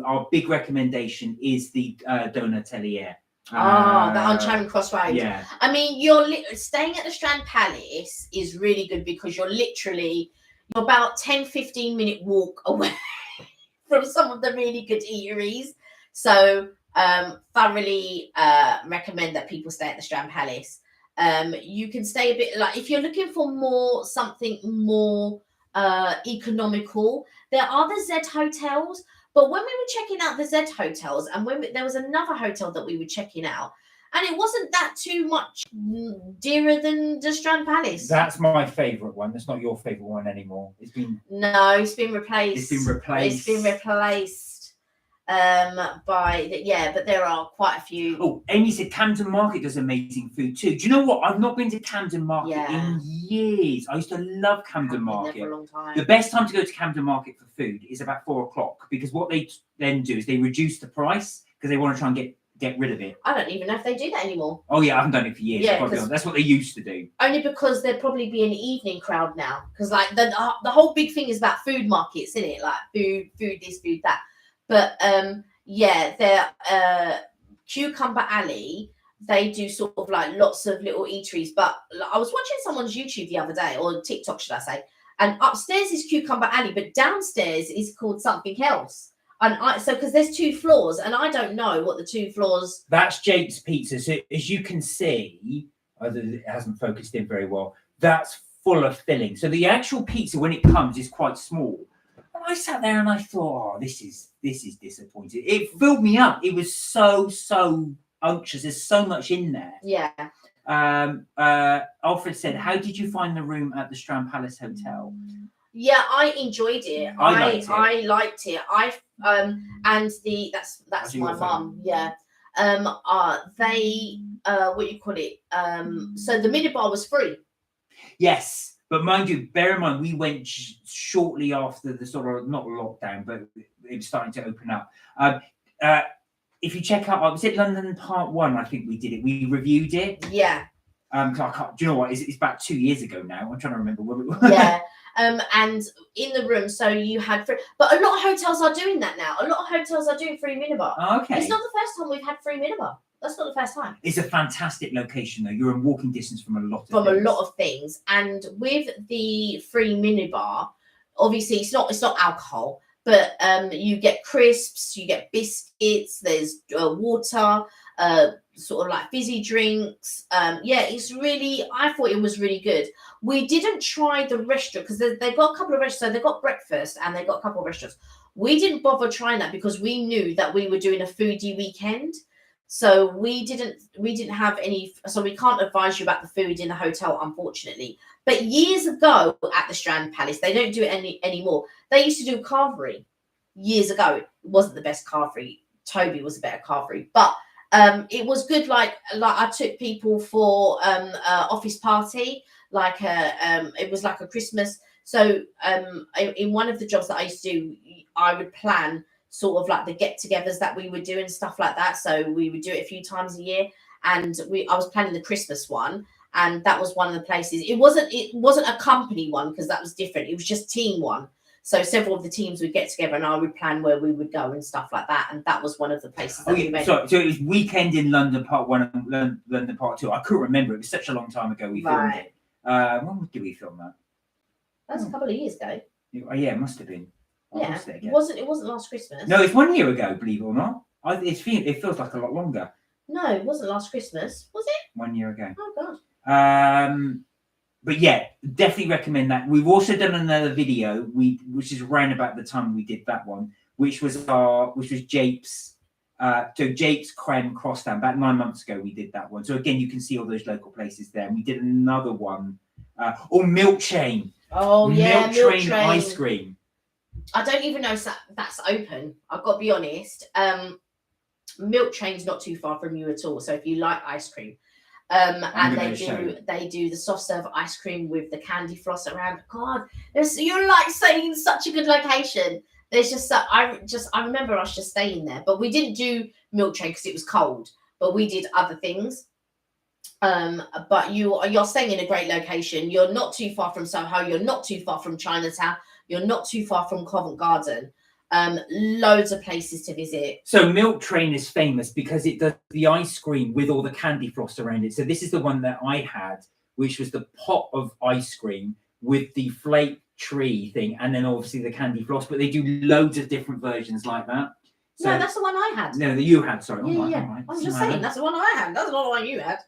A: Our big recommendation is the Donatelier.
B: On Charing Cross Road.
A: Yeah.
B: I mean, you're staying at the Strand Palace is really good because you're about 10-15 minute walk away from some of the really good eateries. So thoroughly recommend that people stay at the Strand Palace. You can stay a bit, like if you're looking for something more economical, there are the Z hotels. But when we were checking out the Z hotels, and there was another hotel that we were checking out, and it wasn't that too much dearer than the Strand Palace.
A: That's my favourite one. That's not your favourite one anymore. It's been
B: replaced. It's been replaced. But there are quite a few.
A: Oh, Amy said Camden Market does amazing food too. Do you know what? I've not been to Camden Market in years. I used to love Camden Market.
B: Been there for a long time.
A: The best time to go to Camden Market for food is about 4:00 because what they then do is they reduce the price because they want to try and get rid of it.
B: I don't even know if they do that anymore.
A: Oh yeah, I haven't done it for years.
B: Yeah,
A: that's what they used to do.
B: Only because there'd probably be an evening crowd now. Because like the whole big thing is about food markets, isn't it? Like food this, food that. But they're Cucumber Alley. They do sort of like lots of little eateries. But I was watching someone's YouTube the other day, or TikTok, should I say? And upstairs is Cucumber Alley, but downstairs is called something else. And because there's 2 floors, and I don't know what the 2 floors.
A: That's Jake's Pizza. So as you can see, it hasn't focused in very well. That's full of filling. So the actual pizza, when it comes, is quite small. And I sat there and I thought, oh, this is disappointing. It filled me up. It was so unctuous. There's so much in there.
B: Yeah.
A: Alfred said, how did you find the room at the Strand Palace Hotel?
B: Yeah, I enjoyed it. I liked it. That's my mum. Yeah. They what do you call it? So the minibar was free.
A: Yes. But mind you, bear in mind, we went shortly after the sort of, not lockdown, but it was starting to open up. If you check out, was it London Part 1? I think we did it. We reviewed it.
B: Yeah.
A: I can't, do you know what? It's about 2 years ago now. I'm trying to remember what it was.
B: Yeah. And in the room, so you had free, but a lot of hotels are doing that now. A lot of hotels are doing free minibar.
A: Oh, okay.
B: It's not the first time we've had free minibar. That's not the first time.
A: It's a fantastic location, though. You're in walking distance from a lot of
B: things. And with the free minibar, obviously it's not alcohol, but you get crisps, you get biscuits. There's water, sort of like fizzy drinks. It's really. I thought it was really good. We didn't try the restaurant because they've got a couple of restaurants. So they've got breakfast and they've got a couple of restaurants. We didn't bother trying that because we knew that we were doing a foodie weekend. So we didn't have any. So we can't advise you about the food in the hotel, unfortunately. But years ago at the Strand Palace, they don't do it anymore. They used to do carvery years ago. It wasn't the best carvery. Toby was a better carvery, but it was good. Like I took people for office party, like it was like a Christmas. So in one of the jobs that I used to do, I would plan sort of like the get-togethers that we would do and stuff like that. So we would do it a few times a year, and I was planning the Christmas one, and that was one of the places. It wasn't a company one because that was different. It was just team one. So several of the teams would get together, and I would plan where we would go and stuff like that. And that was one of the places. That we went.
A: So it was Weekend in London Part 1 and London Part 2. I couldn't remember. It was such a long time ago we filmed it. When did we film that?
B: That's a couple of years ago.
A: Yeah, it must have been.
B: Yeah, it wasn't last Christmas.
A: No, it's 1 year ago, believe it or not. It feels like a lot longer.
B: No, it wasn't last Christmas, was it?
A: 1 year ago.
B: Oh God.
A: But yeah, definitely recommend that. We've also done another video, which is around about the time we did that one, which was Japes. So Japes Creme Crosstown. About 9 months ago, we did that one. So again, you can see all those local places there. And we did another one. Milk Chain.
B: Oh yeah,
A: Milk Train ice cream.
B: I don't even know if that's open. I've got to be honest. Milk Train's not too far from you at all. So if you like ice cream, and they do the soft serve ice cream with the candy floss around. God, you're like saying such a good location. There's just I remember us just staying there, but we didn't do Milk Train because it was cold. But we did other things. But you're staying in a great location. You're not too far from Soho. You're not too far from Chinatown. You're not too far from Covent Garden. Loads of places to visit.
A: So Milk Train is famous because it does the ice cream with all the candy floss around it. So this is the one that I had, which was the pot of ice cream with the flake tree thing, and then obviously the candy floss. But they do loads of different versions like that. So,
B: no, that's the one I had.
A: No, that you had. Sorry.
B: Yeah. I'm just saying that's the one I had. That's not the one you had.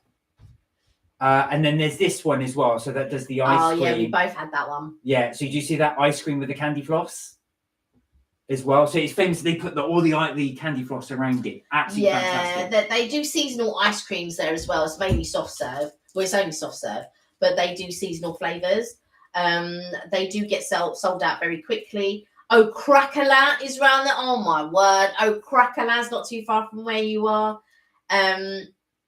A: And then there's this one as well. So that does the ice cream.
B: Oh yeah, we both had that one.
A: Yeah. So do you see that ice cream with the candy floss as well? So it's famous. They put all the candy floss around it. Absolutely fantastic.
B: Yeah, they do seasonal ice creams there as well. It's mainly soft serve. Well, it's only soft serve, but they do seasonal flavors. They do get sold out very quickly. Oh, Crackala is around there. Oh my word! Oh, Crackala's not too far from where you are.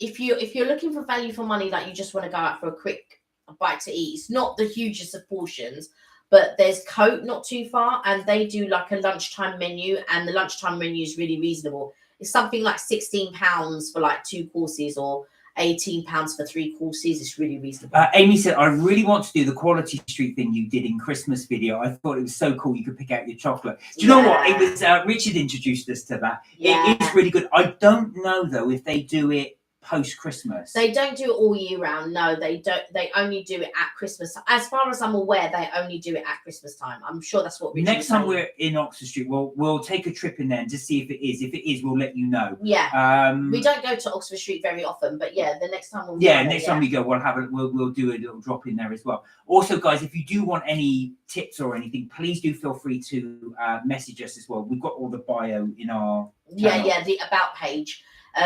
B: If you're looking for value for money, like you just want to go out for a quick bite to eat, it's not the hugest of portions, but there's Cote not too far, and they do like a lunchtime menu, and the lunchtime menu is really reasonable. It's something like £16 for like 2 courses, or £18 for 3 courses. It's really reasonable.
A: Amy said, I really want to do the Quality Street thing you did in Christmas video. I thought it was so cool. You could pick out your chocolate. Do you know what? It was Richard introduced us to that. Yeah. It is really good. I don't know though if they do it post-Christmas.
B: They don't do it all year round. No, they don't. They only do it at Christmas. As far as I'm aware, they only do it at Christmas time. I'm sure that's what we
A: next time we're in Oxford Street, we'll take a trip in there and just see if it is. If it is, we'll let you know.
B: Yeah. We don't go to Oxford Street very often, but yeah, the next time
A: time we go, we'll do a little drop in there as well. Also, guys, if you do want any tips or anything, please do feel free to message us as well. We've got all the bio in our channel.
B: the about page.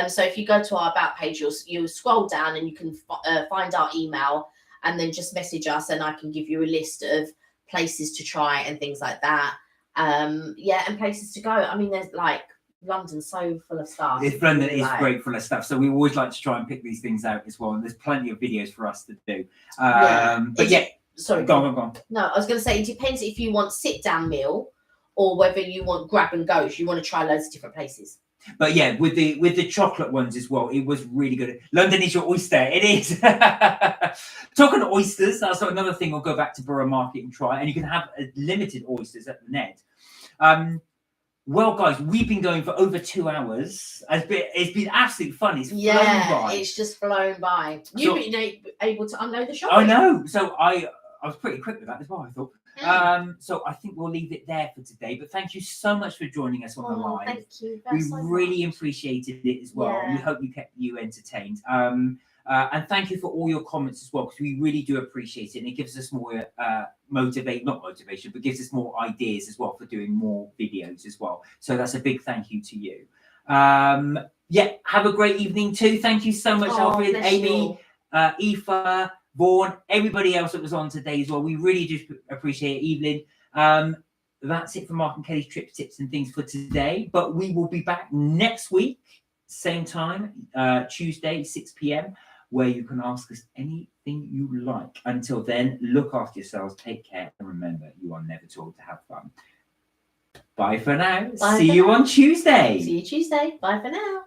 B: So if you go to our about page, you'll scroll down and you can find our email, and then just message us, and I can give you a list of places to try and things like that. And places to go. I mean, there's like London's so full of stuff.
A: London is great full of stuff. So we always like to try and pick these things out as well. And there's plenty of videos for us to do. Sorry, go on.
B: No, I was going to say it depends if you want sit down meal or whether you want grab and go. You want to try loads of different places.
A: But yeah, with the chocolate ones as well, it was really good. London is your oyster. It is. Talking of oysters, that's another thing. We'll go back to Borough Market and try, and you can have limited oysters at the Ned. Well, guys, we've been going for over 2 hours. It's been absolutely fun. It's flown by.
B: It's just flown by. You've been able to unload the shop.
A: I know. So I was pretty quick with that as well, I thought. So I think we'll leave it there for today. But thank you so much for joining us on the live.
B: Thank you.
A: We really appreciated it as well. Yeah. We hope we kept you entertained. And thank you for all your comments as well, because we really do appreciate it. And it gives us more gives us more ideas as well for doing more videos as well. So that's a big thank you to you. Yeah, have a great evening too. Thank you so much, Alfred,
B: bless
A: Amy, Aoife, Vaughan, everybody else that was on today as well. We really do appreciate it, Evelyn. That's it for Mark and Kelly's trip tips and things for today. But we will be back next week, same time, Tuesday, 6 p.m, where you can ask us anything you like. Until then, look after yourselves, take care, and remember, you are never too old to have fun. Bye for now.
B: Bye
A: See
B: for
A: you
B: now.
A: on Tuesday.
B: See you Tuesday. Bye for now.